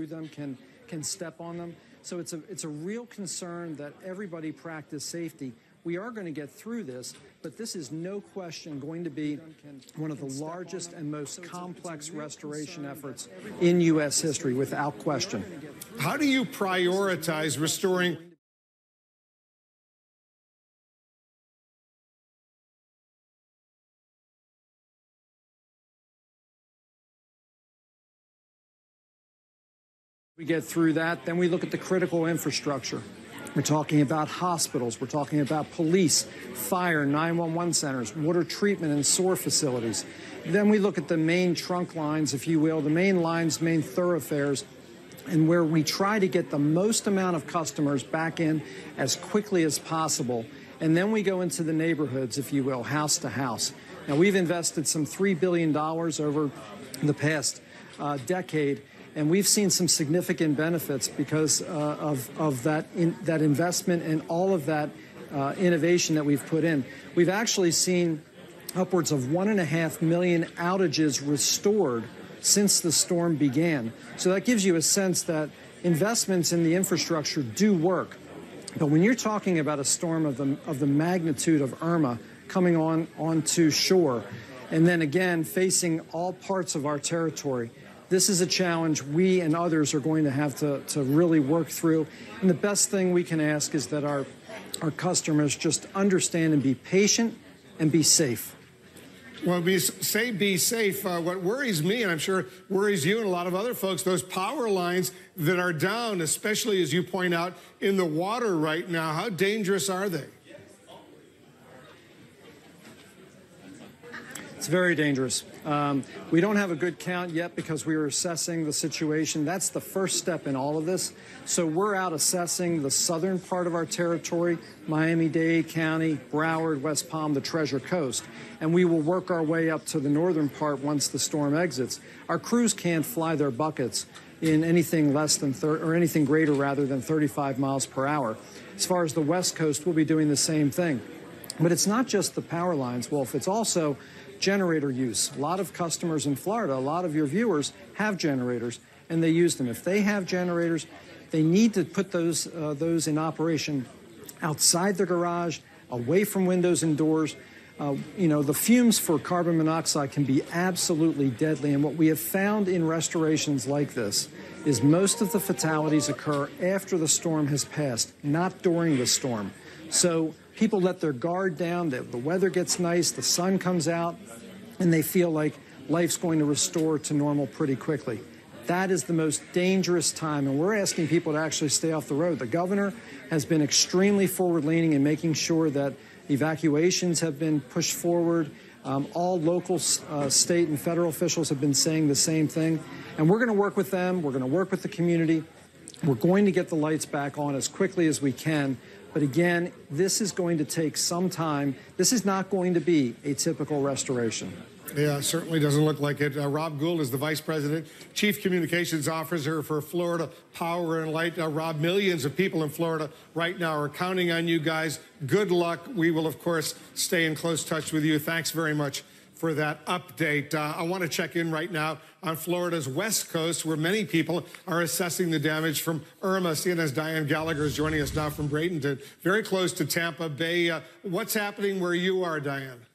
them can step on them. So it's a real concern that everybody practice safety. We are going to get through this, but this is no question going to be one of the largest and most complex restoration efforts in U.S. history, without question. How do you prioritize restoring? We get through that, then we look at the critical infrastructure. We're talking about hospitals, we're talking about police, fire, 911 centers, water treatment and sewer facilities. Then we look at the main trunk lines, if you will, the main lines, main thoroughfares, and where we try to get the most amount of customers back in as quickly as possible. And then we go into the neighborhoods, if you will, house to house. Now, we've invested some $3 billion over the past decade, and we've seen some significant benefits because of that investment and all of that innovation that we've put in. We've actually seen upwards of 1.5 million outages restored since the storm began. So that gives you a sense that investments in the infrastructure do work. But when you're talking about a storm of the magnitude of Irma coming onto shore, and then again facing all parts of our territory, this is a challenge we and others are going to have to really work through. And the best thing we can ask is that our customers just understand and be patient and be safe. Well, be safe. What worries me, and I'm sure worries you and a lot of other folks, those power lines that are down, especially as you point out, in the water right now. How dangerous are they? It's very dangerous. We don't have a good count yet because we are assessing the situation. That's the first step in all of this. So we're out assessing the southern part of our territory, Miami-Dade County, Broward, West Palm, the Treasure Coast. And we will work our way up to the northern part once the storm exits. Our crews can't fly their buckets in anything less than or anything greater rather than 35 miles per hour. As far as the West Coast, we'll be doing the same thing. But it's not just the power lines, Wolf. It's also generator use. A lot of customers in Florida, a lot of your viewers have generators, and they use them. If they have generators, they need to put those in operation outside the garage, away from windows and doors. You know, the fumes for carbon monoxide can be absolutely deadly, and what we have found in restorations like this is most of the fatalities occur after the storm has passed, not during the storm. So people let their guard down, the weather gets nice, the sun comes out, and they feel like life's going to restore to normal pretty quickly. That is the most dangerous time, and we're asking people to actually stay off the road. The governor has been extremely forward-leaning in making sure that evacuations have been pushed forward. All local, state, and federal officials have been saying the same thing, and we're going to work with them. We're going to work with the community. We're going to get the lights back on as quickly as we can. But again, this is going to take some time. This is not going to be a typical restoration. Yeah, it certainly doesn't look like it. Rob Gould is the Vice President, Chief Communications Officer for Florida Power and Light. Rob, millions of people in Florida right now are counting on you guys. Good luck. We will, of course, stay in close touch with you. Thanks very much for that update. I want to check in right now on Florida's West Coast, where many people are assessing the damage from Irma. CNN's Diane Gallagher is joining us now from Bradenton, very close to Tampa Bay. What's happening where you are, Diane?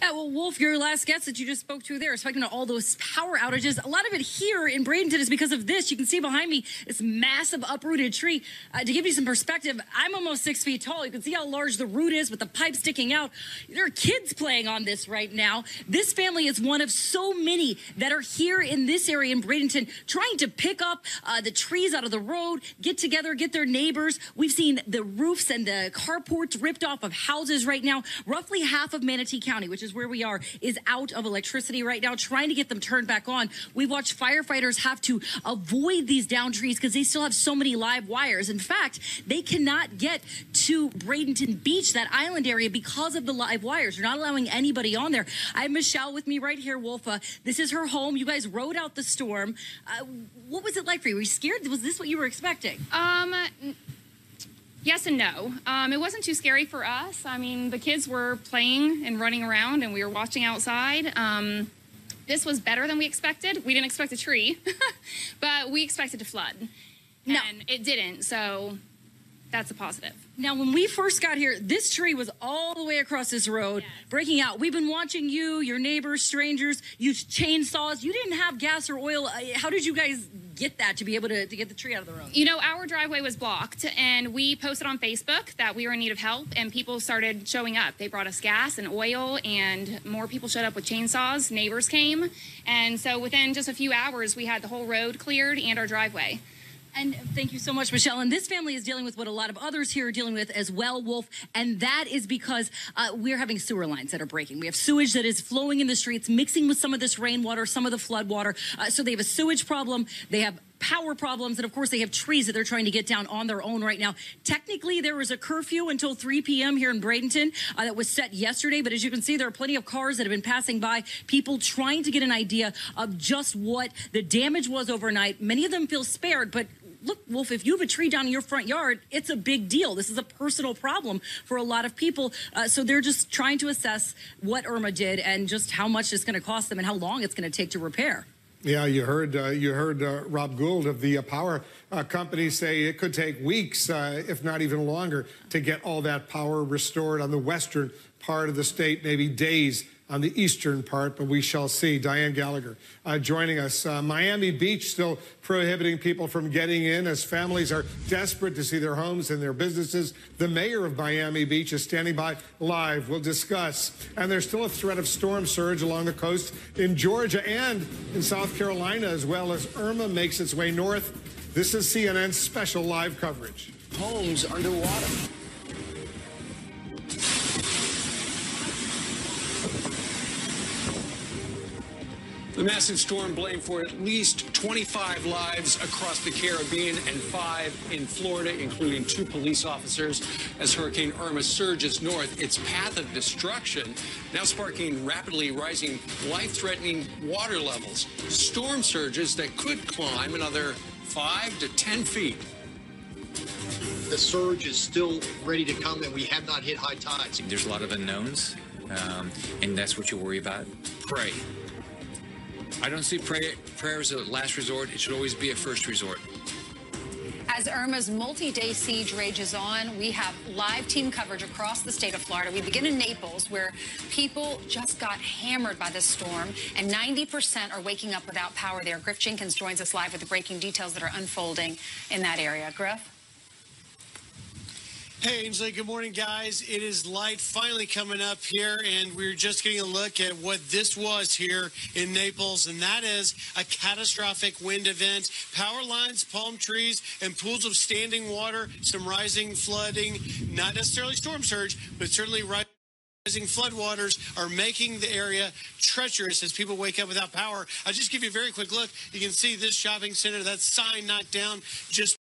Yeah, well, Wolf, your last guest that you just spoke to there, speaking to all those power outages, a lot of it here in Bradenton is because of this. You can see behind me this massive uprooted tree. To give you some perspective, I'm almost 6 feet tall. You can see how large the root is with the pipe sticking out. There are kids playing on this right now. This family is one of so many that are here in this area in Bradenton trying to pick up the trees out of the road, get together, get their neighbors. We've seen the roofs and the carports ripped off of houses right now. Roughly half of Manatee County, which is where we are, is out of electricity right now, trying to get them turned back on. We've watched firefighters have to avoid these down trees because they still have so many live wires. In fact, they cannot get to Bradenton Beach, that island area, because of the live wires. They're not allowing anybody on there. I have Michelle with me right here, Wolfa. This is her home. You guys rode out the storm. What was it like for you? Were you scared? Was this what you were expecting? Yes and no. It wasn't too scary for us. I mean, the kids were playing and running around, and we were watching outside. this was better than we expected. We didn't expect a tree, but we expected to flood. And it didn't, so that's a positive. Now, when we first got here, this tree was all the way across this road, breaking out. We've been watching you, your neighbors, strangers, use chainsaws. You didn't have gas or oil. How did you guys get that to be able to get the tree out of the road? You know, our driveway was blocked, and we posted on Facebook that we were in need of help, and people started showing up. They brought us gas and oil, and more people showed up with chainsaws. Neighbors came, and so within just a few hours, we had the whole road cleared and our driveway. And thank you so much, Michelle. And this family is dealing with what a lot of others here are dealing with as well, Wolf. And that is because we're having sewer lines that are breaking. We have sewage that is flowing in the streets, mixing with some of this rainwater, some of the flood water. So they have a sewage problem. They have power problems. And of course, they have trees that they're trying to get down on their own right now. Technically, there was a curfew until 3 p.m. here in Bradenton that was set yesterday. But as you can see, there are plenty of cars that have been passing by, people trying to get an idea of just what the damage was overnight. Many of them feel spared, but look, Wolf, if you have a tree down in your front yard, it's a big deal. This is a personal problem for a lot of people. So they're just trying to assess what Irma did and just how much it's going to cost them and how long it's going to take to repair. Yeah, you heard Rob Gould of the power company say it could take weeks, if not even longer, to get all that power restored on the western part of the state, maybe days on the eastern part, but we shall see. Diane Gallagher joining us. Miami Beach still prohibiting people from getting in as families are desperate to see their homes and their businesses. The mayor of Miami Beach is standing by live. We'll discuss. And there's still a threat of storm surge along the coast in Georgia and in South Carolina, as well as Irma makes its way north. This is CNN's special live coverage. Homes underwater. The massive storm blamed for at least 25 lives across the Caribbean and 5 in Florida, including 2 police officers, as Hurricane Irma surges north. Its path of destruction now sparking rapidly rising, life-threatening water levels. Storm surges that could climb another 5 to 10 feet. The surge is still ready to come, and we have not hit high tides. There's a lot of unknowns, and that's what you worry about. Pray. I don't see prayer as a last resort. It should always be a first resort. As Irma's multi-day siege rages on, we have live team coverage across the state of Florida. We begin in Naples, where people just got hammered by this storm, and 90% are waking up without power there. Griff Jenkins joins us live with the breaking details that are unfolding in that area. Griff? Hey, Ainsley. Good morning, guys. It is light finally coming up here, and we're just getting a look at what this was here in Naples, and that is a catastrophic wind event. Power lines, palm trees, and pools of standing water, some rising flooding, not necessarily storm surge, but certainly rising floodwaters are making the area treacherous as people wake up without power. I'll just give you a very quick look. You can see this shopping center, that sign knocked down just.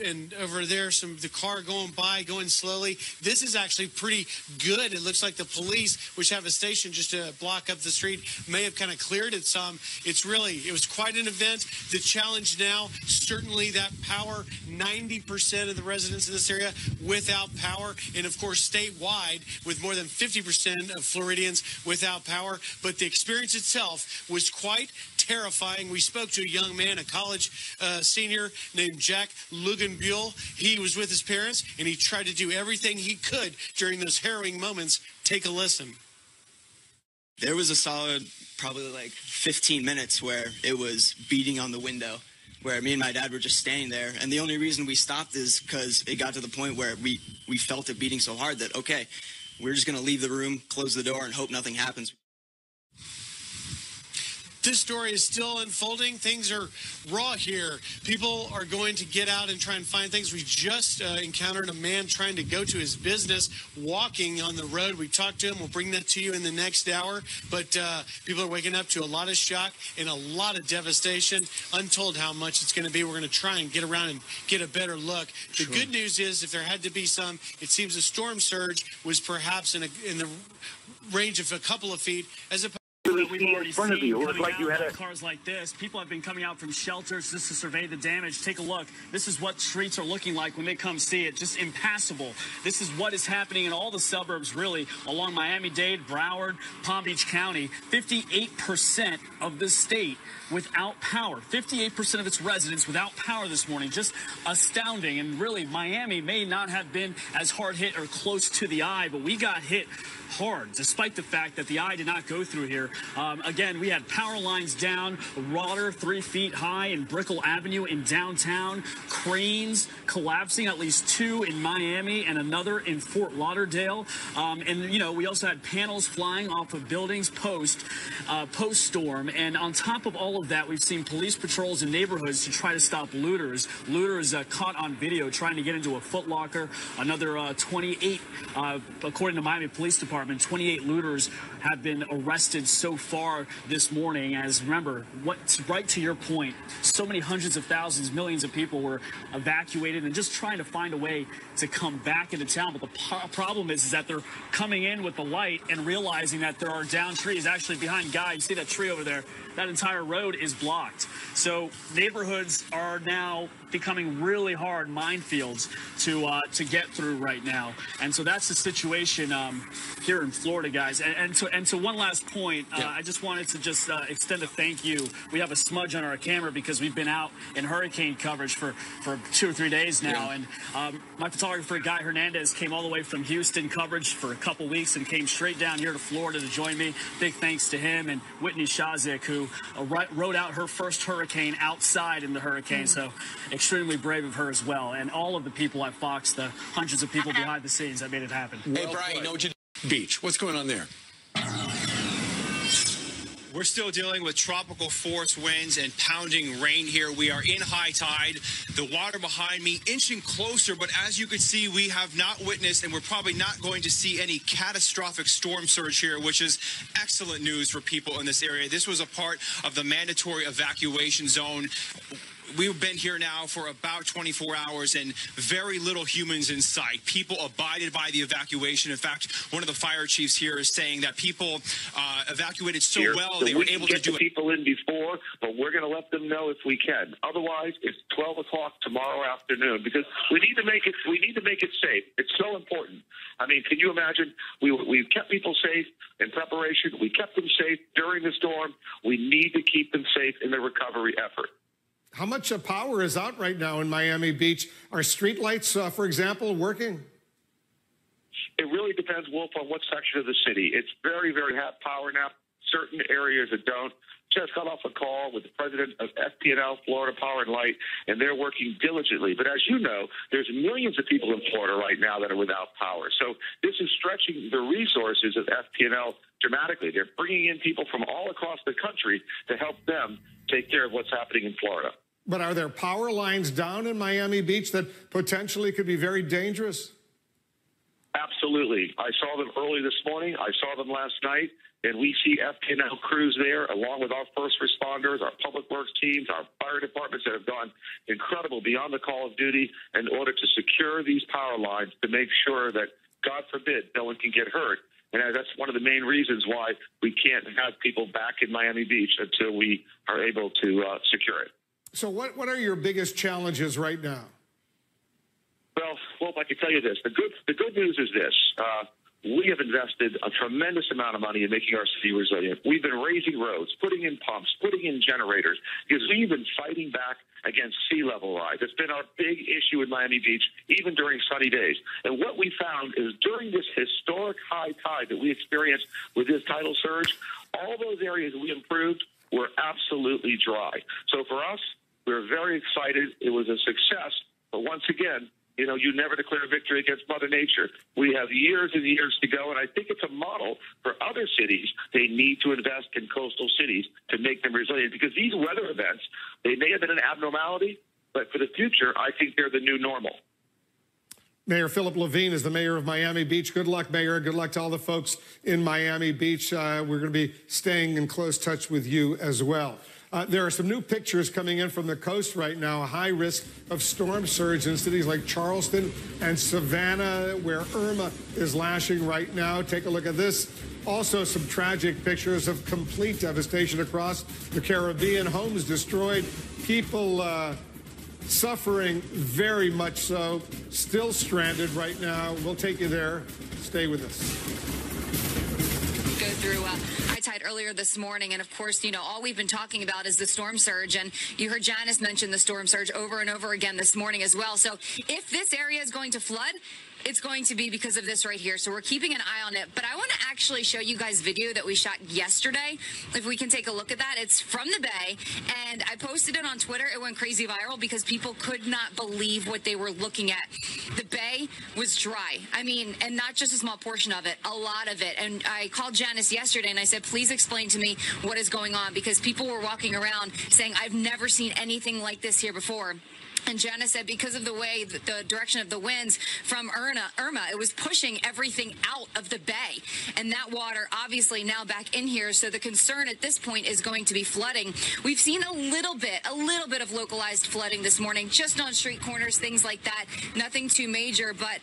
And over there, the car going by, going slowly. This is actually pretty good. It looks like the police, which have a station just a block up the street, may have kind of cleared it some. It was quite an event. The challenge now, certainly that power, 90% of the residents in this area without power. And of course, statewide, with more than 50% of Floridians without power. But the experience itself was quite terrifying. We spoke to a young man, a college senior named Jack Luganbuell. He was with his parents, and he tried to do everything he could during those harrowing moments. Take a listen. There was a solid probably like 15 minutes where it was beating on the window, where me and my dad were just standing there. And the only reason we stopped is because it got to the point where we felt it beating so hard that, okay, we're just going to leave the room, close the door, and hope nothing happens. This story is still unfolding. Things are raw here. People are going to get out and try and find things. We just encountered a man trying to go to his business, walking on the road. We talked to him. We'll bring that to you in the next hour. But people are waking up to a lot of shock and a lot of devastation. Untold how much it's going to be. We're going to try and get around and get a better look. The good news is, if there had to be some, it seems the storm surge was perhaps in the range of a couple of feet, as opposed literally see in front of you. It was like you had cars like this. People have been coming out from shelters just to survey the damage. Take a look. This is what streets are looking like when they come see it. Just impassable. This is what is happening in all the suburbs, really, along Miami-Dade, Broward, Palm Beach County. 58% of the state without power. 58% of its residents without power this morning. Just astounding. And really, Miami may not have been as hard hit or close to the eye, but we got hit hard, despite the fact that the eye did not go through here. Again, we had power lines down, water 3 feet high in Brickell Avenue in downtown, cranes collapsing, at least 2 in Miami and another in Fort Lauderdale. And, you know, we also had panels flying off of buildings post-storm. And on top of all of that, we've seen police patrols in neighborhoods to try to stop looters. Looters caught on video trying to get into a Foot Locker. Another 28, according to Miami Police Department, 28 looters have been arrested so far this morning. As remember, right to your point, so many hundreds of thousands, millions of people were evacuated and just trying to find a way to come back into town. But the problem is that they're coming in with the light and realizing that there are down trees. Actually, behind Guy, you see that tree over there? That entire road is blocked. So neighborhoods are now becoming really hard minefields to get through right now. And so that's the situation here in Florida, guys. And so one last point, I just wanted to just extend a thank you. We have a smudge on our camera because we've been out in hurricane coverage for 2 or 3 days now. And my photographer, Guy Hernandez, came all the way from Houston coverage for a couple weeks and came straight down here to Florida to join me. Big thanks to him and Whitney Shazik, who rode out her first hurricane outside in the hurricane. So extremely brave of her as well. And all of the people at Fox, the hundreds of people behind the scenes that made it happen. Hey, Brian, you know what you Beach. What's going on there? We're still dealing with tropical force winds and pounding rain here. We are in high tide. The water behind me inching closer, but as you can see, we have not witnessed, and we're probably not going to see any catastrophic storm surge here, which is excellent news for people in this area. This was a part of the mandatory evacuation zone. We've been here now for about 24 hours and very little humans in sight. People abided by the evacuation. In fact, one of the fire chiefs here is saying that people evacuated so well they were able to do it. People in before, but we're going to let them know if we can. Otherwise, it's 12 o'clock tomorrow afternoon because we need to make it safe. It's so important. I mean, can you imagine? We've kept people safe in preparation. We kept them safe during the storm. We need to keep them safe in the recovery effort. How much power is out right now in Miami Beach? Are streetlights, for example, working? It really depends, Wolf, on what section of the city. It's very, very hot power now. Certain areas that don't. Just got off a call with the president of FP&L, Florida Power and Light, and they're working diligently. But as you know, there's millions of people in Florida right now that are without power. So this is stretching the resources of FP&L dramatically. They're bringing in people from all across the country to help them take care of what's happening in Florida. But are there power lines down in Miami Beach that potentially could be very dangerous? Absolutely. I saw them early this morning. I saw them last night. And we see FP&L crews there, along with our first responders, our public works teams, our fire departments that have gone incredible beyond the call of duty in order to secure these power lines to make sure that, God forbid, no one can get hurt. And that's one of the main reasons why we can't have people back in Miami Beach until we are able to secure it. So what are your biggest challenges right now? Well, I can tell you this. The good news is this. We have invested a tremendous amount of money in making our city resilient. We've been raising roads, putting in pumps, putting in generators, because we've been fighting back against sea level rise. It's been our big issue in Miami Beach, even during sunny days. And what we found is during this historic high tide that we experienced with this tidal surge, all those areas we improved were absolutely dry. So for us, we were very excited. It was a success. But once again, you know, you never declare victory against Mother Nature. We have years and years to go, and I think it's a model for other cities. They need to invest in coastal cities to make them resilient, because these weather events, they may have been an abnormality, but for the future, I think they're the new normal. Mayor Philip Levine is the mayor of Miami Beach. Good luck, Mayor. Good luck to all the folks in Miami Beach. We're going to be staying in close touch with you as well. There are some new pictures coming in from the coast right now, a high risk of storm surge in cities like Charleston and Savannah, where Irma is lashing right now. Take a look at this. Also, some tragic pictures of complete devastation across the Caribbean. Homes destroyed, people suffering very much so, still stranded right now. We'll take you there. Stay with us. Go through high tide earlier this morning, and of course, you know, all we've been talking about is the storm surge, and you heard Janice mention the storm surge over and over again this morning as well. So if this area is going to flood, it's going to be because of this right here. So we're keeping an eye on it. But I want to actually show you guys video that we shot yesterday. If we can take a look at that. It's from the bay, and I posted it on Twitter. It went crazy viral because people could not believe what they were looking at. The bay was dry. I mean, and not just a small portion of it, a lot of it. And I called Janice yesterday and I said, please explain to me what is going on, because people were walking around saying, I've never seen anything like this here before. And Janice said because of the way, the direction of the winds from Irma, it was pushing everything out of the bay. And that water obviously now back in here. So the concern at this point is going to be flooding. We've seen a little bit of localized flooding this morning, just on street corners, things like that. Nothing too major, but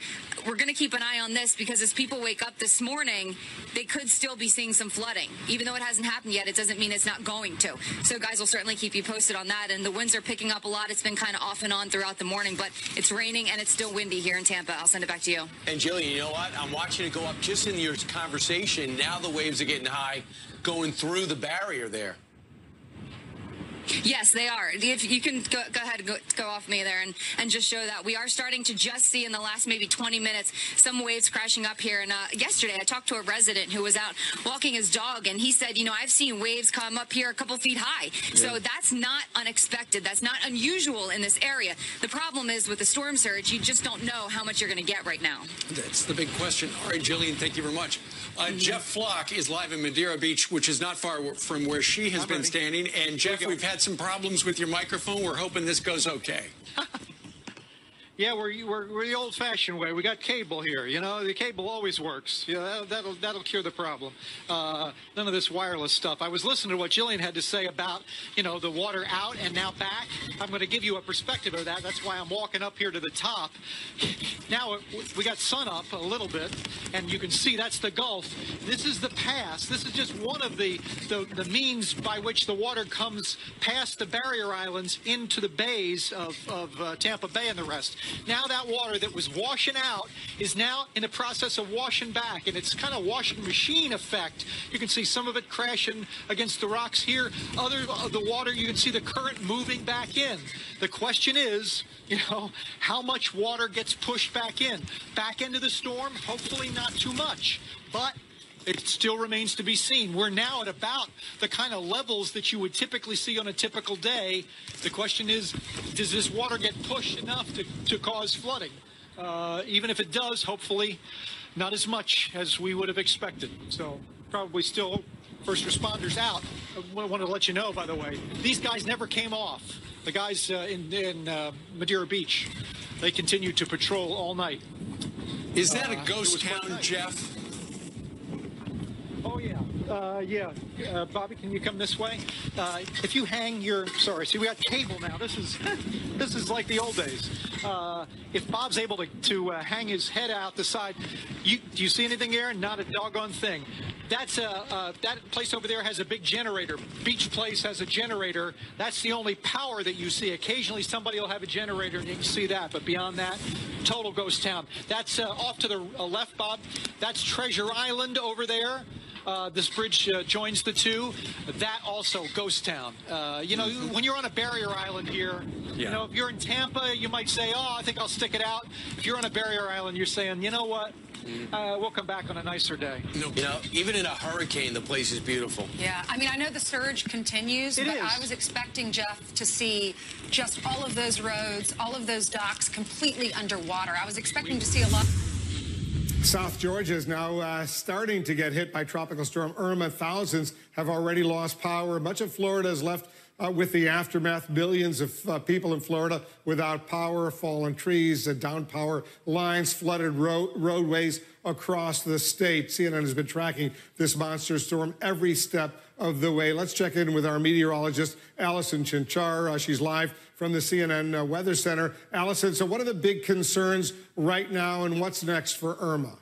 we're going to keep an eye on this because as people wake up this morning, they could still be seeing some flooding. Even though it hasn't happened yet, it doesn't mean it's not going to. So guys, we'll certainly keep you posted on that. And the winds are picking up a lot. It's been kind of off and on throughout the morning, but it's raining and it's still windy here in Tampa. I'll send it back to you. And Jillian, you know what? I'm watching it go up just in your conversation. Now the waves are getting high going through the barrier there. Yes, they are. If you can go ahead and go off me there and just show that. We are starting to just see in the last maybe 20 minutes some waves crashing up here. And yesterday I talked to a resident who was out walking his dog, and he said, you know, I've seen waves come up here a couple feet high. Yeah. So that's not unexpected. That's not unusual in this area. The problem is with the storm surge, you just don't know how much you're going to get right now. That's the big question. All right, Jillian, thank you very much. Jeff Flock is live in Madeira Beach, which is not far from where she has been standing. And Jeff, we've had some problems with your microphone. We're hoping this goes okay. Yeah, we're the old-fashioned way. We got cable here. You know, the cable always works. You know, that'll cure the problem. None of this wireless stuff. I was listening to what Jillian had to say about, you know, the water out and now back. I'm going to give you a perspective of that. That's why I'm walking up here to the top. Now we got sun up a little bit, and you can see that's the Gulf. This is the pass. This is just one of the means by which the water comes past the barrier islands into the bays of Tampa Bay and the rest. Now that water that was washing out is now in the process of washing back, and it's kind of washing machine effect. You can see some of it crashing against the rocks here. Other of the water, you can see the current moving back in. The question is, you know, how much water gets pushed back into the storm? Hopefully not too much, but it still remains to be seen. We're now at about the kind of levels that you would typically see on a typical day. The question is, does this water get pushed enough to cause flooding? Even if it does, hopefully not as much as we would have expected. So probably still first responders out. I want to let you know, by the way, these guys never came off. The guys in Madeira Beach, they continued to patrol all night. Is that a ghost town, Jeff? Oh, yeah. Bobby, can you come this way? If you hang your, see, we got cable now. This is like the old days. If Bob's able to hang his head out the side, do you see anything there? Not a doggone thing. That's that place over there has a big generator. Beach Place has a generator. That's the only power that you see. Occasionally somebody will have a generator and you can see that, but beyond that, total ghost town. That's off to the left, Bob. That's Treasure Island over there. This bridge joins the two. That also ghost town. You know, when you're on a barrier island here, you know, if you're in Tampa, you might say, oh, I think I'll stick it out. If you're on a barrier island, you're saying, you know what? We'll come back on a nicer day. You know, even in a hurricane, the place is beautiful. Yeah, I mean, I know the surge continues, but I was expecting, Jeff, to see just all of those roads, all of those docks completely underwater. I was expecting to see a lot. South Georgia is now starting to get hit by Tropical Storm Irma. Thousands have already lost power. Much of Florida is left with the aftermath. Millions of people in Florida without power, fallen trees, down power lines, flooded roadways across the state. CNN has been tracking this monster storm every step of the way. Let's check in with our meteorologist, Allison Chinchar. She's live from the CNN Weather Center. Allison, so what are the big concerns right now, and what's next for Irma?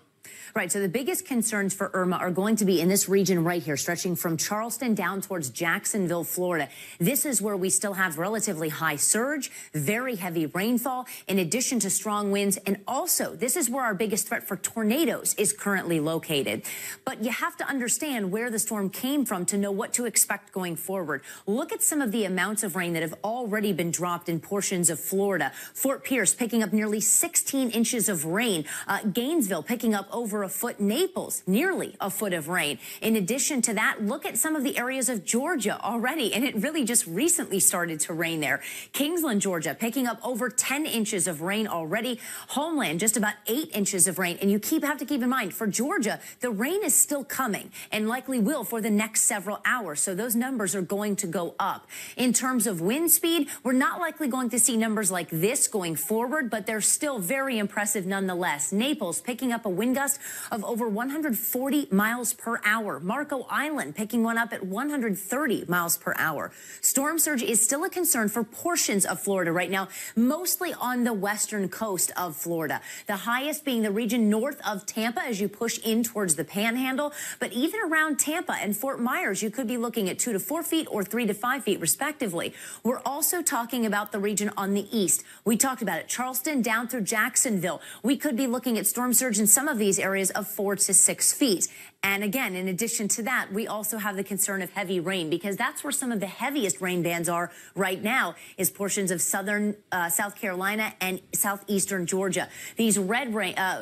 Right, so the biggest concerns for Irma are going to be in this region right here, stretching from Charleston down towards Jacksonville, Florida. This is where we still have relatively high surge, very heavy rainfall, in addition to strong winds. And also, this is where our biggest threat for tornadoes is currently located. But you have to understand where the storm came from to know what to expect going forward. Look at some of the amounts of rain that have already been dropped in portions of Florida. Fort Pierce picking up nearly 16 inches of rain. Gainesville picking up over a foot. Naples, nearly a foot of rain. In addition to that, look at some of the areas of Georgia already, and it really just recently started to rain there. Kingsland, Georgia, picking up over 10 inches of rain already. Homeland, just about 8 inches of rain. And you have to keep in mind, for Georgia, the rain is still coming and likely will for the next several hours. So those numbers are going to go up. In terms of wind speed, we're not likely going to see numbers like this going forward, but they're still very impressive nonetheless. Naples picking up a wind gust of over 140 miles per hour. Marco Island picking one up at 130 miles per hour. Storm surge is still a concern for portions of Florida right now, mostly on the western coast of Florida. The highest being the region north of Tampa as you push in towards the Panhandle. But even around Tampa and Fort Myers, you could be looking at 2 to 4 feet or 3 to 5 feet, respectively. We're also talking about the region on the east. We talked about it, Charleston down through Jacksonville. We could be looking at storm surge in some of these areas of 4 to 6 feet. And again, in addition to that, we also have the concern of heavy rain, because that's where some of the heaviest rain bands are right now, is portions of southern South Carolina and southeastern Georgia. These red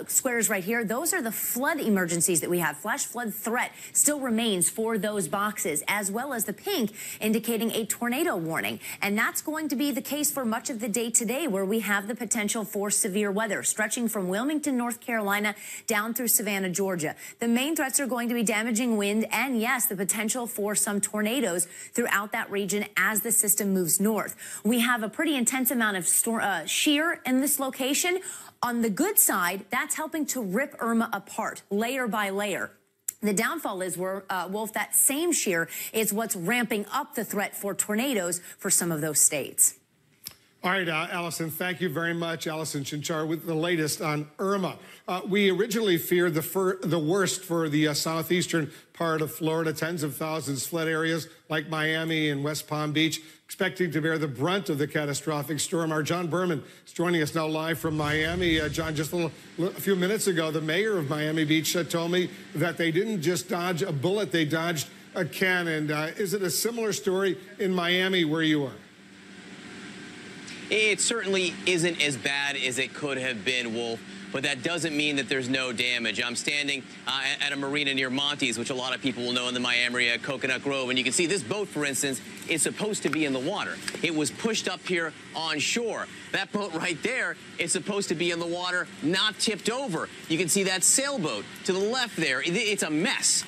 squares right here, those are the flood emergencies that we have. Flash flood threat still remains for those boxes, as well as the pink indicating a tornado warning. And that's going to be the case for much of the day today, where we have the potential for severe weather stretching from Wilmington, North Carolina down through Savannah, Georgia. The main threats are going to be damaging wind and, yes, the potential for some tornadoes throughout that region as the system moves north. We have a pretty intense amount of shear in this location. On the good side, that's helping to rip Irma apart layer by layer. The downfall is, Wolf, that same shear is what's ramping up the threat for tornadoes for some of those states. All right, Allison, thank you very much. Allison Chinchar with the latest on Irma. We originally feared the worst for the southeastern part of Florida. Tens of thousands fled areas like Miami and West Palm Beach, expecting to bear the brunt of the catastrophic storm. Our John Berman is joining us now live from Miami. John, just a few minutes ago, the mayor of Miami Beach told me that they didn't just dodge a bullet, they dodged a cannon. Is it a similar story in Miami where you are? It certainly isn't as bad as it could have been, Wolf, but that doesn't mean that there's no damage. I'm standing at a marina near Monty's, which a lot of people will know in the Miami area, Coconut Grove, and you can see this boat, for instance, is supposed to be in the water. It was pushed up here on shore. That boat right there is supposed to be in the water, not tipped over. You can see that sailboat to the left there. It's a mess.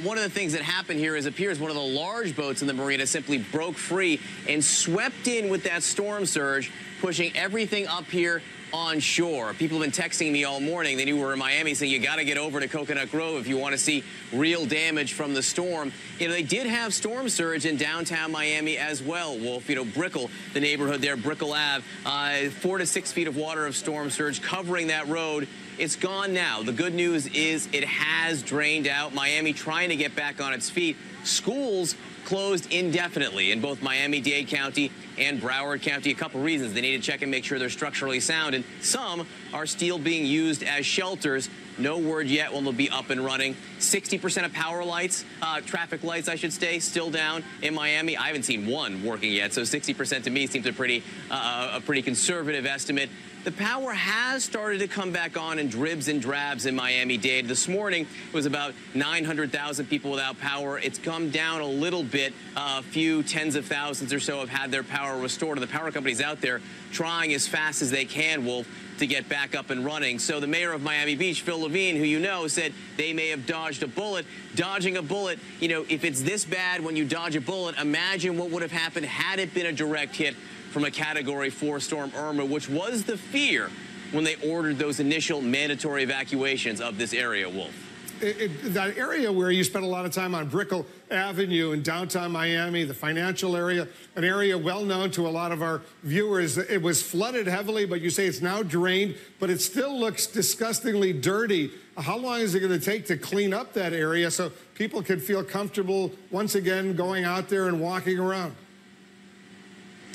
One of the things that happened here is it appears one of the large boats in the marina simply broke free and swept in with that storm surge, pushing everything up here on shore. People have been texting me all morning. They knew we were in Miami, saying you got to get over to Coconut Grove if you want to see real damage from the storm. You know, they did have storm surge in downtown Miami as well, Wolf. You know, Brickell, the neighborhood there, Brickell Ave, 4 to 6 feet of water of storm surge covering that road. It's gone now. The good news is it has drained out. Miami trying to get back on its feet. Schools closed indefinitely in both Miami-Dade County and Broward County. A couple reasons. They need to check and make sure they're structurally sound, and some are still being used as shelters. No word yet when they'll be up and running. 60% of power lights, traffic lights, I should say, still down in Miami. I haven't seen one working yet, so 60% to me seems a pretty conservative estimate. The power has started to come back on in dribs and drabs in Miami-Dade. This morning, it was about 900,000 people without power. It's come down a little bit. A few tens of thousands or so have had their power restored, and the power companies out there trying as fast as they can, Wolf, to get back up and running. So the mayor of Miami Beach, Phil Levine, who you know, said they may have dodged a bullet. Dodging a bullet, you know, if it's this bad when you dodge a bullet, imagine what would have happened had it been a direct hit from a Category 4 storm Irma, which was the fear when they ordered those initial mandatory evacuations of this area, Wolf. That area where you spent a lot of time on Brickell Avenue in downtown Miami, the financial area, an area well known to a lot of our viewers. It was flooded heavily, but you say it's now drained, but it still looks disgustingly dirty. How long is it going to take to clean up that area so people can feel comfortable once again going out there and walking around?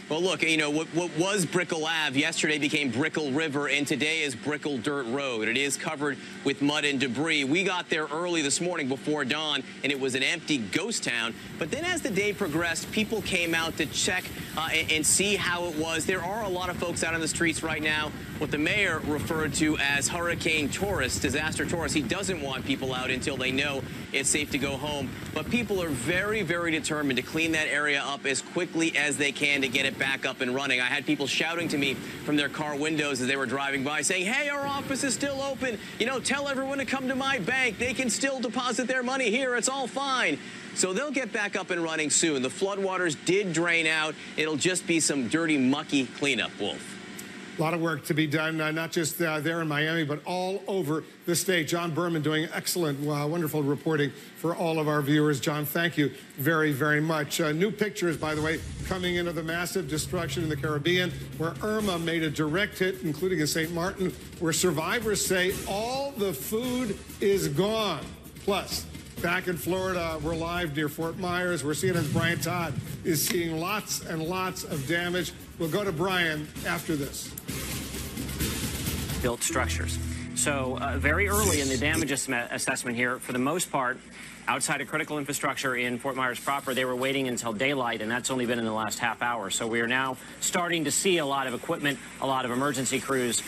Well, look, you know, what was Brickell Ave yesterday became Brickell River, and today is Brickell Dirt Road. It is covered with mud and debris. We got there early this morning before dawn, and it was an empty ghost town. But then as the day progressed, people came out to check and see how it was. There are a lot of folks out on the streets right now, what the mayor referred to as hurricane tourists, disaster tourists. He doesn't want people out until they know it's safe to go home. But people are very, very determined to clean that area up as quickly as they can to get it back up and running. I had people shouting to me from their car windows as they were driving by saying, hey, our office is still open. You know, tell everyone to come to my bank. They can still deposit their money here. It's all fine. So they'll get back up and running soon. The floodwaters did drain out. It'll just be some dirty, mucky cleanup, Wolf. A lot of work to be done, not just there in Miami, but all over the state. John Berman doing excellent, wonderful reporting for all of our viewers. John, thank you very, very much. New pictures, by the way, coming into the massive destruction in the Caribbean, where Irma made a direct hit, including in St. Martin, where survivors say all the food is gone. Plus, back in Florida, we're live near Fort Myers, where CNN's Brian Todd is seeing lots and lots of damage. We'll go to Brian after this. Built structures. So very early in the damage assessment here, for the most part, outside of critical infrastructure in Fort Myers proper, they were waiting until daylight, and that's only been in the last half hour. So we are now starting to see a lot of equipment, a lot of emergency crews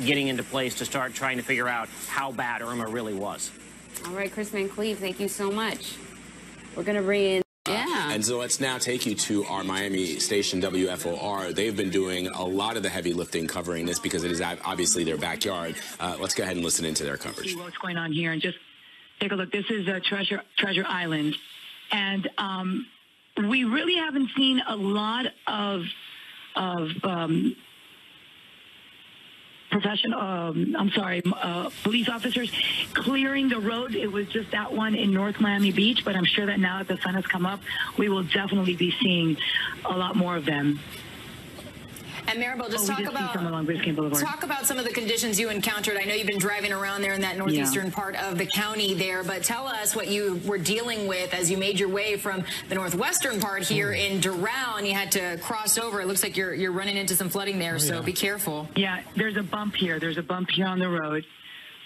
getting into place to start trying to figure out how bad Irma really was. All right, Chris Van Cleve, thank you so much. We're going to bring in... Yeah. And so let's now take you to our Miami station, WFOR. They've been doing a lot of the heavy lifting covering this because it is obviously their backyard. Let's go ahead and listen into their coverage. See what's going on here and just take a look. This is Treasure Island. And we really haven't seen a lot of police officers clearing the road. It was just that one in North Miami Beach, but I'm sure that now that the sun has come up, we will definitely be seeing a lot more of them. And Maribel, just talk about some of the conditions you encountered. I know you've been driving around there in that northeastern part of the county there, but tell us what you were dealing with as you made your way from the northwestern part here in Doral, and you had to cross over. It looks like you're running into some flooding there, so be careful. Yeah, there's a bump here. There's a bump here on the road.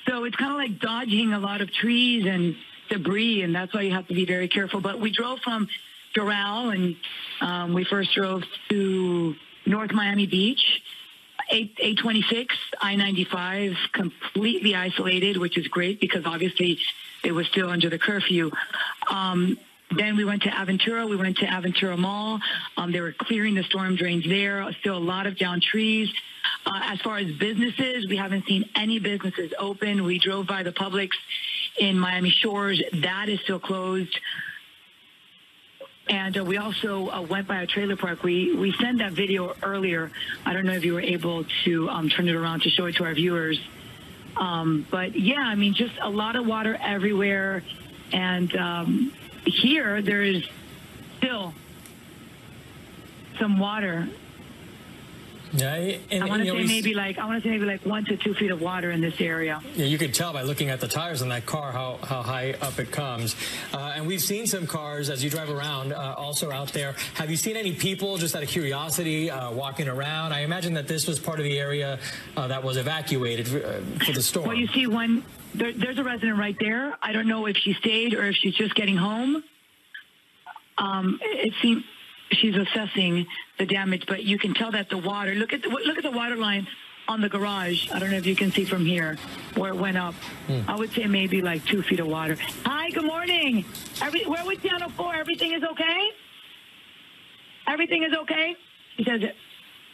So it's kind of like dodging a lot of trees and debris, and that's why you have to be very careful. But we drove from Doral, and we first drove to North Miami Beach, 826, I-95, completely isolated, which is great because obviously it was still under the curfew. Then we went to Aventura. We went to Aventura Mall. They were clearing the storm drains there. Still a lot of down trees. As far as businesses, we haven't seen any businesses open. We drove by the Publix in Miami Shores. That is still closed. And we also went by a trailer park. We sent that video earlier. I don't know if you were able to turn it around to show it to our viewers. But, yeah, I mean, just a lot of water everywhere. And here there is still some water. Yeah, I want to say maybe like 1 to 2 feet of water in this area. Yeah, you could tell by looking at the tires on that car how high up it comes. And we've seen some cars as you drive around also out there. Have you seen any people, just out of curiosity, walking around? I imagine that this was part of the area that was evacuated for the storm. Well, you see there's a resident right there. I don't know if she stayed or if she's just getting home. It seems she's assessing the damage, but you can tell that the water, look at the water line on the garage. I don't know if you can see from here where it went up. I would say maybe like 2 feet of water. Hi, good morning. We're with Channel 4. Everything is okay? Everything is okay? She says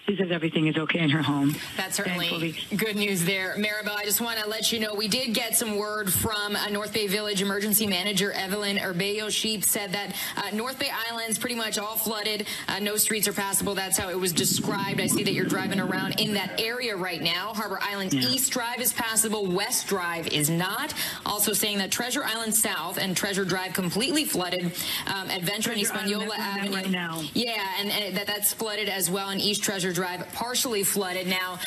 She says everything is okay in her home. That's certainly thankfully. Good news there. Maribel, I just want to let you know we did get some word from North Bay Village Emergency Manager Evelyn Urbello. She said that North Bay Islands pretty much all flooded. No streets are passable. That's how it was described. I see that you're driving around in that area right now. Harbor Island East Drive is passable. West Drive is not. Also saying that Treasure Island South and Treasure Drive completely flooded. Adventure and Hispaniola Avenue. Right now. Yeah, and that's flooded as well. And East Treasure Drive partially flooded. Now,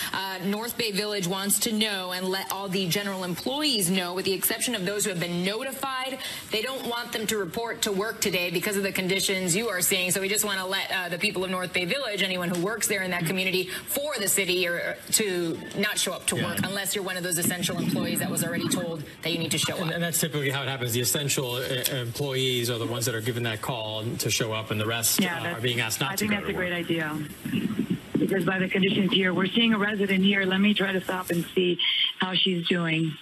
North Bay Village wants to know and let all the general employees know, with the exception of those who have been notified. They don't want them to report to work today because of the conditions you are seeing. So we just want to let the people of North Bay Village, anyone who works there in that community for the city, or to not show up to work unless you're one of those essential employees that was already told that you need to show up. And that's typically how it happens. The essential employees are the ones that are given that call to show up, and the rest are being asked not to go to work. I think that's a great idea. Because by the conditions here, we're seeing a resident here. Let me try to stop and see how she's doing.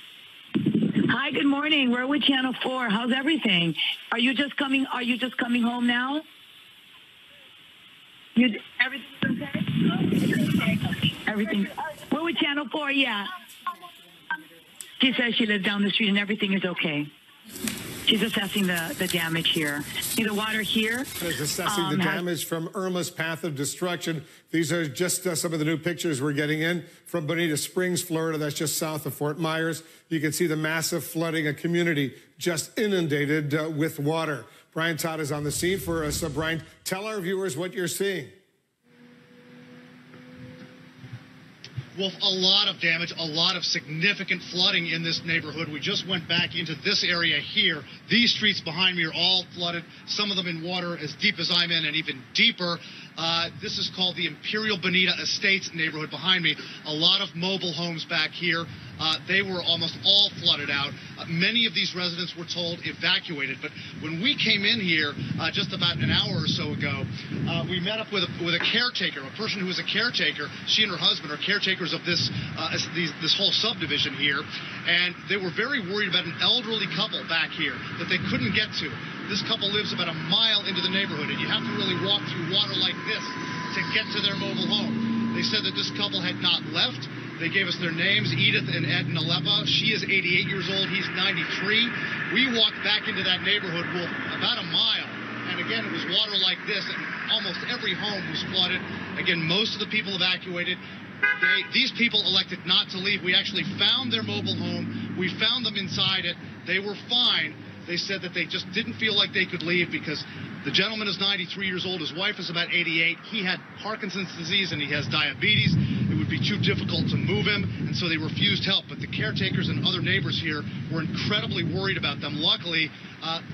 Hi, good morning. We're with Channel 4. How's everything? Are you just coming home now? Everything's okay? Everything. We're with Channel 4, yeah. She says she lives down the street and everything is okay. She's assessing the damage here. See the water here? Is assessing the damage from Irma's path of destruction. These are just some of the new pictures we're getting in from Bonita Springs, Florida. That's just south of Fort Myers. You can see the massive flooding, a community just inundated with water. Brian Todd is on the scene for us. Brian, tell our viewers what you're seeing. Wolf, a lot of damage, a lot of significant flooding in this neighborhood. We just went back into this area here. These streets behind me are all flooded, some of them in water as deep as I'm in and even deeper. This is called the Imperial Bonita Estates neighborhood behind me. A lot of mobile homes back here. They were almost all flooded out. Many of these residents were told evacuated. But when we came in here just about an hour or so ago, we met up with a caretaker, a person who was a caretaker. She and her husband are caretakers of this whole subdivision here. And they were very worried about an elderly couple back here that they couldn't get to. This couple lives about a mile into the neighborhood, and you have to really walk through water like this to get to their mobile home. They said that this couple had not left. They gave us their names, Edith and Ed Nalepa. She is 88 years old. He's 93. We walked back into that neighborhood, Wolf, about a mile. And again, it was water like this, and almost every home was flooded. Again, most of the people evacuated. These people elected not to leave. We actually found their mobile home. We found them inside it. They were fine. They said that they just didn't feel like they could leave because the gentleman is 93 years old. His wife is about 88. He had Parkinson's disease and he has diabetes. It would be too difficult to move him, and so they refused help. But the caretakers and other neighbors here were incredibly worried about them. Luckily,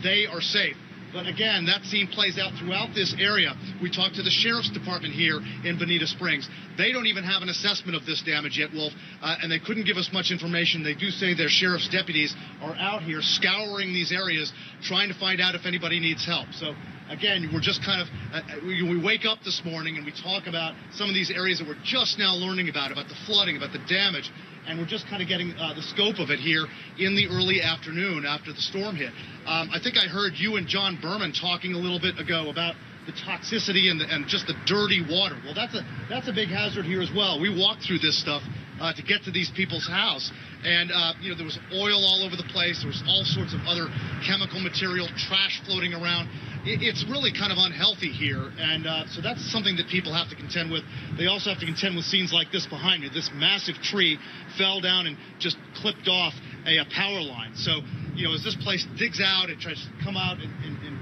they are safe. But again, that scene plays out throughout this area. We talked to the sheriff's department here in Bonita Springs. They don't even have an assessment of this damage yet, Wolf, and they couldn't give us much information. They do say their sheriff's deputies are out here scouring these areas, trying to find out if anybody needs help. So again, we're just kind of, we wake up this morning and we talk about some of these areas that we're just now learning about the flooding, about the damage. And we're just kind of getting the scope of it here in the early afternoon after the storm hit. I think I heard you and John Berman talking a little bit ago about the toxicity and just the dirty water. Well, that's a big hazard here as well. We walked through this stuff to get to these people's house. And, there was oil all over the place. There was all sorts of other chemical material, trash floating around. It's really kind of unhealthy here. And so that's something that people have to contend with. They also have to contend with scenes like this behind me. This massive tree fell down and just clipped off a power line. So, as this place digs out and tries to come out and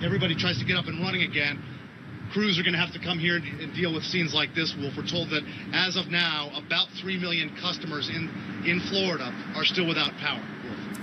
everybody tries to get up and running again, crews are going to have to come here and deal with scenes like this, Wolf. We're told that as of now, about 3 million customers in Florida are still without power.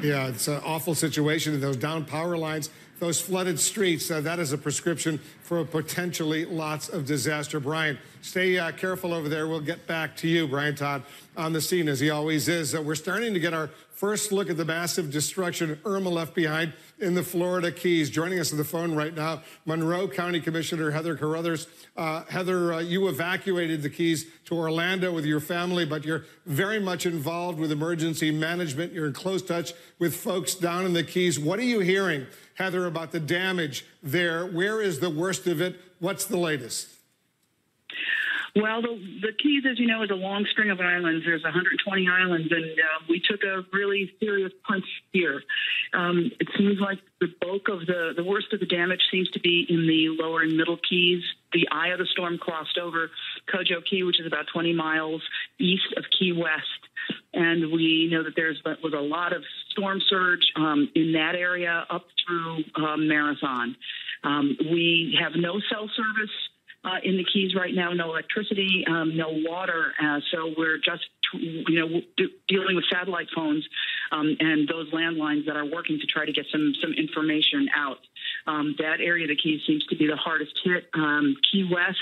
Yeah, it's an awful situation. Those down power lines, those flooded streets, that is a prescription for potentially lots of disaster. Brian, stay careful over there. We'll get back to you, Brian Todd, on the scene, as he always is. We're starting to get our first look at the massive destruction Irma left behind in the Florida Keys. Joining us on the phone right now, Monroe County Commissioner Heather Carruthers. Heather, you evacuated the Keys to Orlando with your family, but you're very much involved with emergency management. You're in close touch with folks down in the Keys. What are you hearing, Heather, about the damage there? Where is the worst of it? What's the latest? Well, the Keys, as you know, is a long string of islands. There's 120 islands, and we took a really serious punch here. It seems like the bulk of the worst of the damage seems to be in the lower and middle Keys. The eye of the storm crossed over Kojo Key, which is about 20 miles east of Key West. And we know that there was a lot of storm surge in that area up through Marathon. We have no cell service in the Keys right now, no electricity, no water. So we're just, dealing with satellite phones and those landlines that are working to try to get some information out. That area of the Keys seems to be the hardest hit. Key West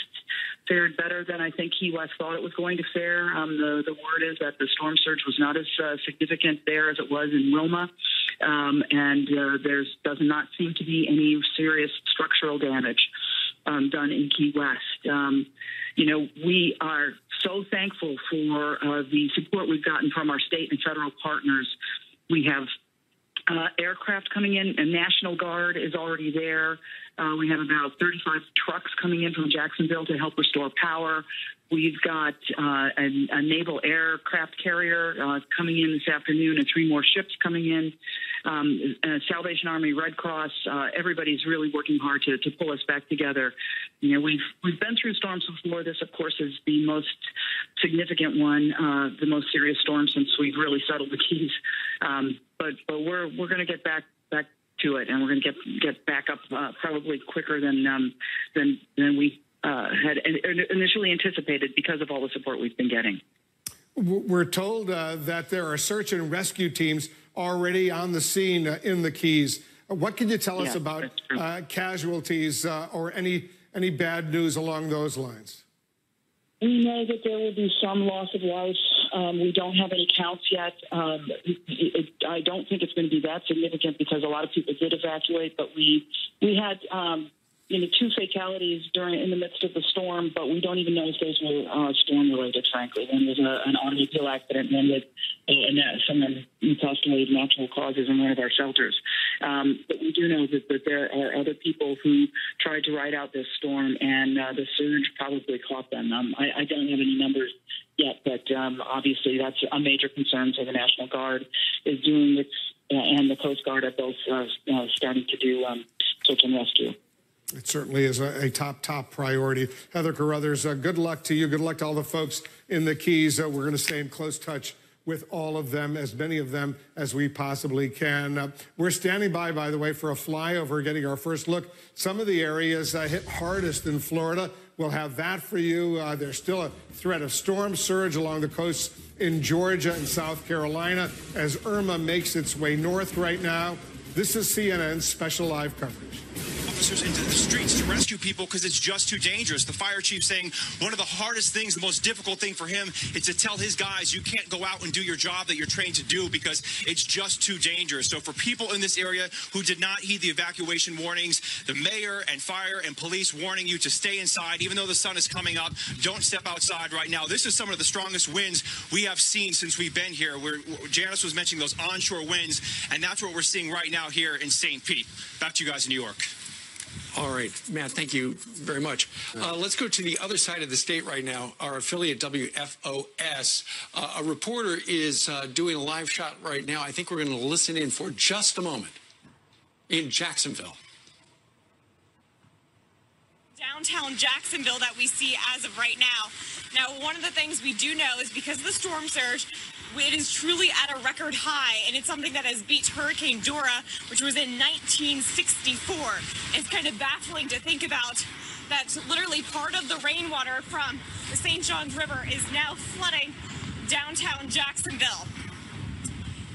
fared better than I think Key West thought it was going to fare. The word is that the storm surge was not as significant there as it was in Wilma, and there does not seem to be any serious structural damage done in Key West. We are so thankful for the support we've gotten from our state and federal partners. We have aircraft coming in, and National Guard is already there. We have about 35 trucks coming in from Jacksonville to help restore power. We've got a naval aircraft carrier coming in this afternoon and 3 more ships coming in. Salvation Army, Red Cross, everybody's really working hard to pull us back together. We've been through storms before. This, of course, is the most significant one, the most serious storm since we've really settled the Keys. But we're going to get back to it, and we're going to get back up probably quicker than we had initially anticipated because of all the support we've been getting. We're told that there are search and rescue teams already on the scene in the Keys. What can you tell us about casualties or any bad news along those lines? We know that there will be some loss of life. We don't have any counts yet. I don't think it's going to be that significant because a lot of people did evacuate, but we had 2 fatalities in the midst of the storm, but we don't even know if those were storm-related, frankly. One was an automobile accident, and one with someone passed away of natural causes in one of our shelters. But we do know that there are other people who tried to ride out this storm, and the surge probably caught them. I don't have any numbers yet, but obviously that's a major concern. So the National Guard is doing its, and the Coast Guard are both starting to do search and rescue. It certainly is a top priority. Heather Carruthers, good luck to you. Good luck to all the folks in the Keys. We're going to stay in close touch with all of them, as many of them as we possibly can. We're standing by the way, for a flyover, getting our first look. Some of the areas hit hardest in Florida. We'll have that for you. There's still a threat of storm surge along the coast in Georgia and South Carolina as Irma makes its way north right now. This is CNN's special live coverage. Officers into the streets to rescue people because it's just too dangerous. The fire chief saying one of the hardest things, the most difficult thing for him is to tell his guys, you can't go out and do your job that you're trained to do because it's just too dangerous. So for people in this area who did not heed the evacuation warnings, the mayor and fire and police warning you to stay inside. Even though the sun is coming up, don't step outside right now. This is some of the strongest winds we have seen since we've been here. Janice was mentioning those onshore winds, and that's what we're seeing right now here in St. Pete. Back to you guys in New York. All right, Matt, thank you very much. Let's go to the other side of the state right now, our affiliate WFOS. A reporter is doing a live shot right now. I think we're going to listen in for just a moment in Jacksonville. Downtown Jacksonville that we see as of right now. Now, one of the things we do know is because of the storm surge, it is truly at a record high, and it's something that has beat Hurricane Dora, which was in 1964. It's kind of baffling to think about that literally part of the rainwater from the St. Johns River is now flooding downtown Jacksonville.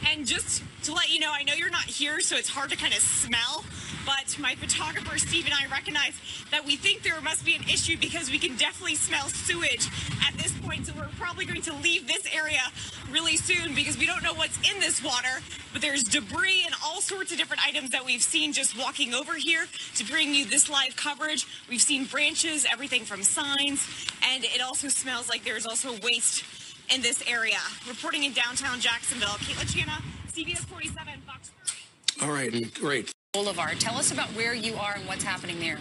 And just to let you know, I know you're not here, so it's hard to kind of smell, but my photographer, Steve, and I recognize that we think there must be an issue because we can definitely smell sewage at this point, so we're probably going to leave this area really soon because we don't know what's in this water, but there's debris and all sorts of different items that we've seen just walking over here to bring you this live coverage. We've seen branches, everything from signs, and it also smells like there's also waste in this area. Reporting in downtown Jacksonville, Caitlin Chana, CBS 47, Fox 30. All right, great. Boulevard. Tell us about where you are and what's happening there.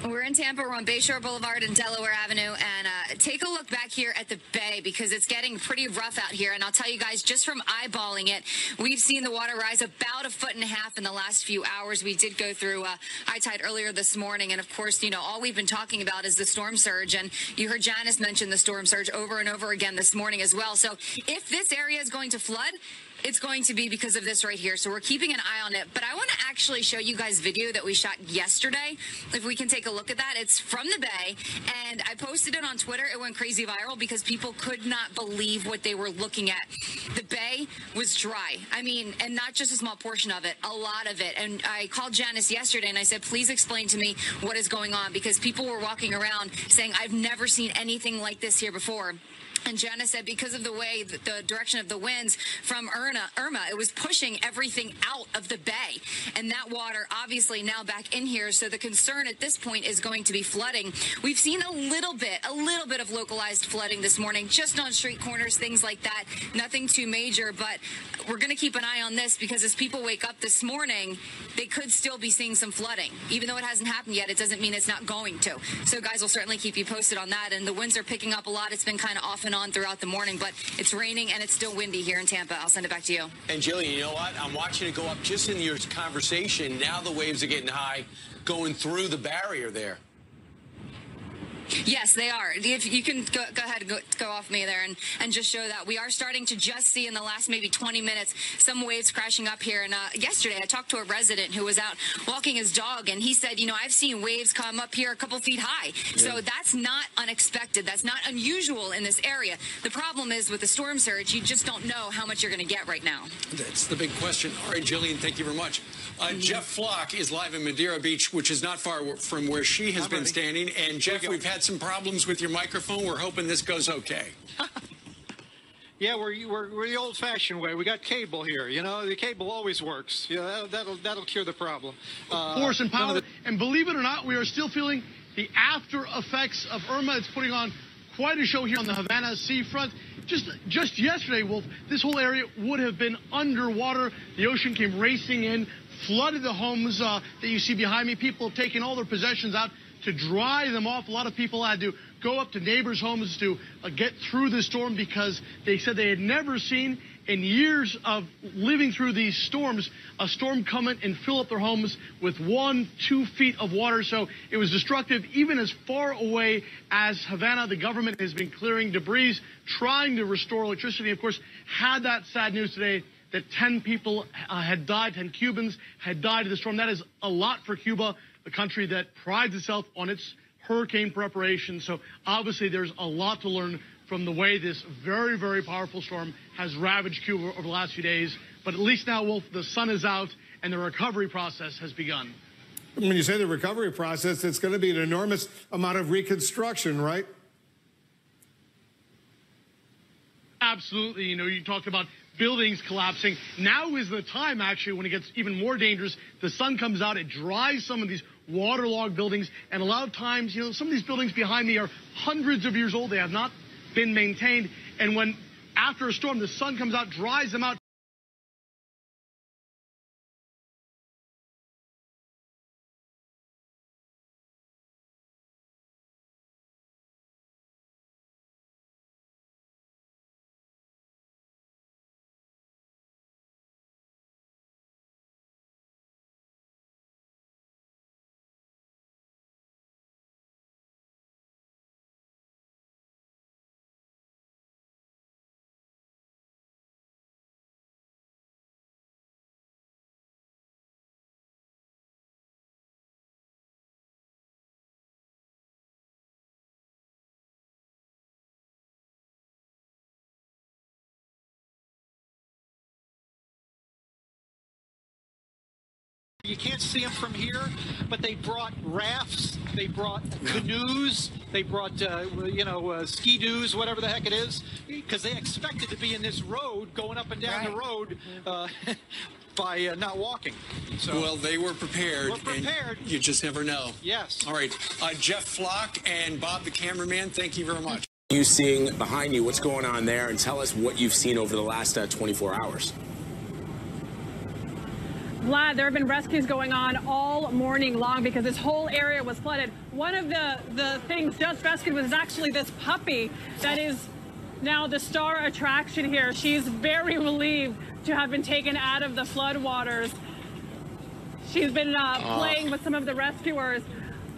We're in Tampa. We're on Bayshore Boulevard and Delaware Avenue. And take a look back here at the bay because it's getting pretty rough out here. And I'll tell you guys, just from eyeballing it, we've seen the water rise about 1.5 feet in the last few hours. We did go through high tide earlier this morning. And, of course, you know, all we've been talking about is the storm surge. And you heard Janice mention the storm surge over and over again this morning as well. So if this area is going to flood, it's going to be because of this right here. So we're keeping an eye on it. But I want to actually show you guys video that we shot yesterday. If we can take a look at that. It's from the bay. And I posted it on Twitter. It went crazy viral because people could not believe what they were looking at. The bay was dry. I mean, and not just a small portion of it, a lot of it. And I called Janice yesterday and I said, please explain to me what is going on, because people were walking around saying, I've never seen anything like this here before. And Janice said because of the way, the direction of the winds from Irma, it was pushing everything out of the bay. And that water obviously now back in here. So the concern at this point is going to be flooding. We've seen a little bit of localized flooding this morning, just on street corners, things like that. Nothing too major, but we're going to keep an eye on this because as people wake up this morning, they could still be seeing some flooding. Even though it hasn't happened yet, it doesn't mean it's not going to. So guys, we'll certainly keep you posted on that. And the winds are picking up a lot. It's been kind of off and on throughout the morning, but it's raining and it's still windy here in Tampa. I'll send it back to you. And Jillian, you know what? I'm watching it go up just in your conversation. Now the waves are getting high going through the barrier there. Yes, they are. If you can go ahead and go off me there and just show that. We are starting to just see in the last maybe 20 minutes some waves crashing up here. And yesterday I talked to a resident who was out walking his dog, and he said, you know, I've seen waves come up here a couple feet high. Yeah. So that's not unexpected. That's not unusual in this area. The problem is with the storm surge, you just don't know how much you're going to get right now. That's the big question. All right, Jillian, thank you very much. Jeff Flock is live in Madeira Beach, which is not far from where she has been standing. And Jeff, we've had some problems with your microphone. We're hoping this goes okay. Yeah, we're the old-fashioned way. We got cable here. You know, the cable always works. Yeah, that'll cure the problem. Force and power. And believe it or not, we are still feeling the after effects of Irma. It's putting on quite a show here on the Havana seafront. Just yesterday, Wolf, this whole area would have been underwater. The ocean came racing in, flooded the homes that you see behind me. People have taken all their possessions out to dry them off. A lot of people had to go up to neighbors' homes to get through the storm because they said they had never seen in years of living through these storms, a storm come in and fill up their homes with 1-2 feet of water. So it was destructive even as far away as Havana. The government has been clearing debris, trying to restore electricity. Of course, had that sad news today that 10 people had died, 10 Cubans had died in the storm. That is a lot for Cuba, a country that prides itself on its hurricane preparation. So obviously there's a lot to learn from the way this very, very powerful storm has ravaged Cuba over the last few days. But at least now, Wolf, the sun is out and the recovery process has begun. When you say the recovery process, it's going to be an enormous amount of reconstruction, right? Absolutely. You know, you talked about buildings collapsing. Now is the time, actually, when it gets even more dangerous. The sun comes out, it dries some of these waterlogged buildings, and a lot of times, you know, some of these buildings behind me are hundreds of years old. They have not been maintained, and when after a storm the sun comes out, dries them out. You can't see them from here, but they brought rafts, they brought canoes, they brought, ski-doos, whatever the heck it is, because they expected to be in this road, going up and down the road by not walking. So, well, they were prepared. We're prepared. And you just never know. Yes. All right. Jeff Flock and Bob, the cameraman, thank you very much. You seeing behind you, what's going on there, and tell us what you've seen over the last 24 hours. Vlad, there have been rescues going on all morning long because this whole area was flooded. One of the things just rescued was actually this puppy that is now the star attraction here. She's very relieved to have been taken out of the floodwaters. She's been playing with some of the rescuers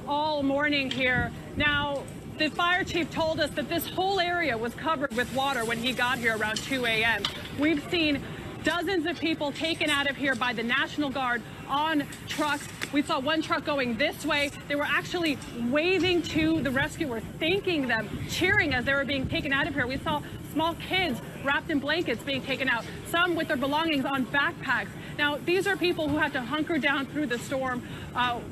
all morning here. Now, the fire chief told us that this whole area was covered with water when he got here around 2 a.m. We've seen dozens of people taken out of here by the National Guard on trucks. We saw one truck going this way. They were actually waving to the rescuers, thanking them, cheering as they were being taken out of here. We saw small kids wrapped in blankets being taken out, some with their belongings on backpacks. Now, these are people who had to hunker down through the storm.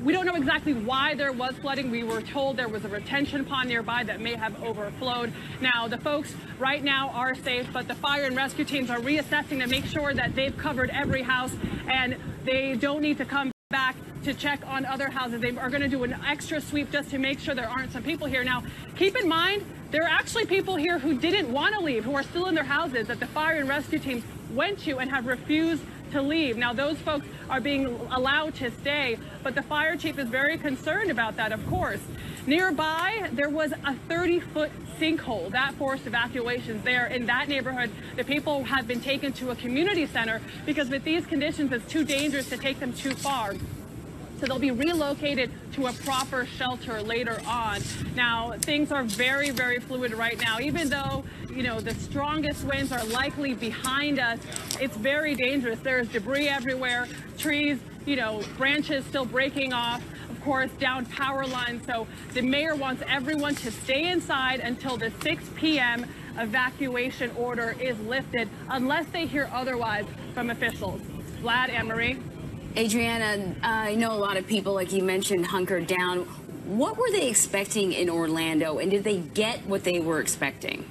We don't know exactly why there was flooding. We were told there was a retention pond nearby that may have overflowed. Now, the folks right now are safe, but the fire and rescue teams are reassessing to make sure that they've covered every house and they don't need to come back to check on other houses. They are going to do an extra sweep just to make sure there aren't some people here. Now, keep in mind, there are actually people here who didn't want to leave, who are still in their houses that the fire and rescue teams went to and have refused to leave. Now, those folks are being allowed to stay, but the fire chief is very concerned about that, of course. Nearby, there was a 30-foot sinkhole that forced evacuations there in that neighborhood. The people have been taken to a community center because with these conditions, it's too dangerous to take them too far. So they'll be relocated to a proper shelter later on. Now, things are very, very fluid right now. Even though, you know, the strongest winds are likely behind us, it's very dangerous. There's debris everywhere, trees, you know, branches still breaking off, of course, down power lines. So the mayor wants everyone to stay inside until the 6 p.m. evacuation order is lifted, unless they hear otherwise from officials. Vlad, Anne-Marie. Adriana, I know a lot of people, like you mentioned, hunkered down. What were they expecting in Orlando, and did they get what they were expecting?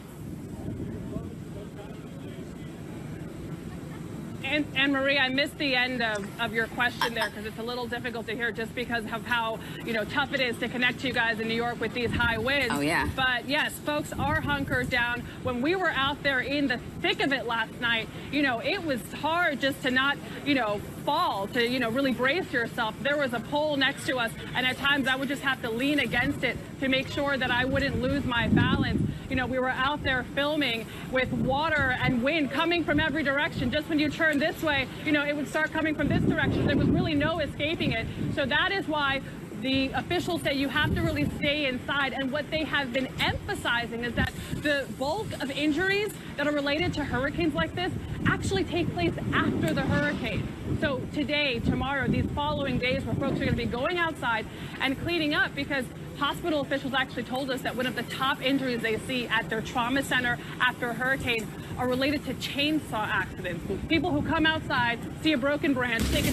Anne-Marie, I missed the end of your question there because it's a little difficult to hear just because of how, you know, tough it is to connect to you guys in New York with these high winds. Oh, yeah. But yes, folks are hunkered down. When we were out there in the thick of it last night, you know, it was hard just to not, you know, fall, to, you know, really brace yourself. There was a pole next to us, and at times I would just have to lean against it to make sure that I wouldn't lose my balance. You know, we were out there filming with water and wind coming from every direction. Just when you turn this way, you know, it would start coming from this direction. There was really no escaping it. So that is why the officials say you have to really stay inside. And what they have been emphasizing is that the bulk of injuries that are related to hurricanes like this actually take place after the hurricane. So today, tomorrow, these following days where folks are going to be going outside and cleaning up, because hospital officials actually told us that one of the top injuries they see at their trauma center after a hurricane are related to chainsaw accidents. People who come outside, see a broken branch, take a...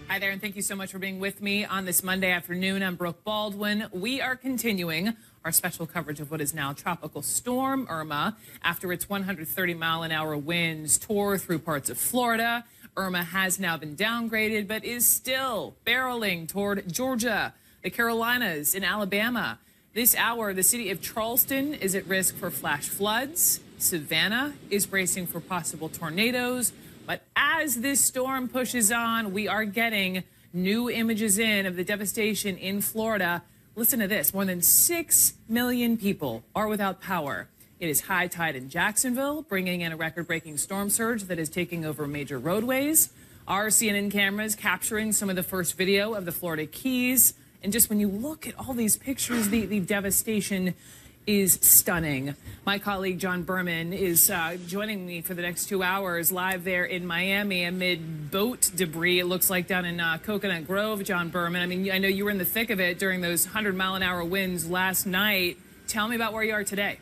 Hi there, and thank you so much for being with me on this Monday afternoon. I'm Brooke Baldwin. We are continuing our special coverage of what is now Tropical Storm Irma. After its 130-mile-an-hour winds tore through parts of Florida, Irma has now been downgraded, but is still barreling toward Georgia, the Carolinas, and Alabama. This hour, the city of Charleston is at risk for flash floods. Savannah is bracing for possible tornadoes. But as this storm pushes on, we are getting new images in of the devastation in Florida. Listen to this. More than 6 million people are without power. It is high tide in Jacksonville, bringing in a record-breaking storm surge that is taking over major roadways. Our CNN cameras capturing some of the first video of the Florida Keys. And just when you look at all these pictures, the devastation is stunning. My colleague John Berman is joining me for the next 2 hours live there in Miami amid boat debris, it looks like, down in Coconut Grove. John Berman, I mean, I know you were in the thick of it during those 100-mile-an-hour winds last night. Tell me about where you are today.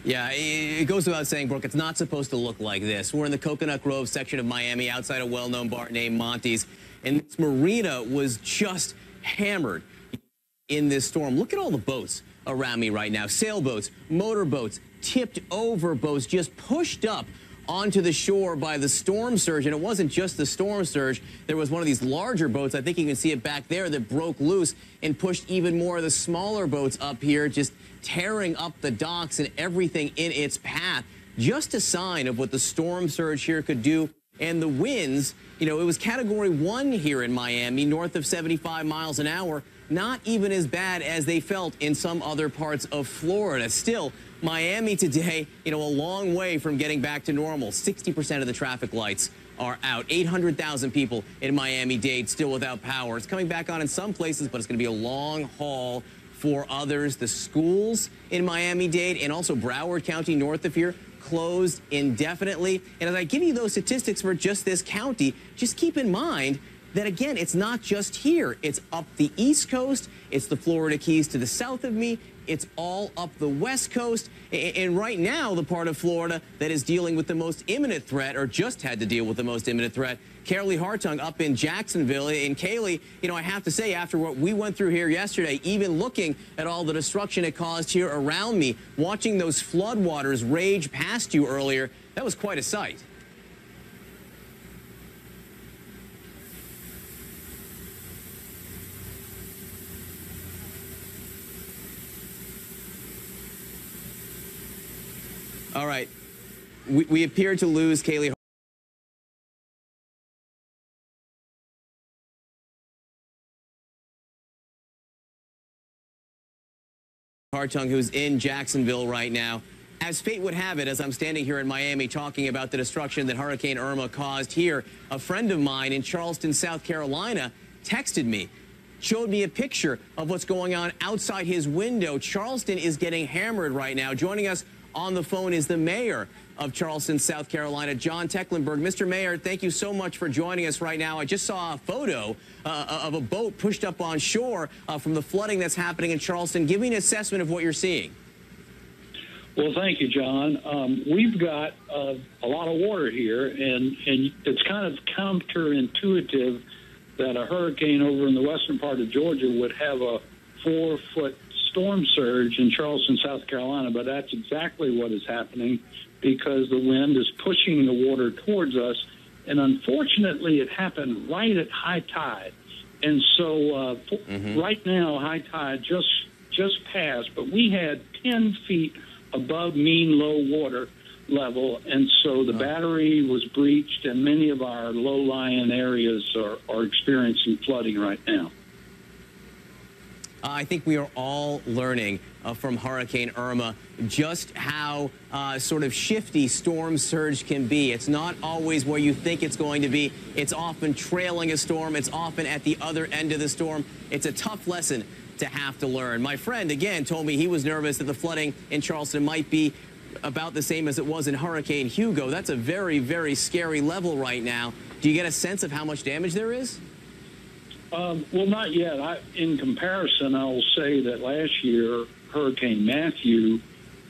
Yeah, it goes without saying, Brooke, it's not supposed to look like this. We're in the Coconut Grove section of Miami outside a well-known bar named Monty's, and this marina was just hammered in this storm. Look at all the boats around me right now. Sailboats, motorboats, tipped over boats, just pushed up onto the shore by the storm surge. And it wasn't just the storm surge. There was one of these larger boats, I think you can see it back there, that broke loose and pushed even more of the smaller boats up here, just tearing up the docks and everything in its path. just a sign of what the storm surge here could do. And the winds, you know, it was Category 1 here in Miami, north of 75 miles an hour. Not even as bad as they felt in some other parts of Florida. Still, Miami today, you know, a long way from getting back to normal. 60% of the traffic lights are out. 800,000 people in Miami-Dade still without power. It's coming back on in some places, but it's going to be a long haul for others. The schools in Miami-Dade and also Broward County north of here closed indefinitely. And as I give you those statistics for just this county, just keep in mind that, again, it's not just here. It's up the East Coast. It's the Florida Keys to the south of me. It's all up the West Coast. And right now, the part of Florida that is dealing with the most imminent threat, or just had to deal with the most imminent threat, Kaylee Hartung up in Jacksonville. And Kaylee, you know, I have to say, after what we went through here yesterday, even looking at all the destruction it caused here around me, watching those floodwaters rage past you earlier, that was quite a sight. All right. We appear to lose Kaylee Hartung, who's in Jacksonville right now. As fate would have it, as I'm standing here in Miami talking about the destruction that Hurricane Irma caused here, a friend of mine in Charleston, South Carolina, texted me, showed me a picture of what's going on outside his window. Charleston is getting hammered right now. Joining us on the phone is the mayor of Charleston, South Carolina, John Tecklenburg. Mr. Mayor, thank you so much for joining us right now. I just saw a photo of a boat pushed up on shore from the flooding that's happening in Charleston. Give me an assessment of what you're seeing. Well, thank you, John. We've got a lot of water here, and it's kind of counterintuitive that a hurricane over in the western part of Georgia would have a 4-foot storm surge in Charleston, South Carolina, but that's exactly what is happening because the wind is pushing the water towards us, and unfortunately it happened right at high tide. And so right now, high tide just passed, but we had 10 feet above mean low water level, and so the battery was breached, and many of our low-lying areas are experiencing flooding right now. I think we are all learning from Hurricane Irma just how sort of shifty storm surge can be. It's not always where you think it's going to be. It's often trailing a storm. It's often at the other end of the storm. It's a tough lesson to have to learn. My friend, again, told me he was nervous that the flooding in Charleston might be about the same as it was in Hurricane Hugo. That's a very, very scary level right now. Do you get a sense of how much damage there is? Well, not yet. In comparison, I will say that last year, Hurricane Matthew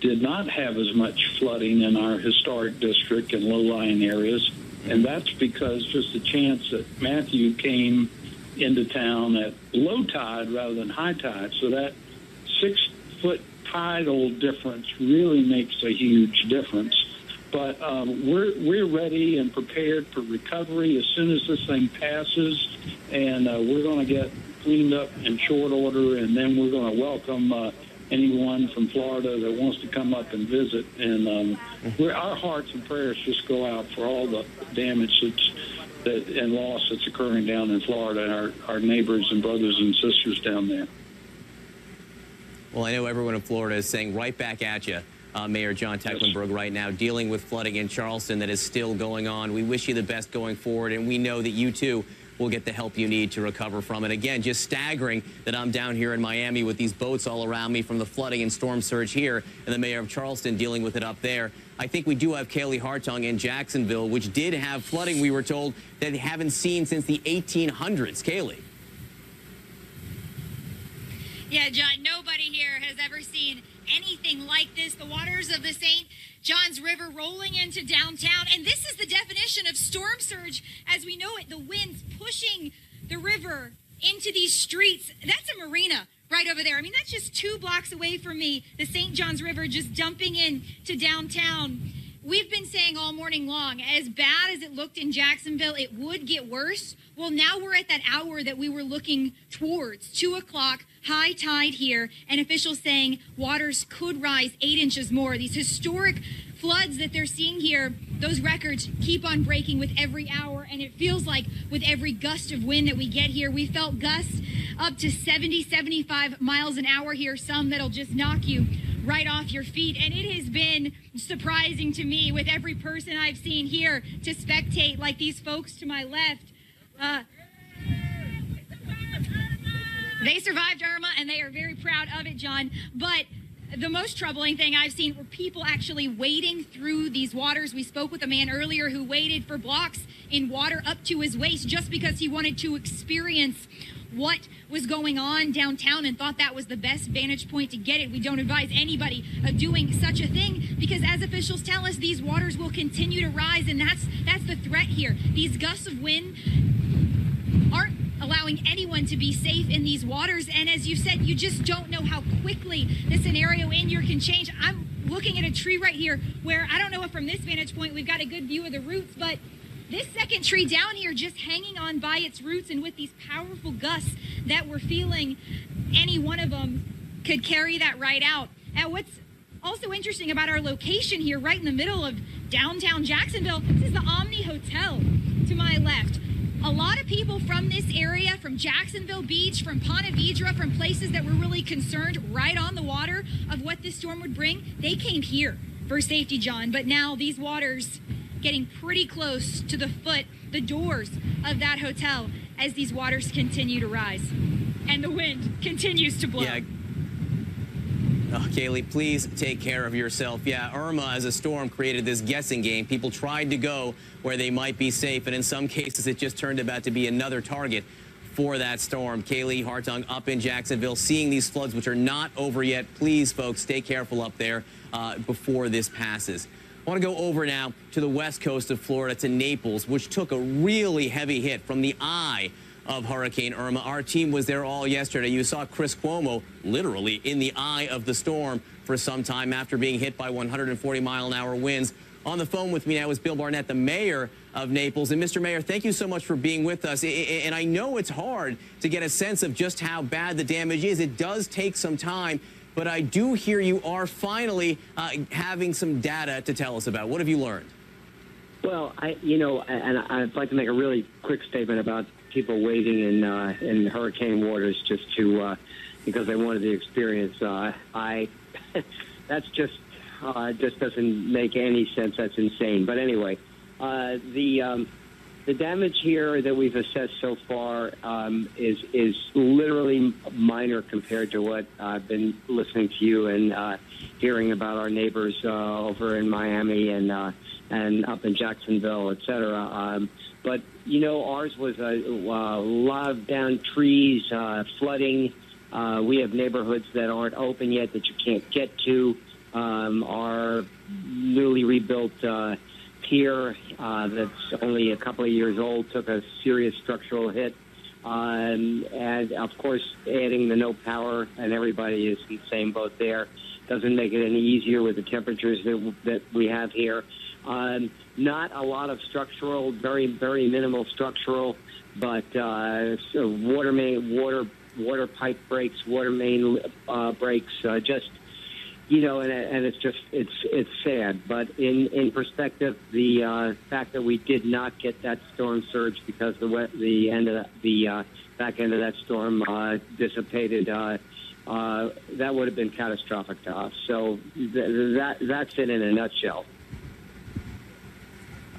did not have as much flooding in our historic district and low-lying areas, and that's because just the chance that Matthew came into town at low tide rather than high tide. So that 6-foot tidal difference really makes a huge difference. But we're ready and prepared for recovery as soon as this thing passes, and we're going to get cleaned up in short order, and then we're going to welcome anyone from Florida that wants to come up and visit. And our hearts and prayers just go out for all the damage and loss that's occurring down in Florida and our neighbors and brothers and sisters down there. Well, I know everyone in Florida is saying right back at you. Mayor John Tecklenburg right now dealing with flooding in Charleston that is still going on. We wish you the best going forward, and we know that you too will get the help you need to recover from it. Again, just staggering that I'm down here in Miami with these boats all around me from the flooding and storm surge here, and the mayor of Charleston dealing with it up there. I think we do have Kaylee Hartung in Jacksonville, which did have flooding, we were told, that they haven't seen since the 1800s. Kaylee. Yeah, John, nobody here has ever seen anything like this. The waters of the St. Johns River rolling into downtown. And this is the definition of storm surge as we know it. The winds pushing the river into these streets. That's a marina right over there. I mean, that's just 2 blocks away from me. The St. Johns River just dumping in to downtown. we've been saying all morning long, as bad as it looked in Jacksonville, it would get worse. Well, now we're at that hour that we were looking towards, 2 o'clock, high tide here, and officials saying waters could rise 8 inches more. These historic floods that they're seeing here, those records keep on breaking with every hour, and it feels like with every gust of wind that we get here, we felt gusts up to 70, 75 miles an hour here, some that'll just knock you right off your feet. And it has been surprising to me with every person I've seen here to spectate, like these folks to my left. They survived Irma, and they are very proud of it, John. But the most troubling thing I've seen were people actually wading through these waters. We spoke with a man earlier who waded for blocks in water up to his waist just because he wanted to experience what was going on downtown and thought that was the best vantage point to get it. We don't advise anybody doing such a thing because, as officials tell us, these waters will continue to rise, and that's the threat here. These gusts of wind aren't allowing anyone to be safe in these waters, and as you said, you just don't know how quickly the scenario in here can change. I'm looking at a tree right here where I don't know if from this vantage point we've got a good view of the roots, but this second tree down here just hanging on by its roots, and with these powerful gusts that we're feeling, any one of them could carry that right out. And what's also interesting about our location here, right in the middle of downtown Jacksonville, this is the Omni Hotel to my left. A lot of people from this area, from Jacksonville Beach, from Ponte Vedra, from places that were really concerned right on the water of what this storm would bring, they came here for safety, John. But now these waters getting pretty close to the doors of that hotel as these waters continue to rise. And the wind continues to blow. Yeah. Oh, Kaylee, please take care of yourself. Yeah, Irma as a storm created this guessing game. People tried to go where they might be safe, and in some cases it just turned out to be another target for that storm. Kaylee Hartung up in Jacksonville, seeing these floods, which are not over yet. Please, folks, stay careful up there before this passes. I want to go over now to the west coast of Florida, to Naples, which took a really heavy hit from the eye of Hurricane Irma. Our team was there all yesterday. You saw Chris Cuomo literally in the eye of the storm for some time after being hit by 140-mile-an-hour winds. On the phone with me now is Bill Barnett, the mayor of Naples. And Mr. Mayor, thank you so much for being with us. And I know it's hard to get a sense of just how bad the damage is. It does take some time. But I do hear you are finally having some data to tell us about. What have you learned? Well, and I'd like to make a really quick statement about people wading in hurricane waters just to because they wanted the experience. That's just doesn't make any sense. That's insane. But anyway, the damage here that we've assessed so far is literally minor compared to what I've been listening to you and hearing about our neighbors over in Miami and up in Jacksonville, et cetera. But, ours was a lot of downed trees, flooding. We have neighborhoods that aren't open yet that you can't get to. Our newly rebuilt pier that's only a couple of years old took a serious structural hit. And, of course, adding the no power, and everybody is in the same boat there, doesn't make it any easier with the temperatures that we have here. Not a lot of structural, very, very minimal structural, but so water pipe breaks, water main breaks, just, and it's sad. But in perspective, the fact that we did not get that storm surge because the back end of that storm dissipated, that would have been catastrophic to us. So that's it in a nutshell.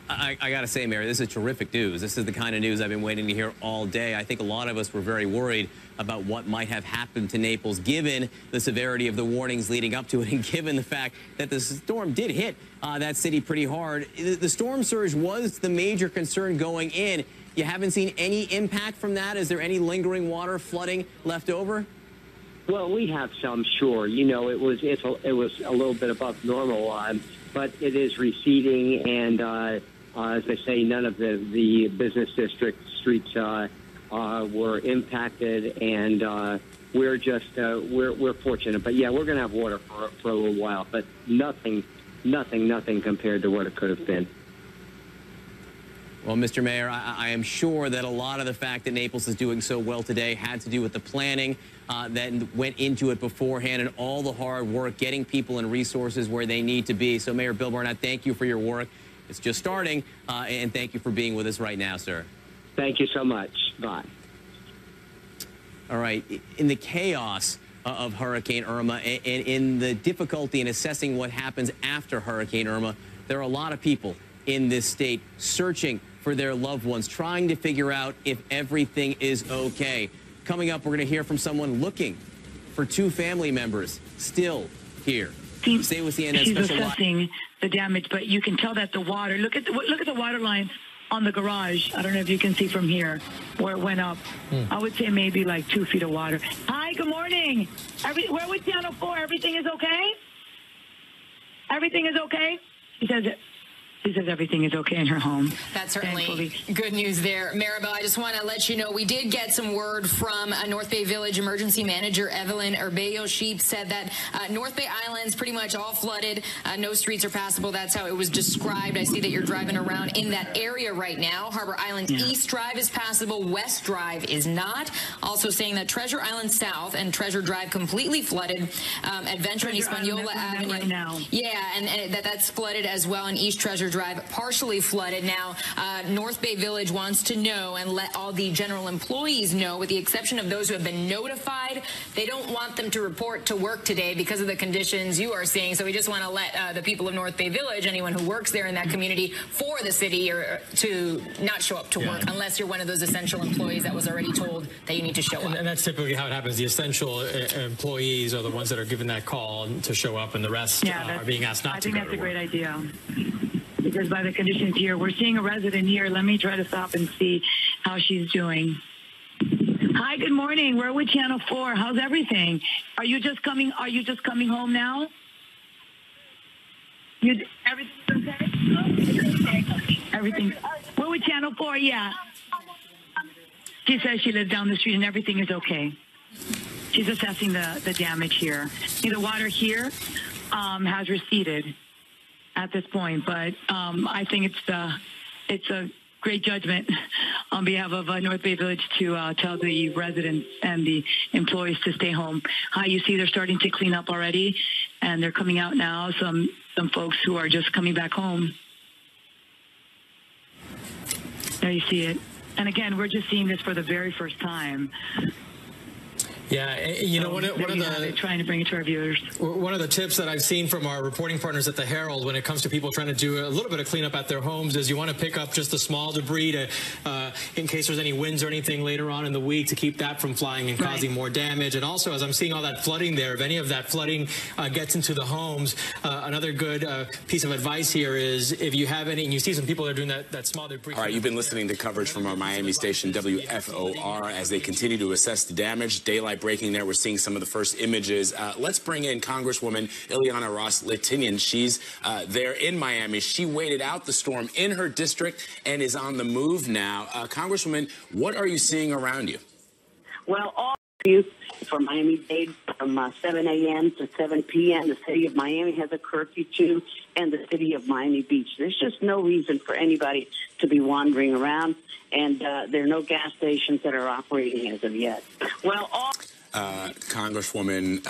I got to say, Mayor, this is terrific news. This is the kind of news I've been waiting to hear all day. I think a lot of us were very worried about what might have happened to Naples, given the severity of the warnings leading up to it, and given the fact that the storm did hit that city pretty hard. The storm surge was the major concern going in. You haven't seen any impact from that? Is there any lingering water flooding left over? Well, we have some, sure. It was a little bit above normal, but it is receding, and as I say, none of the business district streets were impacted, and we're just we're fortunate. But yeah, we're going to have water for a little while, but nothing nothing compared to what it could have been. Well, Mr. Mayor, I am sure that a lot of the fact that Naples is doing so well today had to do with the planning that went into it beforehand and all the hard work getting people and resources where they need to be. So, Mayor Bill Barnett, thank you for your work. It's just starting, and thank you for being with us right now, sir. Thank you so much. Bye. All right. In the chaos of Hurricane Irma and in the difficulty in assessing what happens after Hurricane Irma, there are a lot of people in this state searching for their loved ones, trying to figure out if everything is okay. Coming up, we're going to hear from someone looking for two family members still here. Stay with CNN She's Special assessing the damage, but you can tell that the water, look at the water lines on the garage. I don't know if you can see from here where it went up. I would say maybe like 2 feet of water. Hi, good morning. Where with Channel 4? Everything is okay? Everything is okay? She says everything is okay in her home. That's certainly thankfully. Good news there. Maribel, I just want to let you know we did get some word from North Bay Village Emergency Manager Evelyn Urbello. She said that North Bay Islands pretty much all flooded. No streets are passable. That's how it was described. I see that you're driving around in that area right now. Harbor Island East Drive is passable. West Drive is not. Also saying that Treasure Island South and Treasure Drive completely flooded. Adventure and Hispaniola Avenue. Right now. Yeah, and that's flooded as well. And East Treasure Drive partially flooded. Now, North Bay Village wants to know and let all the general employees know, with the exception of those who have been notified. They don't want them to report to work today because of the conditions you are seeing. So we just want to let the people of North Bay Village, anyone who works there in that community for the city, or to not show up to work unless you're one of those essential employees that was already told that you need to show up. And that's typically how it happens. The essential employees are the ones that are given that call to show up, and the rest are being asked not to go to work. I think that's a great idea. Because by the conditions here, we're seeing a resident here. Let me try to stop and see how she's doing. Hi, good morning. We're with Channel 4. How's everything? Are you just coming home now? Everything's okay? Everything. We're with Channel 4, yeah. She says she lives down the street and everything is okay. She's assessing the damage here. See, the water here has receded at this point, but I think it's a great judgment on behalf of North Bay Village to tell the residents and the employees to stay home. Hi, you see they're starting to clean up already, and they're coming out now. Some folks who are just coming back home. There you see it. And again, we're just seeing this for the very first time. Yeah, you know, one of the trying to bring it to our viewers. One of the tips that I've seen from our reporting partners at the Herald when it comes to people trying to do a little bit of cleanup at their homes is you want to pick up just the small debris to, in case there's any winds or anything later on in the week, to keep that from flying and causing more damage. And also, as I'm seeing all that flooding there, if any of that flooding gets into the homes, another good piece of advice here is if you have any, and you see some people that are doing that small debris. All right, you've been listening to coverage from our Miami station WFOR as they continue to assess the damage. Daylight breaking there. We're seeing some of the first images. Let's bring in Congresswoman Ileana Ros-Lehtinen. She's there in Miami. She waited out the storm in her district and is on the move now. Congresswoman, what are you seeing around you? Well, all you for Miami-Dade from 7 a.m. to 7 p.m. The city of Miami has a curfew too, and the city of Miami Beach. There's just no reason for anybody to be wandering around, and there are no gas stations that are operating as of yet. Well, all... Congresswoman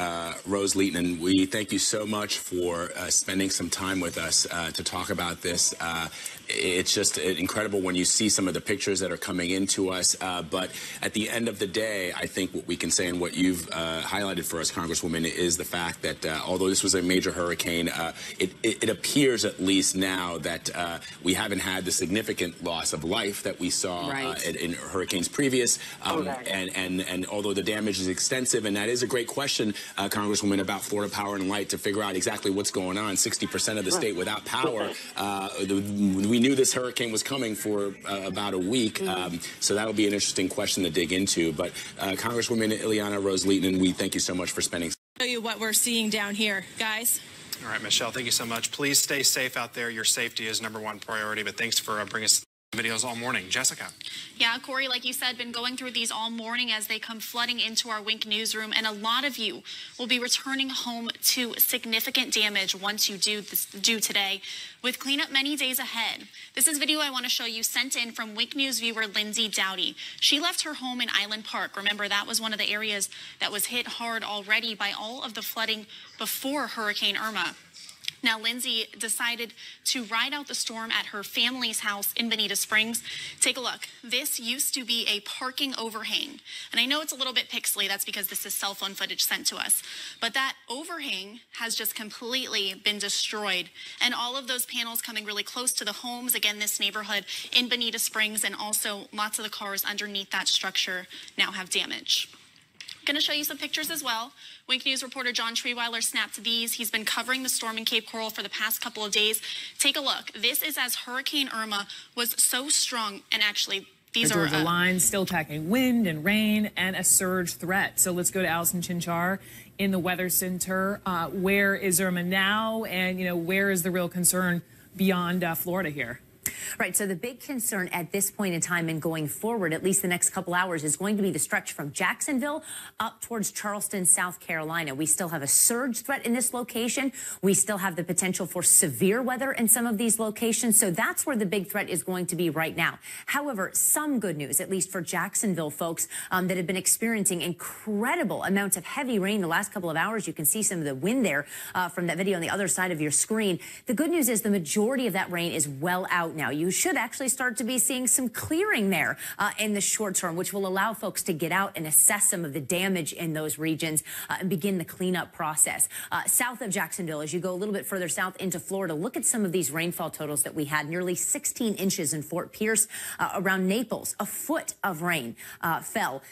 Ros-Lehtinen, we thank you so much for spending some time with us to talk about this. It's just incredible when you see some of the pictures that are coming into us. But at the end of the day, I think what we can say and what you've highlighted for us, Congresswoman, is the fact that although this was a major hurricane, it appears at least now that we haven't had the significant loss of life that we saw in hurricanes previous. And although the damage is extensive, and that is a great question, Congresswoman, about Florida Power and Light to figure out exactly what's going on. 60% of the state without power. We knew this hurricane was coming for about a week, so that'll be an interesting question to dig into. But Congresswoman Ileana Ros-Lehtinen, we thank you so much for spending. Show you what we're seeing down here, guys. All right, Michelle, thank you so much. Please stay safe out there. Your safety is #1 priority. But thanks for bringing us. Videos all morning. Jessica. Yeah, Corey, like you said, been going through these all morning as they come flooding into our Wink newsroom, and a lot of you will be returning home to significant damage once you do today, with cleanup many days ahead. This is video I want to show you sent in from Wink News viewer Lindsay Dowdy. She left her home in Island Park. Remember, that was one of the areas that was hit hard already by all of the flooding before Hurricane Irma. Now, Lindsay decided to ride out the storm at her family's house in Bonita Springs. Take a look. This used to be a parking overhang. And I know it's a little bit pixely. That's because this is cell phone footage sent to us. But that overhang has just completely been destroyed. And all of those panels coming really close to the homes, again, this neighborhood in Bonita Springs, and also lots of the cars underneath that structure now have damage. Going to show you some pictures as well. Wink News reporter John Treeweiler snapped these. He's been covering the storm in Cape Coral for the past couple of days. Take a look. This is as Hurricane Irma was so strong, and actually these are the line still packing wind and rain and a surge threat. So let's go to Allison Chinchar in the Weather Center. Where is Irma now, and where is the real concern beyond Florida here? Right. So the big concern at this point in time and going forward, at least the next couple hours, is going to be the stretch from Jacksonville up towards Charleston, South Carolina. We still have a surge threat in this location. We still have the potential for severe weather in some of these locations. So that's where the big threat is going to be right now. However, some good news, at least for Jacksonville folks that have been experiencing incredible amounts of heavy rain the last couple of hours. You can see some of the wind there from that video on the other side of your screen. The good news is the majority of that rain is well out now. You should actually start to be seeing some clearing there in the short term, which will allow folks to get out and assess some of the damage in those regions and begin the cleanup process. South of Jacksonville, as you go a little bit further south into Florida, look at some of these rainfall totals that we had. Nearly 16 inches in Fort Pierce. Around Naples, a foot of rain fell.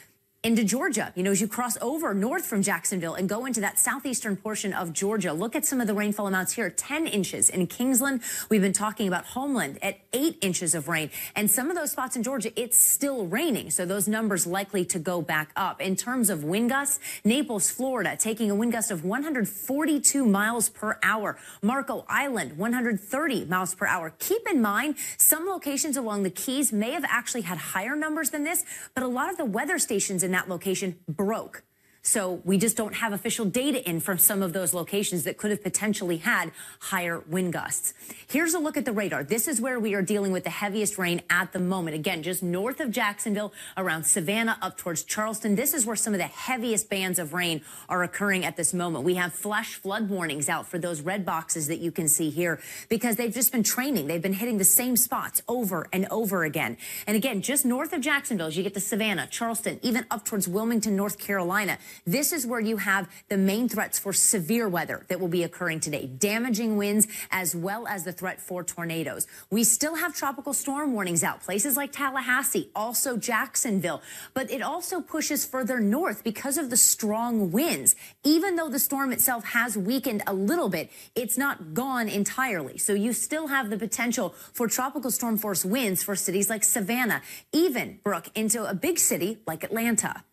Into Georgia, as you cross over north from Jacksonville and go into that southeastern portion of Georgia, look at some of the rainfall amounts here. 10 inches in Kingsland. We've been talking about Homeland at 8 inches of rain. And some of those spots in Georgia, it's still raining. So those numbers likely to go back up. In terms of wind gusts, Naples, Florida, taking a wind gust of 142 miles per hour. Marco Island, 130 miles per hour. Keep in mind, some locations along the Keys may have actually had higher numbers than this, but a lot of the weather stations in that location broke. So we just don't have official data in from some of those locations that could have potentially had higher wind gusts. Here's a look at the radar. This is where we are dealing with the heaviest rain at the moment. Again, just north of Jacksonville, around Savannah, up towards Charleston. This is where some of the heaviest bands of rain are occurring at this moment. We have flash flood warnings out for those red boxes that you can see here because they've just been training. They've been hitting the same spots over and over again. And again, just north of Jacksonville, as you get to Savannah, Charleston, even up towards Wilmington, North Carolina, this is where you have the main threats for severe weather that will be occurring today. Damaging winds as well as the threat for tornadoes. We still have tropical storm warnings out. Places like Tallahassee, also Jacksonville. But it also pushes further north because of the strong winds. Even though the storm itself has weakened a little bit, it's not gone entirely. So you still have the potential for tropical storm force winds for cities like Savannah, even, Brooke, into a big city like Atlanta.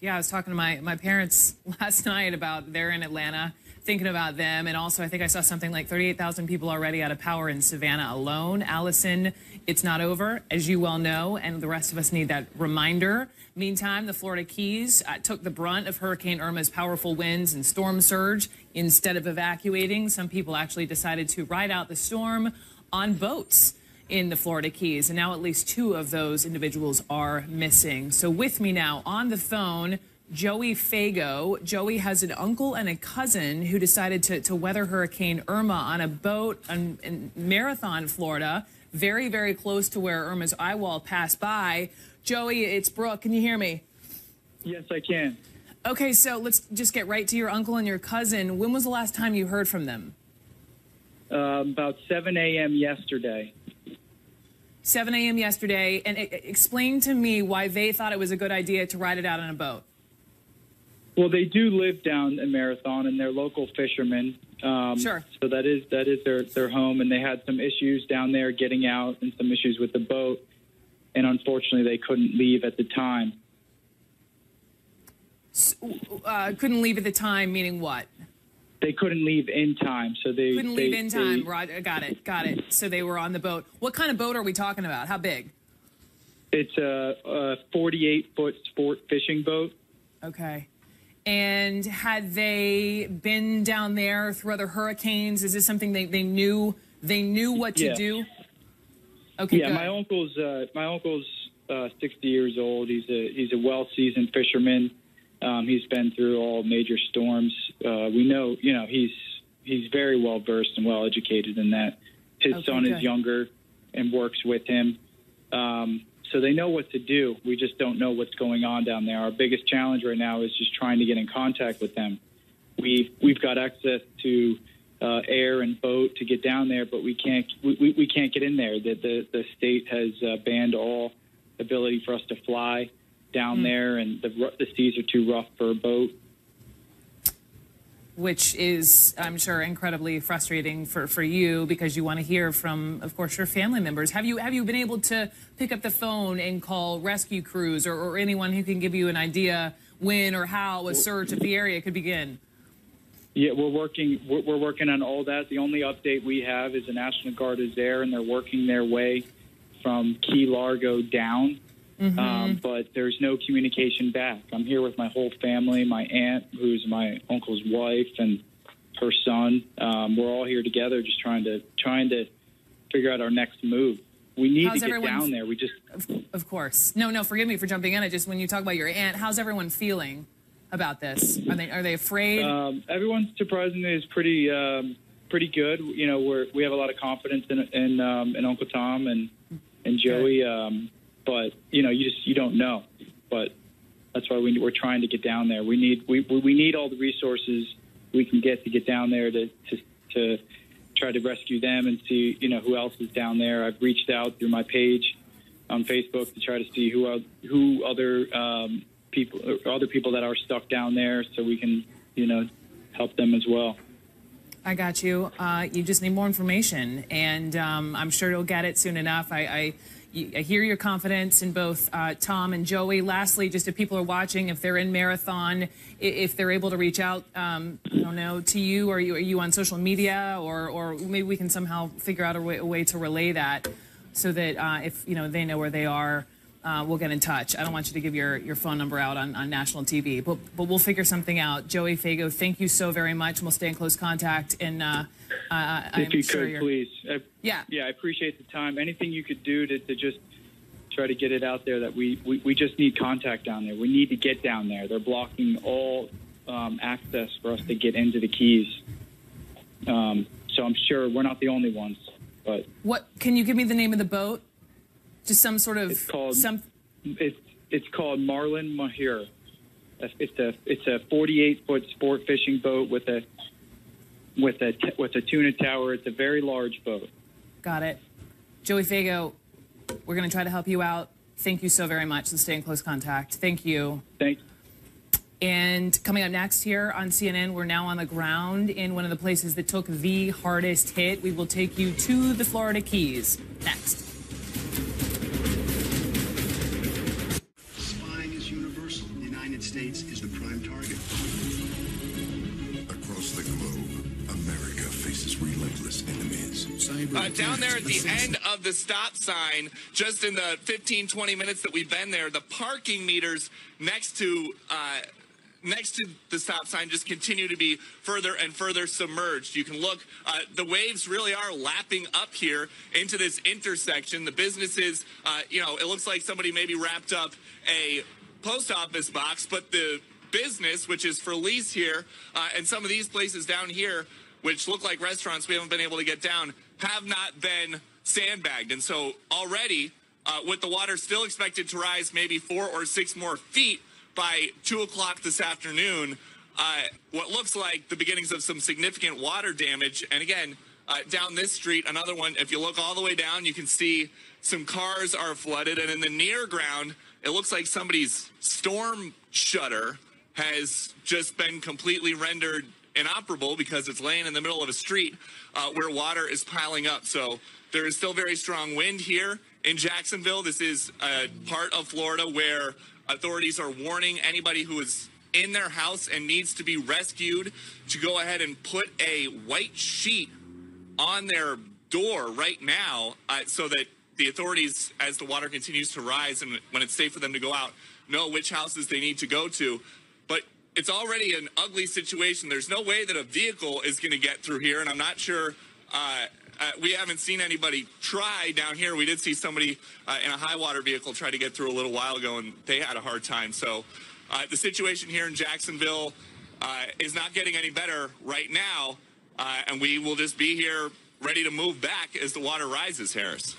Yeah, I was talking to my parents last night about they're in Atlanta, thinking about them. And also, I think I saw something like 38,000 people already out of power in Savannah alone. Allison, it's not over, as you well know, and the rest of us need that reminder. Meantime, the Florida Keys took the brunt of Hurricane Irma's powerful winds and storm surge. Instead of evacuating, some people actually decided to ride out the storm on boats in the Florida Keys, and now at least 2 of those individuals are missing. So with me now on the phone, Joey Fago. Joey has an uncle and a cousin who decided to weather Hurricane Irma on a boat in Marathon, Florida, very, very close to where Irma's eye wall passed by. Joey, it's Brooke. Can you hear me? Yes, I can. Okay, so let's just get right to your uncle and your cousin. When was the last time you heard from them? About 7 a.m. yesterday. 7 a.m. yesterday, and explain to me why they thought it was a good idea to ride it out on a boat. Well, they do live down in Marathon, and they're local fishermen. Sure. So that is their home, and they had some issues down there getting out and some issues with the boat, and unfortunately they couldn't leave at the time. Couldn't leave at the time, meaning what? They couldn't leave in time, so they couldn't leave in time. Roger, got it. So they were on the boat. What kind of boat are we talking about? How big? It's a 48-foot sport fishing boat. Okay. And had they been down there through other hurricanes? Is this something they knew? They knew what to do. Okay. Yeah, good. my uncle's 60 years old. He's a well-seasoned fisherman. He's been through all major storms. We know, he's very well versed and well educated in that. His son is younger and works with him. So they know what to do. We just don't know what's going on down there. Our biggest challenge right now is just trying to get in contact with them. We've got access to air and boat to get down there, but we can't get in there. The state has banned all ability for us to fly down there, and the seas are too rough for a boat. Which is, I'm sure, incredibly frustrating for you, because you want to hear from, of course, your family members. Have you been able to pick up the phone and call rescue crews or anyone who can give you an idea when or how a search of the area could begin? Yeah, we're working on all that. The only update we have is the National Guard is there, and they're working their way from Key Largo down. But there's no communication back. I'm here with my whole family, my aunt, who's my uncle's wife, and her son. We're all here together, just trying to figure out our next move. We need to get down there. We just, of course. No, forgive me for jumping in. When you talk about your aunt, how's everyone feeling about this? Are they afraid? Everyone surprisingly is pretty good. We have a lot of confidence in Uncle Tom and Joey. But you don't know. But that's why we're trying to get down there. We need all the resources we can get to get down there to try to rescue them and see who else is down there. I've reached out through my page on Facebook to try to see who other people that are stuck down there, so we can help them as well. I got you. You just need more information, and I'm sure you'll get it soon enough. I hear your confidence in both Tom and Joey. Lastly, just if people are watching, if they're in Marathon, if they're able to reach out, I don't know, to you, or are you on social media, or maybe we can somehow figure out a way to relay that, so that if they know where they are, we'll get in touch. I don't want you to give your phone number out on national TV, but we'll figure something out. Joey Fago, thank you so very much. We'll stay in close contact, and if you could, please. Yeah, I appreciate the time. Anything you could do to just try to get it out there that we just need contact down there. We need to get down there. They're blocking all access for us to get into the Keys. So I'm sure we're not the only ones. But what can you give me the name of the boat? Just some sort of It's called Marlin Mahir. It's a 48-foot sport fishing boat with a tuna tower. It's a very large boat. Got it. Joey Fago, we're going to try to help you out. Thank you so very much, and stay in close contact. Thank you. Thanks. And coming up next here on CNN, we're now on the ground in one of the places that took the hardest hit. We will take you to the Florida Keys next. Spying is universal. The United States is the prime target. Across the globe, America faces relentless enemies. Down there at the end of the stop sign, just in the 15-20 minutes that we've been there, the parking meters next to the stop sign just continue to be further and further submerged. You can look, the waves really are lapping up here into this intersection. The businesses, it looks like somebody maybe wrapped up a post office box, but the business, which is for lease here, and some of these places down here, which look like restaurants we haven't been able to get down, have not been sandbagged. And so already, with the water still expected to rise maybe 4 or 6 more feet by 2 o'clock this afternoon, what looks like the beginnings of some significant water damage. And again, down this street, another one, if you look all the way down, you can see some cars are flooded. And in the near ground, it looks like somebody's storm shutter has just been completely rendered inoperable because it's laying in the middle of a street where water is piling up. So there is still very strong wind here in Jacksonville. This is a part of Florida where authorities are warning anybody who is in their house and needs to be rescued to go ahead and put a white sheet on their door right now so that the authorities, as the water continues to rise and when it's safe for them to go out, know which houses they need to go to. But it's already an ugly situation. There's no way that a vehicle is going to get through here, and I'm not sure we haven't seen anybody try down here. We did see somebody in a high water vehicle try to get through a little while ago, and they had a hard time. So the situation here in Jacksonville is not getting any better right now, and we will just be here ready to move back as the water rises, Harris.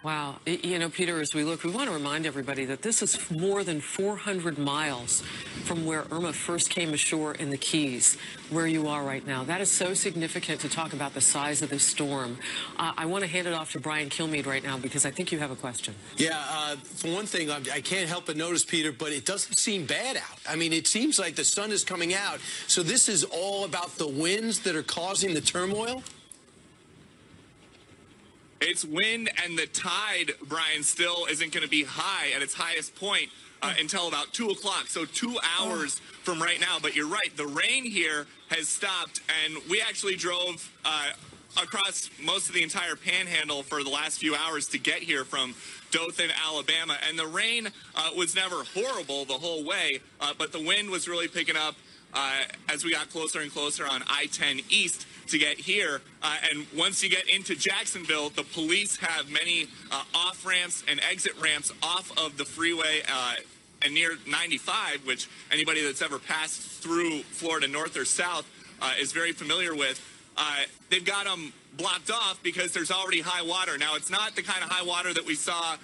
Wow. You know, Peter, as we look, we want to remind everybody that this is more than 400 miles from where Irma first came ashore in the Keys, where you are right now. That is so significant to talk about the size of this storm. I want to hand it off to Brian Kilmeade right now because I think you have a question. Yeah, for one thing, I can't help but notice, Peter, but it doesn't seem bad out. I mean, it seems like the sun is coming out. So this is all about the winds that are causing the turmoil? It's wind, and the tide, Brian, still isn't going to be high at its highest point until about 2 o'clock, so 2 hours from right now. But you're right, the rain here has stopped, and we actually drove across most of the entire panhandle for the last few hours to get here from Dothan, Alabama. And the rain was never horrible the whole way, but the wind was really picking up as we got closer and closer on I-10 East to get here. And once you get into Jacksonville, the police have many off-ramps and exit ramps off of the freeway and near 95, which anybody that's ever passed through Florida north or south is very familiar with. They've got them blocked off because there's already high water. Now, it's not the kind of high water that we saw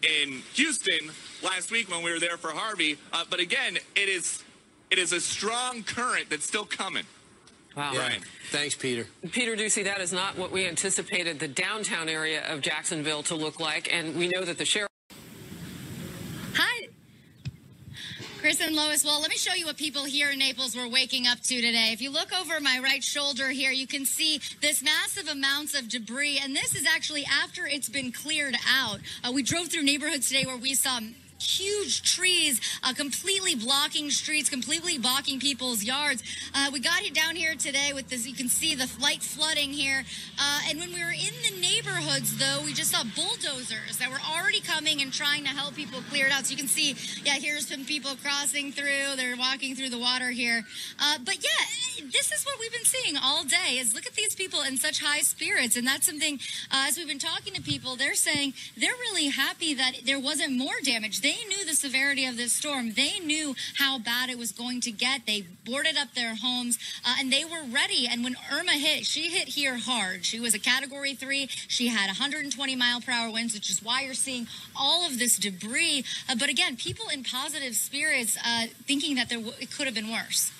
in Houston last week when we were there for Harvey. But again, it is a strong current that's still coming. Wow. Yeah. Thanks, Peter. Peter Ducey, that is not what we anticipated the downtown area of Jacksonville to look like, and we know that the sheriff... Hi. Chris and Lois, well, let me show you what people here in Naples were waking up to today. If you look over my right shoulder here, you can see this massive amounts of debris, and this is actually after it's been cleared out. We drove through neighborhoods today where we saw huge trees completely blocking streets, completely blocking people's yards. We got it down here today with this. You can see the light flooding here. And when we were in the neighborhoods, though, we just saw bulldozers that were already coming and trying to help people clear it out. So you can see, yeah, here's some people crossing through. They're walking through the water here. But yeah, this is what we've been seeing all day is look at these people in such high spirits. And that's something, as we've been talking to people, they're saying they're really happy that there wasn't more damage. They knew the severity of this storm. They knew how bad it was going to get. They boarded up their homes, and they were ready. And when Irma hit, she hit here hard. She was a Category 3. She had 120-mile-per-hour winds, which is why you're seeing all of this debris. But again, people in positive spirits thinking that it could have been worse.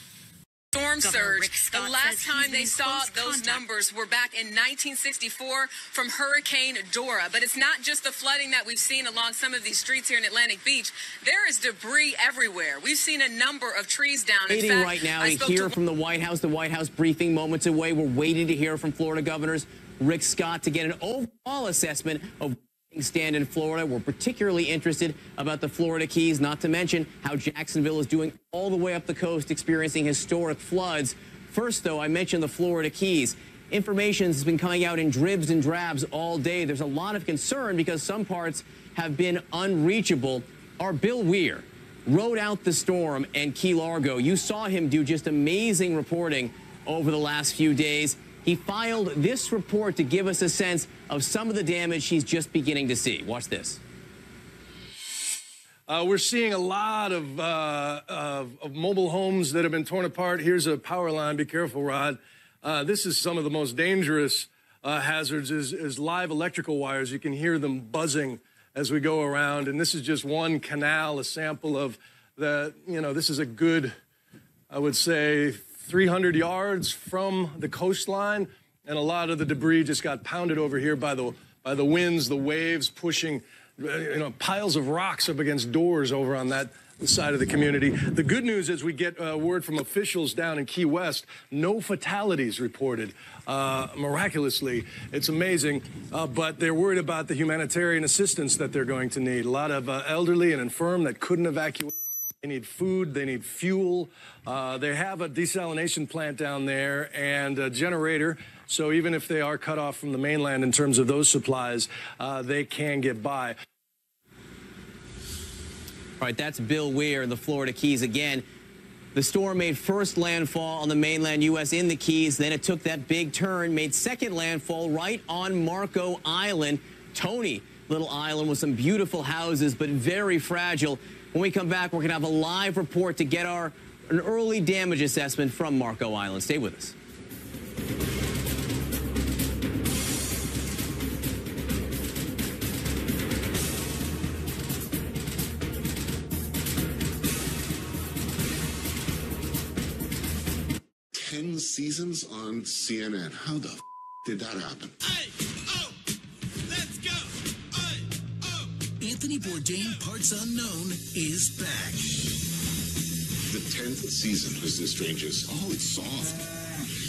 Storm surge. The last time they saw those numbers were back in 1964 from Hurricane Dora. But it's not just the flooding that we've seen along some of these streets here in Atlantic Beach. There is debris everywhere. We've seen a number of trees down. Waiting right now to hear from the White House briefing moments away. We're waiting to hear from Florida Governors Rick Scott to get an overall assessment of stand in Florida. We're particularly interested about the Florida Keys, not to mention how Jacksonville is doing all the way up the coast, experiencing historic floods. First, though, I mentioned the Florida Keys. Information has been coming out in dribs and drabs all day. There's a lot of concern because some parts have been unreachable. Our Bill Weir rode out the storm in Key Largo. You saw him do just amazing reporting over the last few days. He filed this report to give us a sense of some of the damage he's just beginning to see. Watch this. We're seeing a lot of mobile homes that have been torn apart. Here's a power line. Be careful, Rod. This is some of the most dangerous hazards is live electrical wires. You can hear them buzzing as we go around. And this is just one canal, a sample of the, this is a good, I would say, 300 yards from the coastline, and a lot of the debris just got pounded over here by the winds, the waves pushing, piles of rocks up against doors over on that side of the community. The good news is we get word from officials down in Key West, no fatalities reported. Miraculously, it's amazing, but they're worried about the humanitarian assistance that they're going to need. A lot of elderly and infirm that couldn't evacuate. They need food, they need fuel. They have a desalination plant down there and a generator. So even if they are cut off from the mainland in terms of those supplies, they can get by. All right, that's Bill Weir in the Florida Keys again. The storm made first landfall on the mainland U.S. in the Keys. Then it took that big turn, made second landfall right on Marco Island. Tony, little island with some beautiful houses, but very fragile. When we come back, we're going to have a live report to get an early damage assessment from Marco Island. Stay with us. Seasons on CNN. How the did that happen? Let's go! Anthony Bourdain, Parts Unknown, is back. The 10th season is the strangest. Oh, it's soft.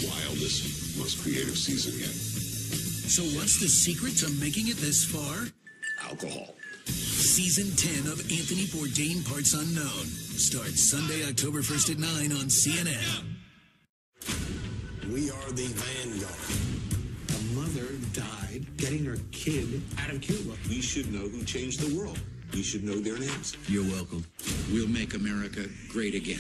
Wildest, most creative season yet. So what's the secret to making it this far? Alcohol. Season 10 of Anthony Bourdain, Parts Unknown starts Sunday, October 1st at 9 on CNN. We are the vanguard. A mother died getting her kid out of Cuba. We should know who changed the world. We should know their names. You're welcome. We'll make America great again.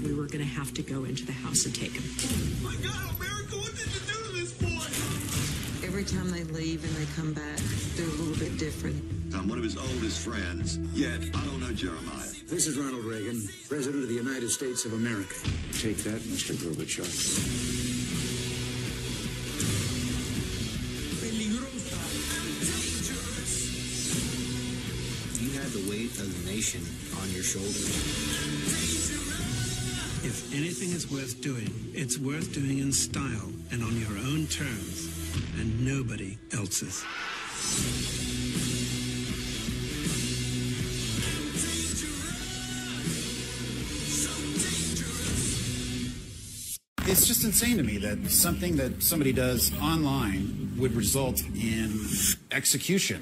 We were going to have to go into the house and take him. Oh my God, America, what did you do to this boy? Every time they leave and they come back, they're a little bit different. I'm one of his oldest friends, yet I don't know Jeremiah. This is Ronald Reagan, President of the United States of America. Take that, Mr. Gorbachev. You have the weight of the nation on your shoulders. If anything is worth doing, it's worth doing in style and on your own terms, and nobody else's. It's just insane to me that something that somebody does online would result in execution.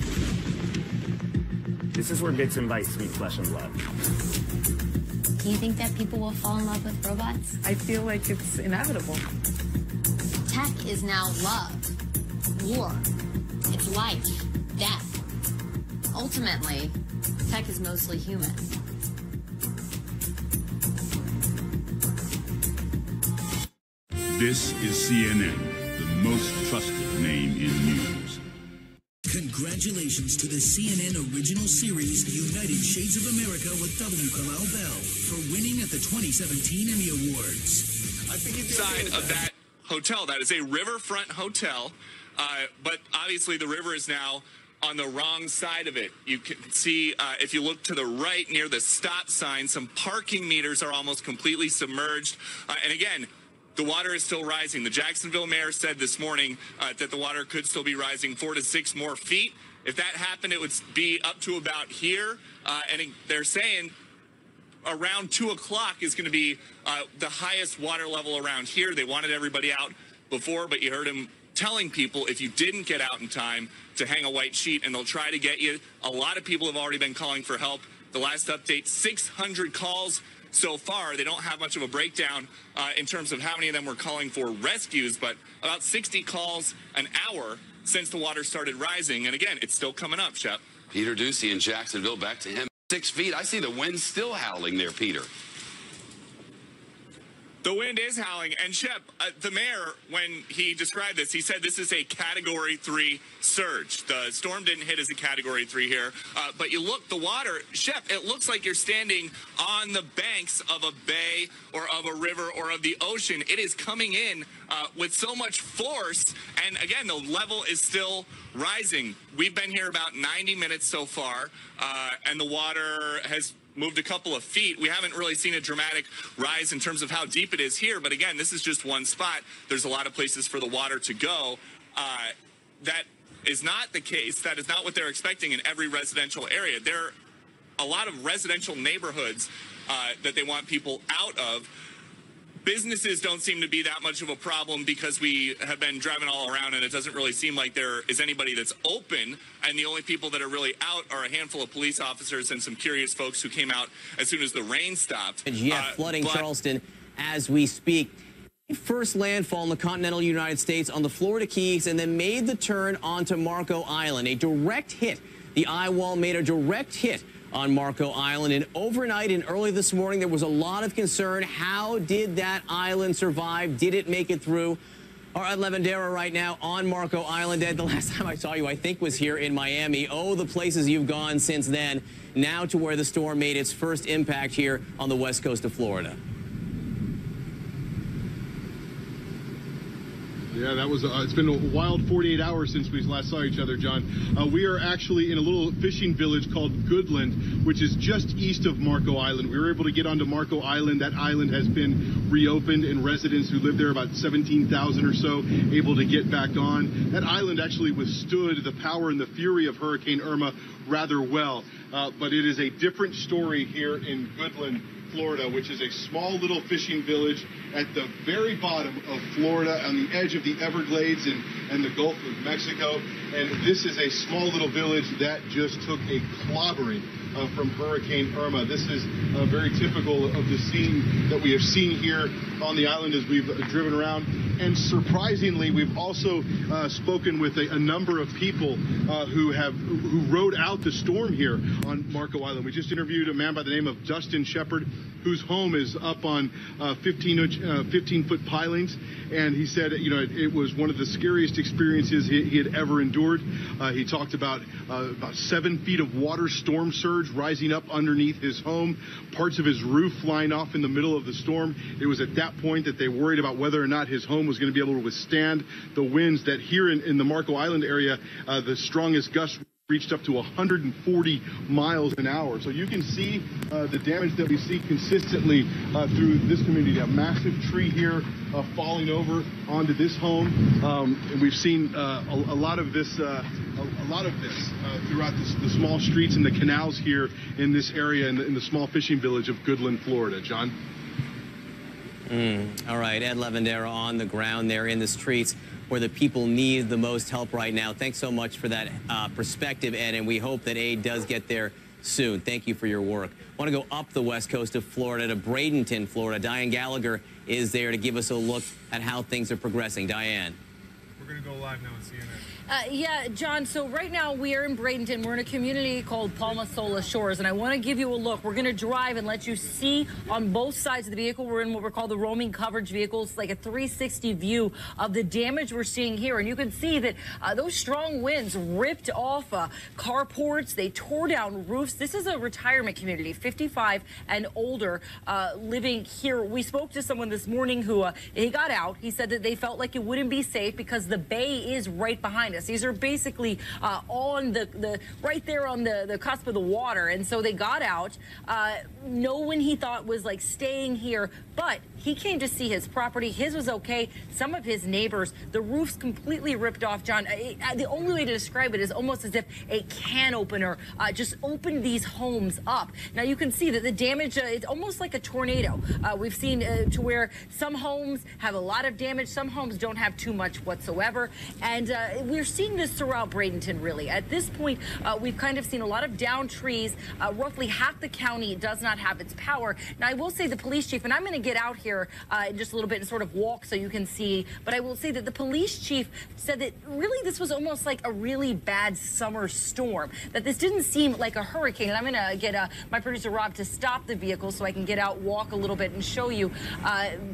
This is where bits and bytes meet flesh and blood. Do you think that people will fall in love with robots? I feel like it's inevitable. Tech is now love, war, it's life, death. Ultimately, tech is mostly human. This is CNN, the most trusted name in news. Congratulations to the CNN original series, United Shades of America with W. Kamau Bell, for winning at the 2017 Emmy Awards. I think it's side of that hotel. That is a riverfront hotel, but obviously the river is now on the wrong side of it. You can see, if you look to the right near the stop sign, some parking meters are almost completely submerged. And again, the water is still rising. The Jacksonville mayor said this morning that the water could still be rising 4 to 6 more feet. If that happened, it would be up to about here. And they're saying around 2 o'clock is going to be the highest water level around here. They wanted everybody out before, but you heard him telling people if you didn't get out in time to hang a white sheet, and they'll try to get you. A lot of people have already been calling for help. The last update, 600 calls so far. They don't have much of a breakdown in terms of how many of them were calling for rescues, but about 60 calls an hour since the water started rising. And again, it's still coming up, Shep. Peter Ducey in Jacksonville, back to him. 6 feet. I see the wind still howling there, Peter. The wind is howling, and Shep, the mayor, when he described this, he said this is a Category 3 surge. The storm didn't hit as a Category 3 here, but you look, the water, Shep, it looks like you're standing on the banks of a bay or of a river or of the ocean. It is coming in with so much force, and again, the level is still rising. We've been here about 90 minutes so far, and the water has moved a couple of feet. We haven't really seen a dramatic rise in terms of how deep it is here, but again, this is just one spot. There's a lot of places for the water to go. That is not the case. That is not what they're expecting in every residential area. There are a lot of residential neighborhoods that they want people out of. businesses don't seem to be that much of a problem because we have been driving all around and it doesn't really seem like there is anybody that's open. And the only people that are really out are a handful of police officers and some curious folks who came out as soon as the rain stopped. Yeah, flooding Charleston as we speak. First landfall in the continental United States on the Florida Keys and then made the turn onto Marco Island. A direct hit. The eye wall made a direct hit on Marco Island, and overnight and early this morning there was a lot of concern. How did that island survive? Did it make it through? All right, Levandera right now on Marco Island. Ed, the last time I saw you, I think, was here in Miami. Oh, the places you've gone since then. Now to where the storm made its first impact here on the west coast of Florida. Yeah, that was, it's been a wild 48 hours since we last saw each other, John. We are actually in a little fishing village called Goodland, which is just east of Marco Island. We were able to get onto Marco Island. That island has been reopened, and residents who live there, about 17,000 or so, able to get back on. That island actually withstood the power and the fury of Hurricane Irma rather well. But it is a different story here in Goodland, Florida, which is a small little fishing village at the very bottom of Florida on the edge of the Everglades and the Gulf of Mexico. And this is a small little village that just took a clobbering from Hurricane Irma. This is very typical of the scene that we have seen here on the island as we've driven around. And surprisingly, we've also spoken with a number of people who rode out the storm here on Marco Island. We just interviewed a man by the name of Dustin Shepard, whose home is up on 15-foot pilings. And he said, you know, it was one of the scariest experiences he had ever endured. He talked about 7 feet of water storm surge rising up underneath his home, parts of his roof flying off in the middle of the storm. It was at that point that they worried about whether or not his home was going to be able to withstand the winds that here in the Marco Island area, the strongest gusts reached up to 140 miles an hour. So you can see the damage that we see consistently through this community. A massive tree here falling over onto this home, and we've seen a lot of this throughout the small streets and the canals here in this area in the small fishing village of Goodland, Florida. John? All right, Ed Levandera on the ground there in the streets where the people need the most help right now. Thanks so much for that perspective, Ed, and we hope that aid does get there soon. Thank you for your work. I want to go up the west coast of Florida to Bradenton, Florida. Diane Gallagher is there to give us a look at how things are progressing. Diane. We're going to go live now on CNN. Yeah, John, so right now we are in Bradenton. We're in a community called Palma Sola Shores, and I want to give you a look. We're going to drive and let you see on both sides of the vehicle. We're in what we're called the roaming coverage vehicles, like a 360 view of the damage we're seeing here. And you can see that those strong winds ripped off carports. They tore down roofs. This is a retirement community, 55 and older, living here. We spoke to someone this morning who he got out. He said that they felt like it wouldn't be safe because the bay is right behind us. These are basically on the right there on the cusp of the water, and so they got out. No one he thought was like staying here, but he came to see his property. His was okay. Some of his neighbors, the roof's completely ripped off, John. The only way to describe it is almost as if a can opener just opened these homes up. Now you can see that the damage, it's almost like a tornado. We've seen to where some homes have a lot of damage, some homes don't have too much whatsoever, and we're seeing this throughout Bradenton, really. At this point, we've kind of seen a lot of downed trees. Roughly half the county does not have its power. Now, I will say the police chief, and I'm going to get out here in just a little bit and sort of walk so you can see, but I will say that the police chief said that really this was almost like a really bad summer storm, that this didn't seem like a hurricane. And I'm going to get my producer Rob to stop the vehicle so I can get out, walk a little bit, and show you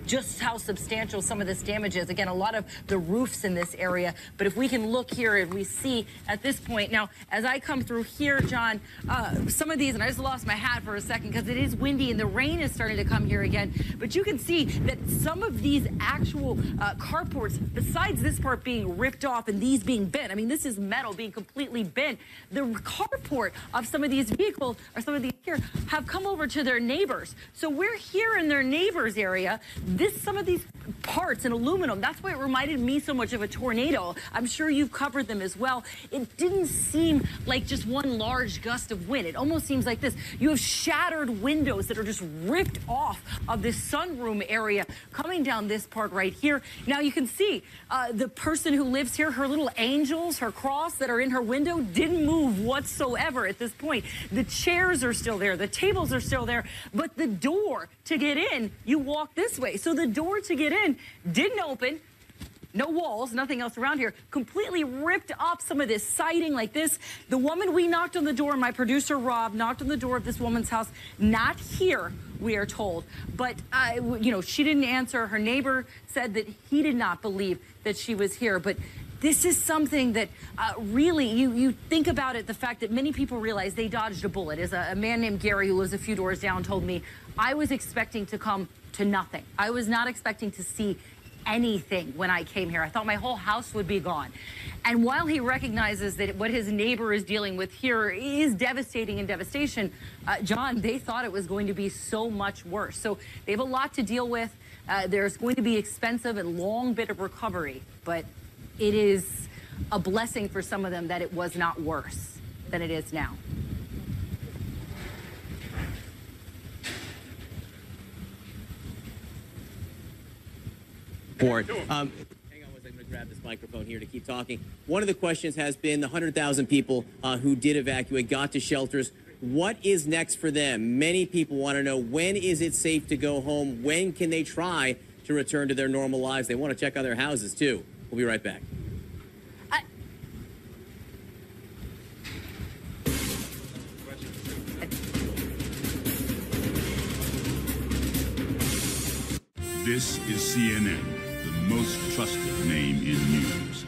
just how substantial some of this damage is. Again, a lot of the roofs in this area, but if we can look here and we see at this point, now as I come through here, John, some of these, and I just lost my hat for a second because it is windy and the rain is starting to come here again, but you can see that some of these actual carports, besides this part being ripped off and these being bent, I mean, this is metal being completely bent, the carport of some of these vehicles, or some of these here, have come over to their neighbors. So we're here in their neighbors area. Some of these parts in aluminum, that's why it reminded me so much of a tornado. I'm sure you've you've covered them as well. It didn't seem like just one large gust of wind. It almost seems like this. You have shattered windows that are just ripped off of this sunroom area coming down this part right here. Now you can see the person who lives here, her little angels, her cross that are in her window didn't move whatsoever at this point. The chairs are still there. The tables are still there. But the door to get in, you walk this way. So the door to get in didn't open. No walls, nothing else around here. Completely ripped up some of this siding like this. The woman we knocked on the door, my producer Rob knocked on the door of this woman's house. Not here, we are told. But, you know, she didn't answer. Her neighbor said that he did not believe that she was here. But this is something that really, you think about it, the fact that many people realize they dodged a bullet. As a man named Gary, who lives a few doors down, told me, I was expecting to come to nothing. I was not expecting to see anything when I came here. I thought my whole house would be gone. And while he recognizes that what his neighbor is dealing with here is devastating and devastation, John, they thought it was going to be so much worse. So they have a lot to deal with. There's going to be expensive and long bit of recovery, but it is a blessing for some of them that it was not worse than it is now. Hang on one second, I'm going to grab this microphone here to keep talking. One of the questions has been the 100,000 people who did evacuate, got to shelters. What is next for them? Many people want to know, when is it safe to go home? When can they try to return to their normal lives? They want to check on their houses, too. We'll be right back. This is CNN, the most trusted name in news.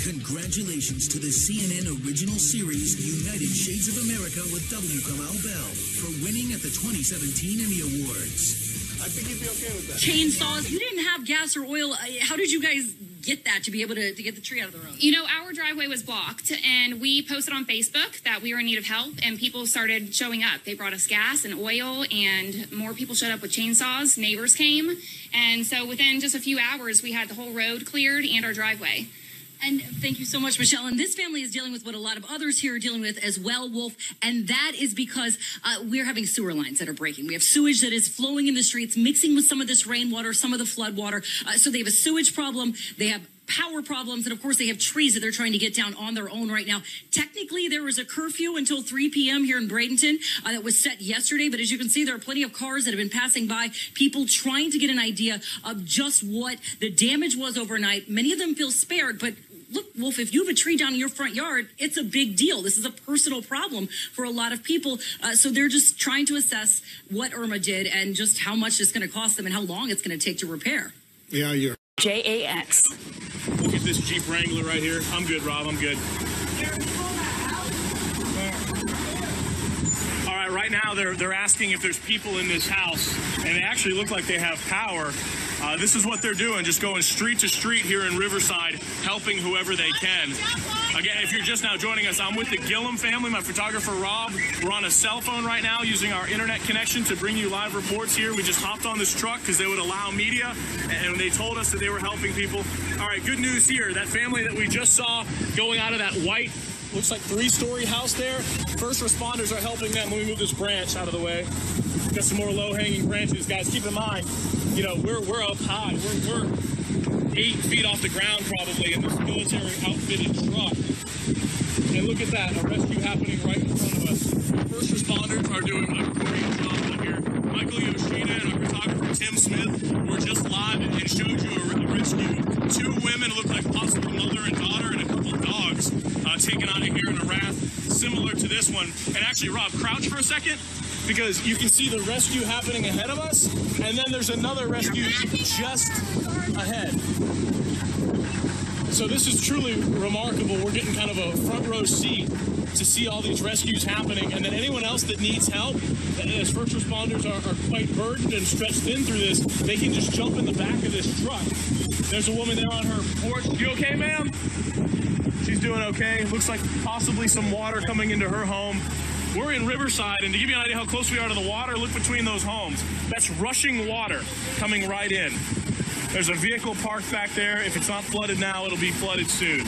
Congratulations to the CNN original series United Shades of America with W. Kamau Bell for winning at the 2017 Emmy Awards. I think you'd be okay with that. Chainsaws. You didn't have gas or oil. How did you guys get that to be able to get the tree out of the road? You know, our driveway was blocked, and we posted on Facebook that we were in need of help, and people started showing up. They brought us gas and oil, and more people showed up with chainsaws. Neighbors came, and so within just a few hours, we had the whole road cleared and our driveway. And thank you so much, Michelle. And this family is dealing with what a lot of others here are dealing with as well, Wolf. And that is because we're having sewer lines that are breaking. We have sewage that is flowing in the streets, mixing with some of this rainwater, some of the flood water. So they have a sewage problem. They have power problems. And of course, they have trees that they're trying to get down on their own right now. Technically, there was a curfew until 3 p.m. here in Bradenton that was set yesterday. But as you can see, there are plenty of cars that have been passing by, people trying to get an idea of just what the damage was overnight. Many of them feel spared, but look, Wolf, if you have a tree down in your front yard, it's a big deal. This is a personal problem for a lot of people. So they're just trying to assess what Irma did and just how much it's going to cost them and how long it's going to take to repair. Yeah, you're. JAX. Look at this Jeep Wrangler right here. I'm good, Rob. I'm good. All right, right now they're asking if there's people in this house, and they actually look like they have power. This is what they're doing, just going street to street here in Riverside, helping whoever they can. Again, if you're just now joining us, I'm with the Gillum family, my photographer Rob. We're on a cell phone right now using our internet connection to bring you live reports here. We just hopped on this truck because they would allow media, and they told us that they were helping people. All right, good news here. That family that we just saw going out of that white, looks like 3-story house there, first responders are helping them. Let me move this branch out of the way. Got some more low-hanging branches. Guys, keep in mind, you know, we're up high. We're 8 feet off the ground probably in this military outfitted truck. And look at that, a rescue happening right in front of us. First responders are doing a great job out here. Michael Yoshida and our photographer Tim Smith were just live and showed you a rescue. 2 women look like possible mother and daughter and a couple of dogs taken out of here in a raft similar to this one. And actually, Rob, crouch for a second, because you can see the rescue happening ahead of us, and then there's another rescue just ahead. So this is truly remarkable. We're getting kind of a front row seat to see all these rescues happening, and then anyone else that needs help, as first responders are quite burdened and stretched thin through this, they can just jump in the back of this truck. There's a woman there on her porch. You okay, ma'am? She's doing okay. Looks like possibly some water coming into her home. We're in Riverside, and to give you an idea how close we are to the water, look between those homes. That's rushing water coming right in. There's a vehicle parked back there. If it's not flooded now, it'll be flooded soon.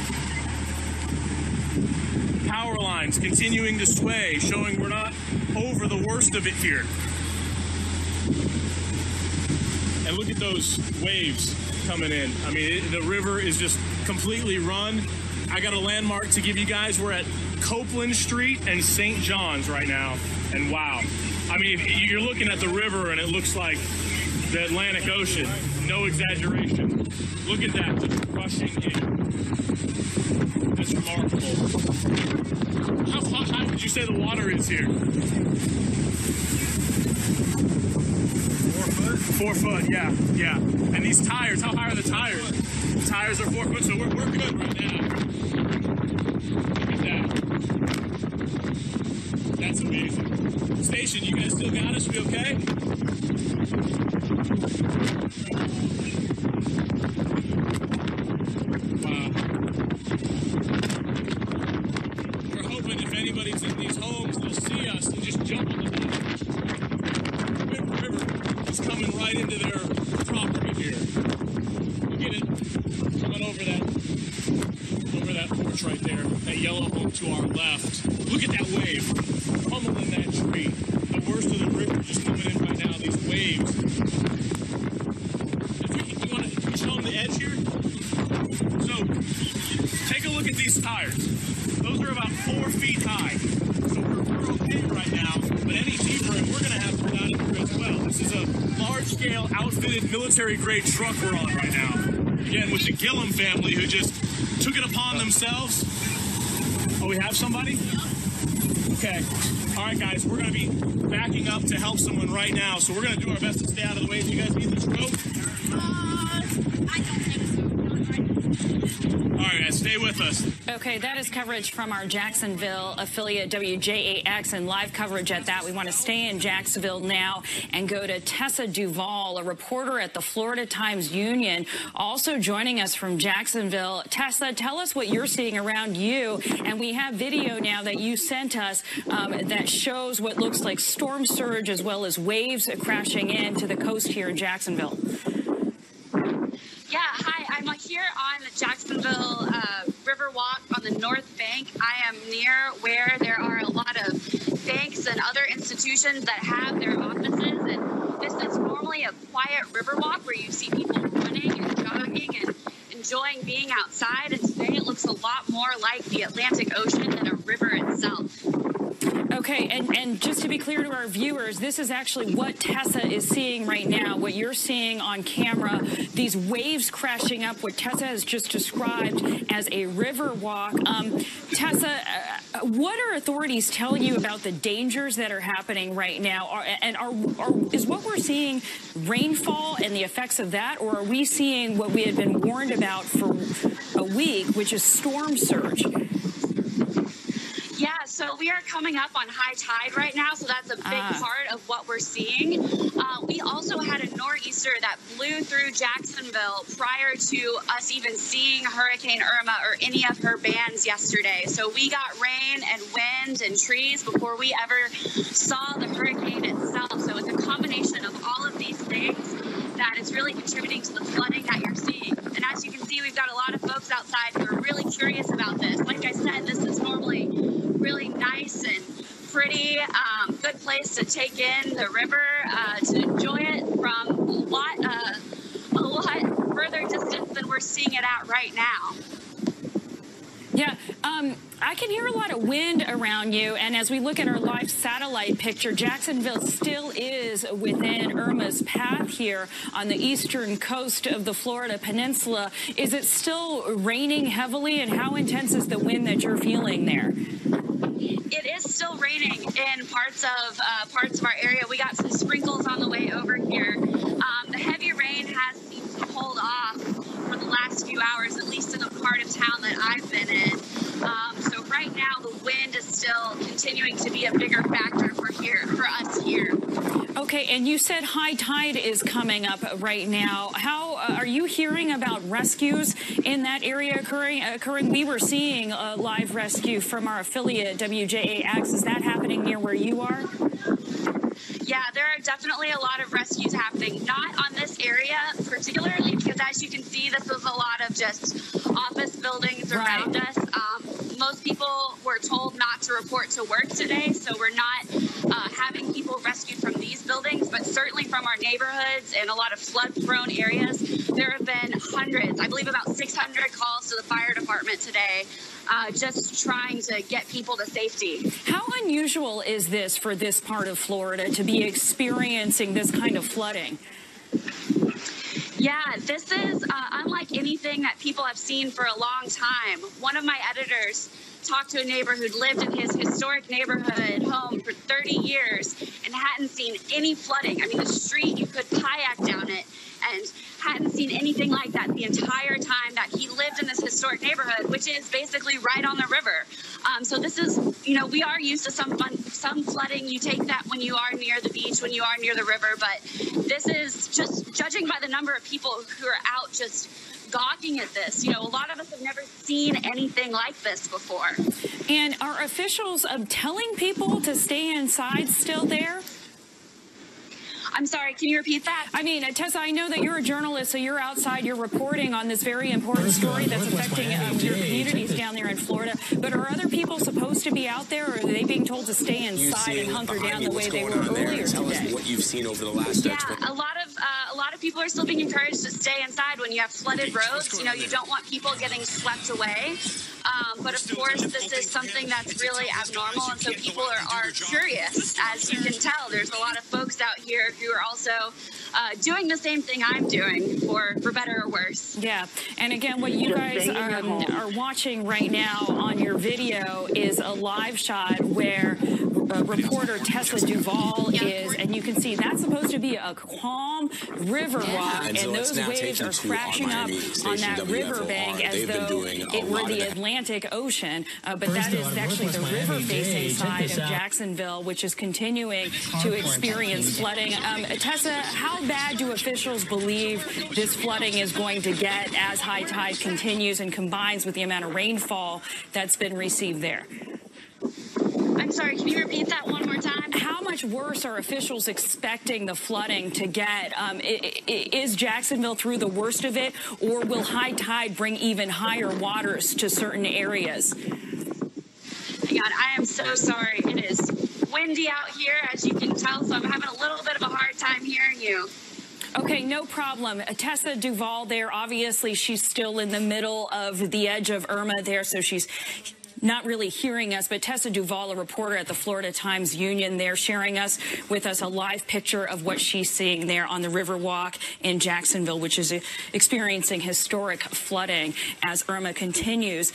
power lines continuing to sway, showing we're not over the worst of it here. And look at those waves coming in. I mean, the river is just completely run. I got a landmark to give you guys. We're at Copeland Street and St. John's right now. And wow. I mean, you're looking at the river and it looks like the Atlantic Ocean. No exaggeration. Look at that, just rushing in. That's remarkable. How high would you say the water is here? 4 foot? 4 foot, yeah. And these tires, how high are the tires? The tires are 4 foot, so we're good right now. Look at that. That's amazing. Station, you guys still got us? We okay? Wow. We're hoping if anybody's in these homes, they'll see us and just jump on the boat. The river is coming right into their property here. Look at it. Coming over that porch right there. That yellow home to our left. Look at that wave. Pummeling that tree. The worst of the river just coming in right now. These waves. You want to show them the edge here? So, take a look at these tires. Those are about 4 feet high. So we're okay right now, but any deeper, and we're going to have to put out of here as well. This is a large-scale, outfitted, military-grade truck we're on right now. Again, with the Gillum family, who just took it upon themselves. Oh, we have somebody? Okay. All right, guys, we're going to be backing up to help someone right now, so we're going to do our best to stay out of the way. Do you guys need this rope? I don't think so. All right, guys, stay with us. Okay, that is coverage from our Jacksonville affiliate WJAX, and live coverage at that. We want to stay in Jacksonville now and go to Tessa Duvall, a reporter at the Florida Times-Union, also joining us from Jacksonville. Tessa, tell us what you're seeing around you, and we have video now that you sent us that shows what looks like storm surge as well as waves crashing into the coast here in Jacksonville. Yeah, hi, I'm here on the Jacksonville River Walk on the north bank. I am near where there are a lot of banks and other institutions that have their offices, and this is normally a quiet river walk where you see people running and jogging and enjoying being outside, and today it looks a lot more like the Atlantic Ocean than a river itself. Okay, and just to be clear to our viewers, this is actually what Tessa is seeing right now, what you're seeing on camera, these waves crashing up, what Tessa has just described as a river walk. Tessa, what are authorities telling you about the dangers that are happening right now? Is what we're seeing rainfall and the effects of that, or are we seeing what we had been warned about for a week, which is storm surge? Yeah, so we are coming up on high tide right now, so that's a big part of what we're seeing. We also had a nor'easter that blew through Jacksonville prior to us even seeing Hurricane Irma or any of her bands yesterday. So we got rain and wind and trees before we ever saw the hurricane itself. So it's a combination of all of these things that is really contributing to the flooding that you're seeing. And as you can see, we've got a lot of folks outside who are really curious about this. Like I said, this is normally really nice and pretty, good place to take in the river, to enjoy it from a lot further distance than we're seeing it at right now. Yeah, I can hear a lot of wind around you, and as we look at our live satellite picture, Jacksonville still is within Irma's path here on the eastern coast of the Florida Peninsula. Is it still raining heavily, and how intense is the wind that you're feeling there? It is still raining in parts of our area. We got some sprinkles on the way over here. The heavy rain has seemed to hold off for the last few hours, at least in the part of town that I've been in. So right now, the wind is still continuing to be a bigger factor for us here. Okay, and you said high tide is coming up right now. How are you hearing about rescues in that area occurring? We were seeing a live rescue from our affiliate WJAX. Is that happening near where you are? Yeah, there are definitely a lot of rescues happening. Not on this area particularly, because as you can see, this is a lot of just office buildings around us. most people were told not to report to work today, so we're not having people rescued from these buildings, but certainly from our neighborhoods and a lot of flood-prone areas. There have been hundreds, I believe about 600 calls to the fire department today, just trying to get people to safety. How unusual is this for this part of Florida to be experiencing this kind of flooding? Yeah, this is unlike anything that people have seen for a long time. One of my editors talked to a neighbor who'd lived in his historic neighborhood home for 30 years and hadn't seen any flooding. I mean, the street, you could kayak down it, and hadn't seen anything like that the entire time that he lived in this historic neighborhood, which is basically right on the river. So this is, you know, we are used to some flooding. You take that when you are near the beach, when you are near the river, but this is just, judging by the number of people who are out just gawking at this. You know, a lot of us have never seen anything like this before. And are officials telling people to stay inside still there? I'm sorry, can you repeat that? I mean, Tessa, I know that you're a journalist, so you're outside, you're reporting on this very important story that's affecting your communities down there in Florida. But are other people supposed to be out there, or are they being told to stay inside and hunker down the way they were earlier today? What you've seen over the last a lot of people are still being encouraged to stay inside when you have flooded roads. You know, you don't want people getting swept away. But of course, this is something that's really abnormal, and so people are curious. As you can tell, there's a lot of folks out here who are also doing the same thing I'm doing, for better or worse. Yeah, and again, what you guys are watching right now on your video is a live shot where reporter Tessa Duvall is, and you can see that's supposed to be a calm river walk, and those waves are crashing up on that riverbank as though it were the Atlantic Ocean. But that is actually the river-facing side of Jacksonville, which is continuing to experience flooding. Tessa, how bad do officials believe this flooding is going to get as high tide continues and combines with the amount of rainfall that's been received there? I'm sorry, can you repeat that one more time? How much worse are officials expecting the flooding to get? Is Jacksonville through the worst of it, or will high tide bring even higher waters to certain areas? Hang on, I am so sorry. It is windy out here, as you can tell, so I'm having a little bit of a hard time hearing you. Okay, no problem. Tessa Duvall there, obviously she's still in the middle of the edge of Irma there, so she's not really hearing us, but Tessa Duvall, a reporter at the Florida Times-Union there, sharing with us a live picture of what she's seeing there on the Riverwalk in Jacksonville, which is experiencing historic flooding as Irma continues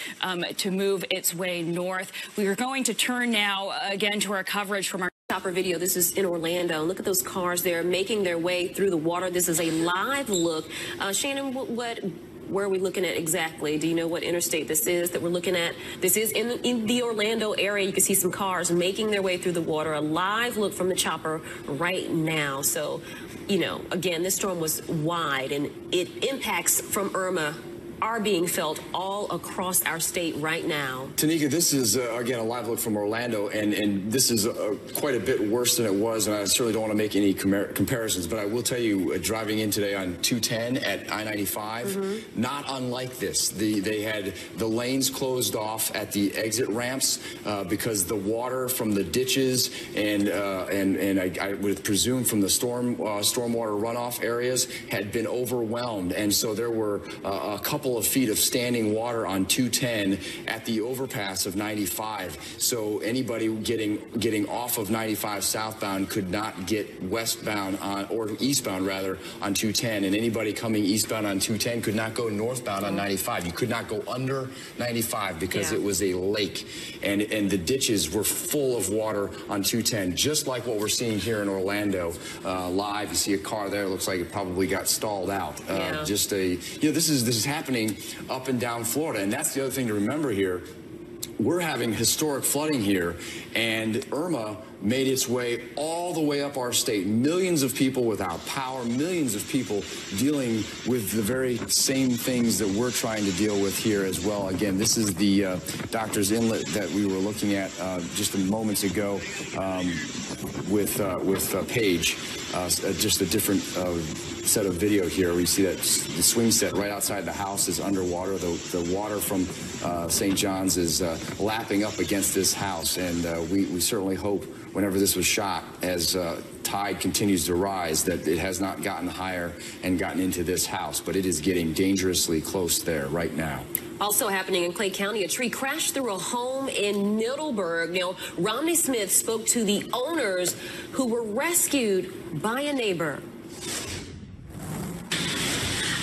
to move its way north. We are going to turn now again to our coverage from our Chopper video. This is in Orlando. Look at those cars there making their way through the water. This is a live look. Shannon, where are we looking at exactly? Do you know what interstate this is that we're looking at? This is in the Orlando area. You can see some cars making their way through the water. A live look from the chopper right now. So, you know, again, this storm was wide, and it impacts from Irma are being felt all across our state right now. Tanika, this is, again, a live look from Orlando, and this is quite a bit worse than it was, and I certainly don't want to make any comparisons, but I will tell you, driving in today on 210 at I-95, not unlike this. They had the lanes closed off at the exit ramps because the water from the ditches and I would presume from the stormwater runoff areas had been overwhelmed, and so there were a couple of feet of standing water on 210 at the overpass of 95. So anybody getting off of 95 southbound could not get westbound or eastbound rather on 210, and anybody coming eastbound on 210 could not go northbound on 95. You could not go under 95 because it was a lake, and the ditches were full of water on 210, just like what we're seeing here in Orlando live. You see a car there, it looks like it probably got stalled out. Just this is happening up and down Florida, and that's the other thing to remember here. We're having historic flooding here, and Irma made its way all the way up our state. Millions of people without power, millions of people dealing with the very same things that we're trying to deal with here as well. Again, this is the Doctor's Inlet that we were looking at just moments ago, with Paige, just a different set of video here. We see that the swing set right outside the house is underwater. The water from St. John's is lapping up against this house, and we certainly hope whenever this was shot, as tide continues to rise, that it has not gotten higher and gotten into this house, but it is getting dangerously close there right now. Also happening in Clay County, a tree crashed through a home in Middleburg. Now, Romney Smith spoke to the owners who were rescued by a neighbor.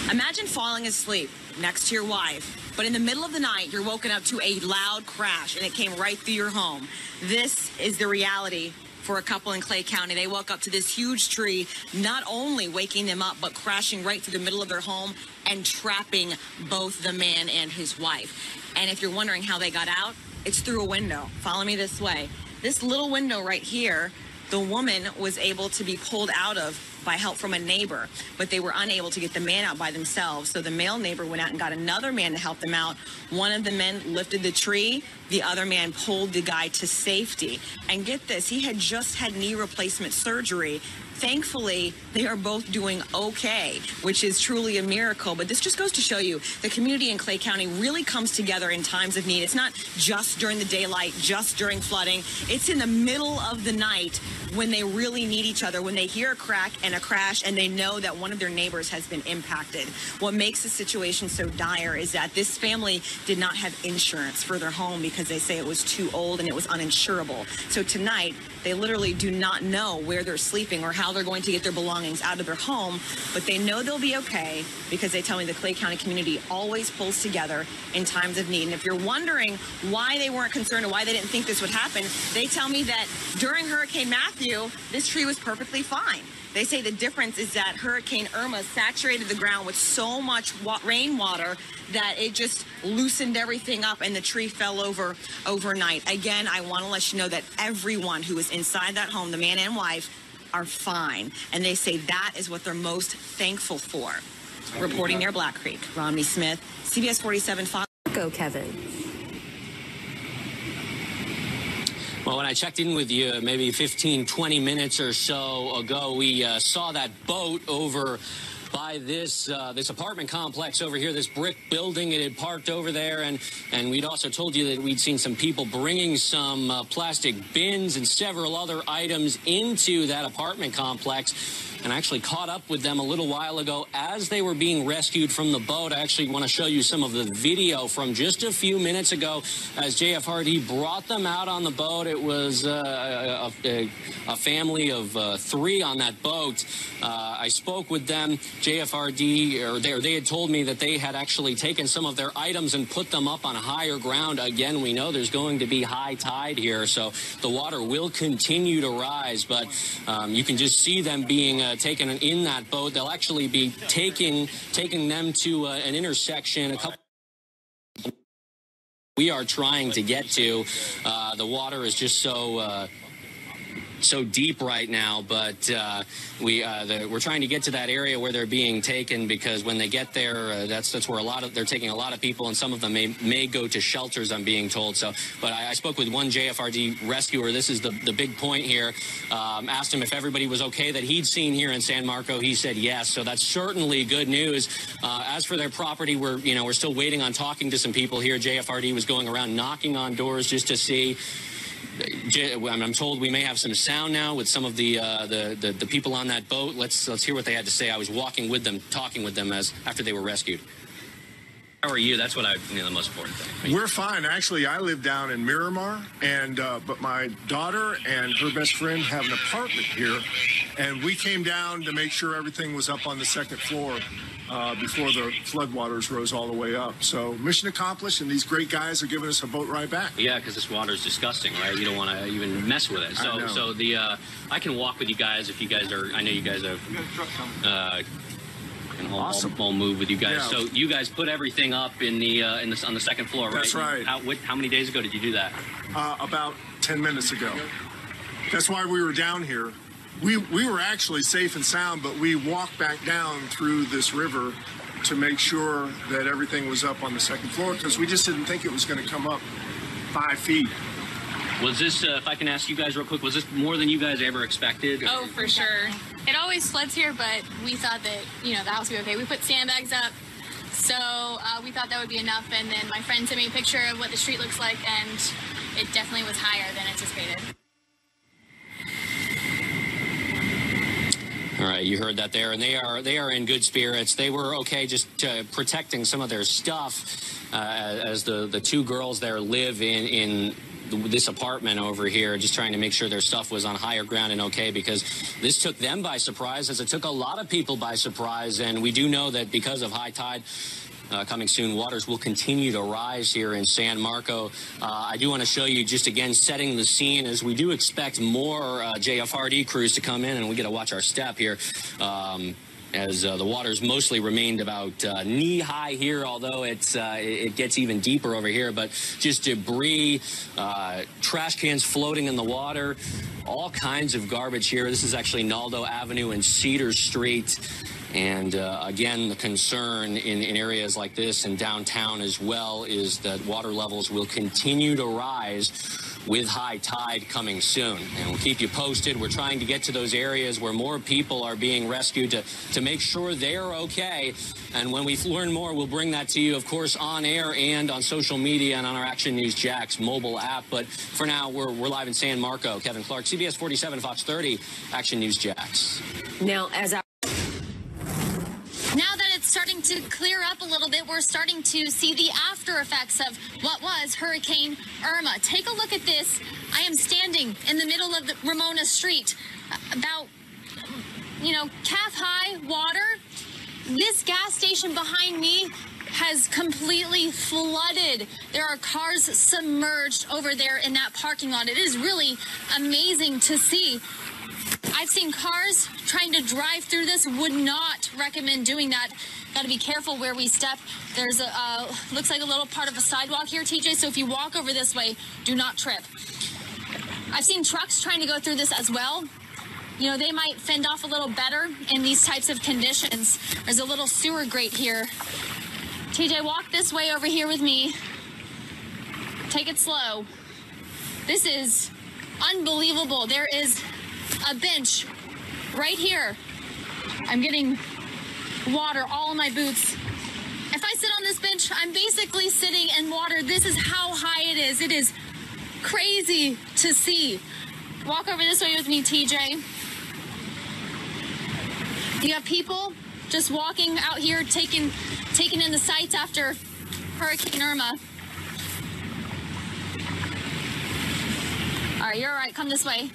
Imagine falling asleep next to your wife, but in the middle of the night, you're woken up to a loud crash, and it came right through your home. This is the reality for a couple in Clay County. They woke up to this huge tree, not only waking them up, but crashing right through the middle of their home and trapping both the man and his wife. And if you're wondering how they got out, it's through a window. Follow me this way. This little window right here, the woman was able to be pulled out of by help from a neighbor, but they were unable to get the man out by themselves. So the male neighbor went out and got another man to help them out. One of the men lifted the tree. The other man pulled the guy to safety. And get this, he had just had knee replacement surgery. Thankfully, they are both doing okay, which is truly a miracle. But this just goes to show you the community in Clay County really comes together in times of need. It's not just during the daylight, just during flooding. It's in the middle of the night when they really need each other, when they hear a crack and a crash and they know that one of their neighbors has been impacted. What makes the situation so dire is that this family did not have insurance for their home because they say it was too old and it was uninsurable. So tonight, they literally do not know where they're sleeping or how they're going to get their belongings out of their home, but they know they'll be okay because they tell me the Clay County community always pulls together in times of need. And if you're wondering why they weren't concerned or why they didn't think this would happen, they tell me that during Hurricane Matthew, this tree was perfectly fine. They say the difference is that Hurricane Irma saturated the ground with so much rainwater that it just loosened everything up and the tree fell over overnight. Again, I want to let you know that everyone who is inside that home, the man and wife, are fine. And they say that is what they're most thankful for. Reporting near Black Creek, Romney Smith, CBS 47 Fox. Go, Kevin. Well, when I checked in with you maybe 15, 20 minutes or so ago, we saw that boat over by this apartment complex over here, this brick building. It had parked over there, and we'd also told you that we'd seen some people bringing some plastic bins and several other items into that apartment complex. And I actually caught up with them a little while ago as they were being rescued from the boat. I actually want to show you some of the video from just a few minutes ago as JFRD brought them out on the boat. It was a family of 3 on that boat. I spoke with them. JFRD, or they had told me that they had actually taken some of their items and put them up on higher ground. Again, we know there's going to be high tide here, so the water will continue to rise, but you can just see them being taken in that boat. They'll actually be taking them to an intersection. We are trying to get to. The water is just so deep right now, but we're trying to get to that area where they're being taken, because when they get there, that's where they're taking a lot of people, and some of them may go to shelters, I'm being told. So, but I spoke with one JFRD rescuer. This is the big point here. Asked him if everybody was okay that he'd seen here in San Marco. He said yes. So that's certainly good news. As for their property, we're still waiting on talking to some people here. JFRD was going around knocking on doors just to see. I'm told we may have some sound now with some of the people on that boat. Let's hear what they had to say. I was walking with them, talking with them after they were rescued. How are you? That's what the most important thing. We're fine. Actually, I live down in Miramar, but my daughter and her best friend have an apartment here, and we came down to make sure everything was up on the second floor before the floodwaters rose all the way up. So mission accomplished, and these great guys are giving us a boat ride back. Yeah, because this water is disgusting, right? You don't want to even mess with it. So I can walk with you guys if you guys are. I know you guys have. Awesome. I'll move with you guys. Yeah. So you guys put everything up on the second floor, right? That's right. How many days ago did you do that? About 10 minutes ago. That's why we were down here. We were actually safe and sound, but we walked back down through this river to make sure that everything was up on the second floor, because we just didn't think it was going to come up 5 feet. Was this, if I can ask you guys real quick, was this more than you guys ever expected? Oh, for sure. It always floods here, but we thought that, you know, the house would be okay. We put sandbags up, so we thought that would be enough. And then my friend sent me a picture of what the street looks like, and it definitely was higher than anticipated. All right, you heard that there, and they are in good spirits. They were okay, just protecting some of their stuff as the two girls there live in this apartment over here, just trying to make sure their stuff was on higher ground and okay, because this took them by surprise, as it took a lot of people by surprise. And we do know that because of high tide coming soon, waters will continue to rise here in San Marco. I do want to show you just again setting the scene, as we do expect more JFRD crews to come in, and we got to watch our step here. As the waters mostly remained about knee-high here, although it gets even deeper over here. But just debris, trash cans floating in the water, all kinds of garbage here. This is actually Naldo Avenue and Cedar Street. And again, the concern in areas like this and downtown as well is that water levels will continue to rise with high tide coming soon. And we'll keep you posted. We're trying to get to those areas where more people are being rescued to make sure they're okay. And when we learn more, we'll bring that to you, of course, on air and on social media and on our Action News Jax mobile app. But for now, we're live in San Marco. Kevin Clark, CBS 47, Fox 30, Action News Jax. Now, Now that it's starting to clear up a little bit, we're starting to see the after effects of what was Hurricane Irma. Take a look at this. I am standing in the middle of the Ramona Street, about, calf-high water. This gas station behind me has completely flooded. There are cars submerged over there in that parking lot. It is really amazing to see. I've seen cars trying to drive through this. Would not recommend doing that. Got to be careful where we step. There's looks like a little part of a sidewalk here, TJ, so if you walk over this way, do not trip. I've seen trucks trying to go through this as well. They might fend off a little better in these types of conditions. There's a little sewer grate here. TJ, walk this way over here with me. Take it slow. This is unbelievable. There is a bench right here. I'm getting water all in my boots. If I sit on this bench, I'm basically sitting in water. This is how high it is. It is crazy to see. Walk over this way with me, TJ. You have people just walking out here, taking in the sights after Hurricane Irma. All right, you're all right. Come this way.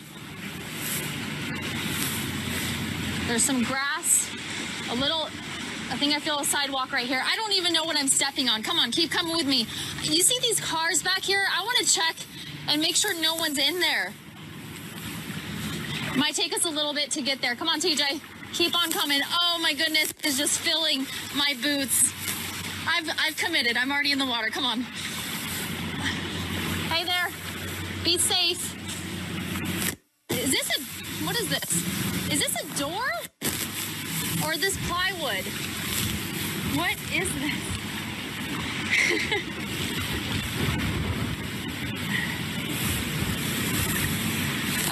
There's some grass, I think I feel a sidewalk right here. I don't even know what I'm stepping on. Come on, keep coming with me. You see these cars back here? I want to check and make sure no one's in there. Might take us a little bit to get there. Come on, TJ. Keep on coming. Oh my goodness, it's just filling my boots. I've committed. I'm already in the water. Come on. Hey there. Be safe. What is this? Is this a door? Or is this plywood? What is this?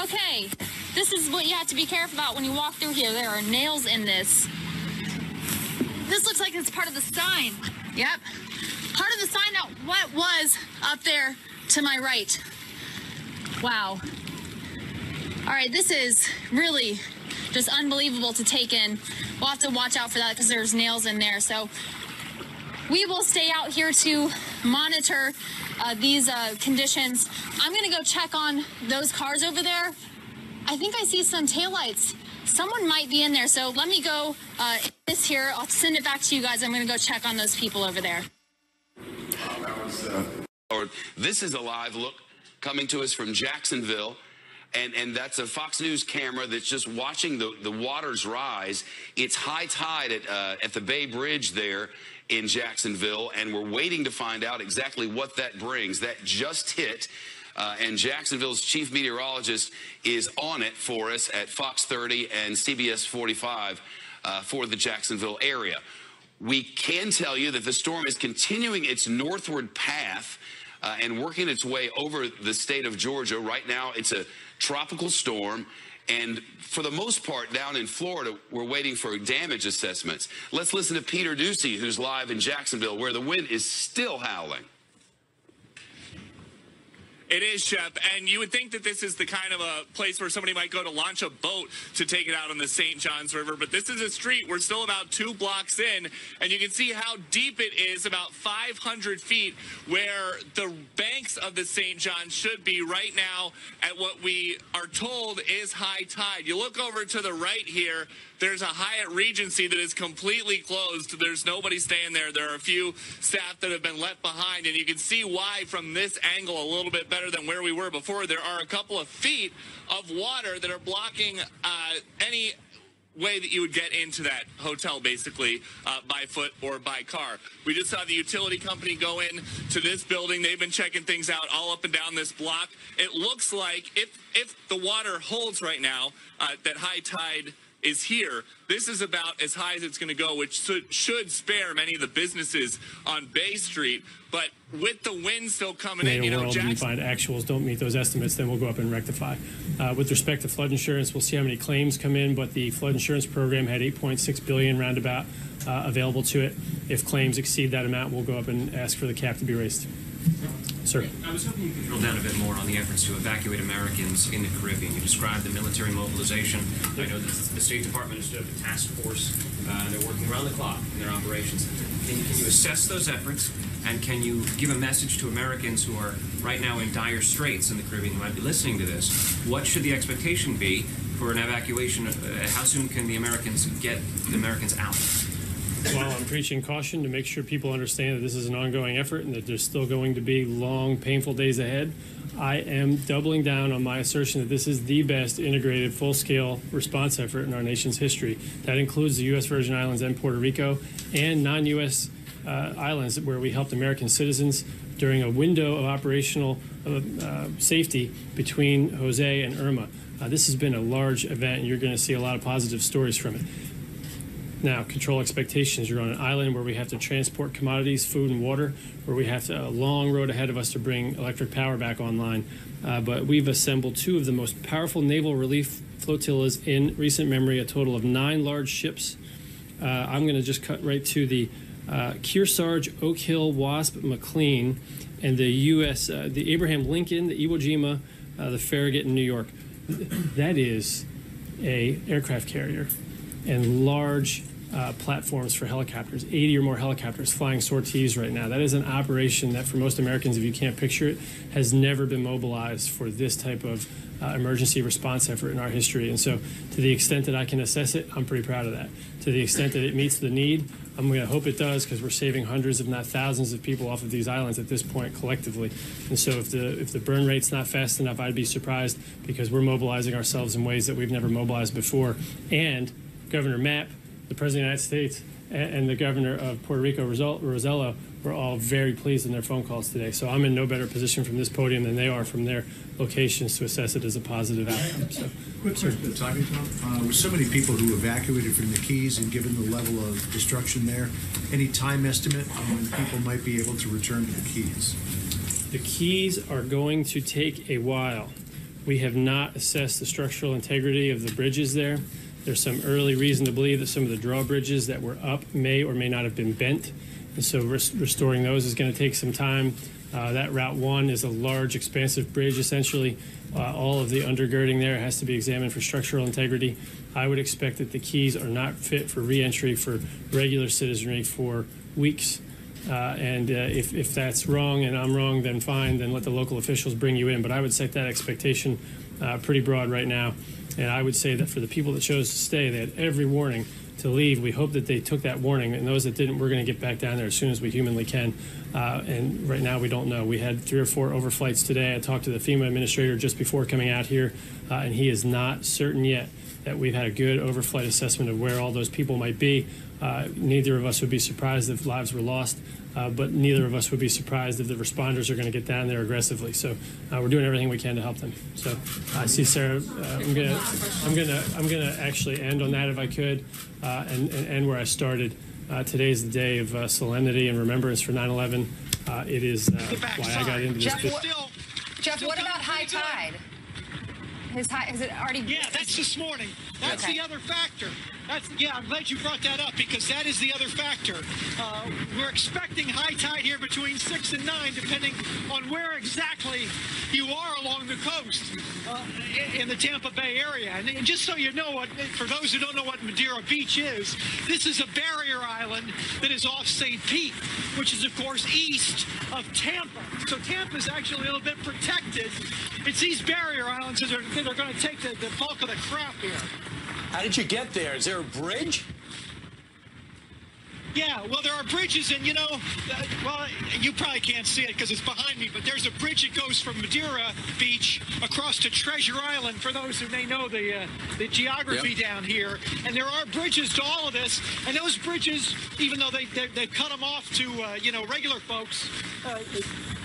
Okay, this is what you have to be careful about when you walk through here. There are nails in this. This looks like it's part of the sign. Yep. Part of the sign of what was up there to my right. Wow. All right, this is really just unbelievable to take in. We'll have to watch out for that because there's nails in there. So we will stay out here to monitor these conditions. I'm going to go check on those cars over there. I think I see some taillights. Someone might be in there. So let me go this here. I'll send it back to you guys. I'm going to go check on those people over there. This is a live look coming to us from Jacksonville. And that's a Fox News camera that's just watching the waters rise. It's high tide at the Bay Bridge there in Jacksonville, and we're waiting to find out exactly what that brings. That just hit, and Jacksonville's chief meteorologist is on it for us at Fox 30 and CBS 45 for the Jacksonville area. We can tell you that the storm is continuing its northward path. and working its way over the state of Georgia. Right now, it's a tropical storm. And for the most part, down in Florida, we're waiting for damage assessments. Let's listen to Peter Ducey, who's live in Jacksonville, where the wind is still howling. It is, Shep, and you would think that this is the kind of a place where somebody might go to launch a boat to take it out on the St. Johns River, but this is a street. We're still about 2 blocks in, and you can see how deep it is, about 500 feet, where the banks of the St. Johns should be right now at what we are told is high tide. You look over to the right here, there's a Hyatt Regency that is completely closed. There's nobody staying there. There are a few staff that have been left behind, and you can see why from this angle a little bit better than where we were before. There are a couple of feet of water that are blocking any way that you would get into that hotel, basically, by foot or by car. We just saw the utility company go in to this building. They've been checking things out all up and down this block. It looks like if the water holds right now, that high tide is here. This is about as high as it's going to go, which should spare many of the businesses on Bay Street. But with the wind still coming in, you find actuals don't meet those estimates, then we'll go up and rectify. With respect to flood insurance, we'll see how many claims come in, but the flood insurance program had $8.6 billion roundabout available to it. If claims exceed that amount, we'll go up and ask for the cap to be raised. Sir. I was hoping you could drill down a bit more on the efforts to evacuate Americans in the Caribbean. You described the military mobilization. I know that the State Department has stood up a task force. They're working around the clock in their operations. Can you assess those efforts, and can you give a message to Americans who are right now in dire straits in the Caribbean who might be listening to this? What should the expectation be for an evacuation? How soon can the Americans get the Americans out? Well, I'm preaching caution to make sure people understand that this is an ongoing effort and that there's still going to be long, painful days ahead. I am doubling down on my assertion that this is the best integrated, full-scale response effort in our nation's history. That includes the U.S. Virgin Islands and Puerto Rico and non-U.S. Islands where we helped American citizens during a window of operational safety between Jose and Irma. This has been a large event, and you're going to see a lot of positive stories from it. Now, control expectations. You're on an island where we have to transport commodities, food, and water, where we have a long road ahead of us to bring electric power back online. But we've assembled 2 of the most powerful naval relief flotillas in recent memory, a total of 9 large ships. I'm going to just cut right to the Kearsarge, Oak Hill, Wasp, McLean, and the U.S., the Abraham Lincoln, the Iwo Jima, the Farragut in New York. That is a aircraft carrier and large platforms for helicopters, 80 or more helicopters flying sorties right now. That is an operation that for most Americans, if you can't picture it, has never been mobilized for this type of emergency response effort in our history. And so to the extent that I can assess it, I'm pretty proud of that. To the extent that it meets the need, I'm going to hope it does, because we're saving hundreds, if not thousands, of people off of these islands at this point collectively. And so if the burn rate's not fast enough, I'd be surprised, because we're mobilizing ourselves in ways that we've never mobilized before. And Governor Mapp, the President of the United States, and the Governor of Puerto Rico, Rosello, were all very pleased in their phone calls today. So I'm in no better position from this podium than they are from their locations to assess it as a positive outcome. So, quick question, talking Tom. With so many people who evacuated from the Keys and given the level of destruction there, any time estimate on when people might be able to return to the Keys? The Keys are going to take a while. We have not assessed the structural integrity of the bridges there. There's some early reason to believe that some of the drawbridges that were up may or may not have been bent. And so restoring those is going to take some time. That Route 1 is a large, expansive bridge, essentially. All of the undergirding there has to be examined for structural integrity. I would expect that the Keys are not fit for reentry for regular citizenry for weeks. If that's wrong and I'm wrong, then fine, then let the local officials bring you in. But I would set that expectation pretty broad right now. And I would say that for the people that chose to stay, they had every warning to leave. We hope that they took that warning, and those that didn't, we're going to get back down there as soon as we humanly can. And right now we don't know. We had 3 or 4 overflights today. I talked to the FEMA administrator just before coming out here, and he is not certain yet that we've had a good overflight assessment of where all those people might be. Neither of us would be surprised if lives were lost, but neither of us would be surprised if the responders are going to get down there aggressively. So we're doing everything we can to help them. So I see Sarah. I'm gonna actually end on that if I could, and end where I started. Today is the day of solemnity and remembrance for 9/11. It is why I got into this. Jeff, what about high tide? Is it already? Yeah, that's this morning. That's the other factor. I'm glad you brought that up because that is the other factor. We're expecting high tide here between 6 and 9, depending on where exactly you are along the coast in the Tampa Bay area. And just so you know, for those who don't know what Madeira Beach is, this is a barrier island that is off St. Pete, which is, of course, east of Tampa. So Tampa is actually a little bit protected. It's these barrier islands that are going to take the bulk of the crap here. How did you get there? Is there a bridge? Yeah, well, there are bridges, and well, you probably can't see it because it's behind me, but there's a bridge that goes from Madeira Beach across to Treasure Island, for those who may know the geography down here. And there are bridges to all of this, and those bridges, even though they cut them off to, regular folks,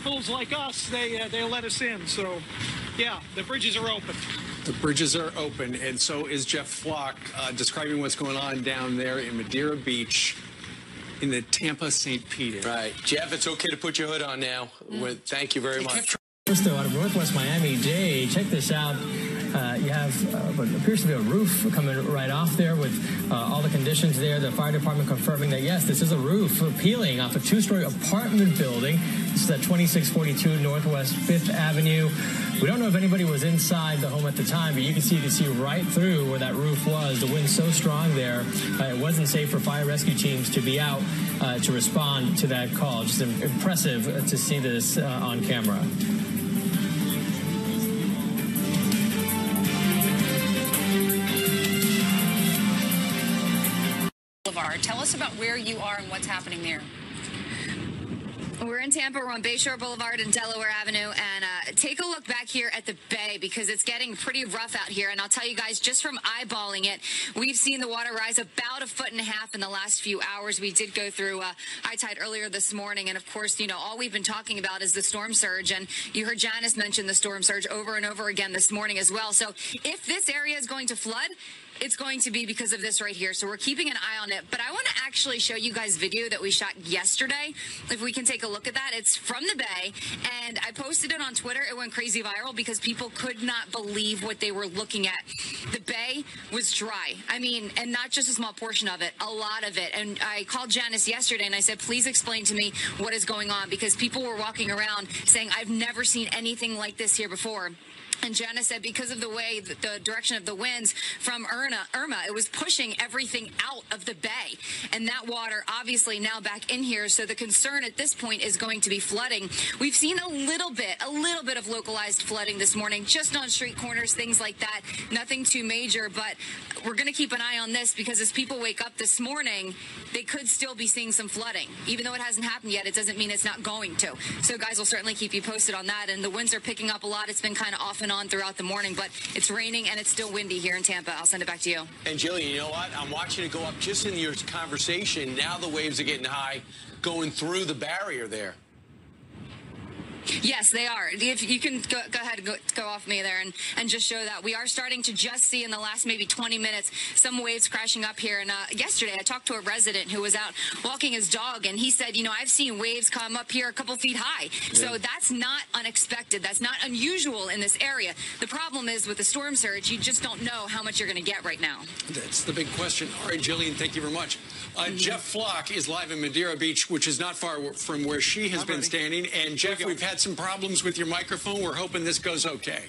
fools like us, they'll let us in. So, yeah, the bridges are open. The bridges are open, and so is Jeff Flock describing what's going on down there in Madeira Beach in the Tampa St. Pete area. Right. Jeff, it's okay to put your hood on now. Thank you very much. Puerto out of Northwest Miami. Jay, check this out. You have what appears to be a roof coming right off there with all the conditions there. The fire department confirming that, yes, this is a roof peeling off a two-story apartment building. This is at 2642 Northwest 5th Avenue. We don't know if anybody was inside the home at the time, but you can see right through where that roof was. The wind's so strong there, it wasn't safe for fire rescue teams to be out to respond to that call. Just impressive to see this on camera. Tell us about where you are and what's happening there. We're in Tampa. We're on Bayshore Boulevard and Delaware Avenue. And take a look back here at the bay because it's getting pretty rough out here. And I'll tell you guys, just from eyeballing it, we've seen the water rise about 1.5 feet in the last few hours. We did go through high tide earlier this morning. And, of course, all we've been talking about is the storm surge. And you heard Janice mention the storm surge over and over again this morning as well. So if this area is going to flood, it's going to be because of this right here. So we're keeping an eye on it. But I want to actually show you guys video that we shot yesterday. If we can take a look at that. It's from the bay. And I posted it on Twitter. It went crazy viral because people could not believe what they were looking at. The bay was dry. I mean, and not just a small portion of it, a lot of it. And I called Janice yesterday and I said, please explain to me what is going on, because people were walking around saying, I've never seen anything like this here before. And Janice said because of the way, the direction of the winds from Irma, it was pushing everything out of the bay. And that water obviously now back in here. So the concern at this point is going to be flooding. We've seen a little bit of localized flooding this morning, just on street corners, things like that. Nothing too major, but we're going to keep an eye on this because as people wake up this morning, they could still be seeing some flooding. Even though it hasn't happened yet, it doesn't mean it's not going to. So guys, will certainly keep you posted on that. And the winds are picking up a lot. It's been kind of off and on throughout the morning, but it's raining and it's still windy here in Tampa. I'll send it back to you. And Jillian, you know what? I'm watching it go up just in your conversation. Now the waves are getting high, going through the barrier there. Yes, they are. If you can go ahead and go off me there and just show that. We are starting to just see in the last maybe 20 minutes some waves crashing up here. And yesterday I talked to a resident who was out walking his dog, and he said, I've seen waves come up here a couple feet high. Yeah. So that's not unexpected. That's not unusual in this area. The problem is with the storm surge, you just don't know how much you're going to get right now. That's the big question. All right, Jillian, thank you very much. Jeff Flock is live in Madeira Beach, which is not far from where she has been standing. And Jeff, we've had some problems with your microphone. We're hoping this goes okay.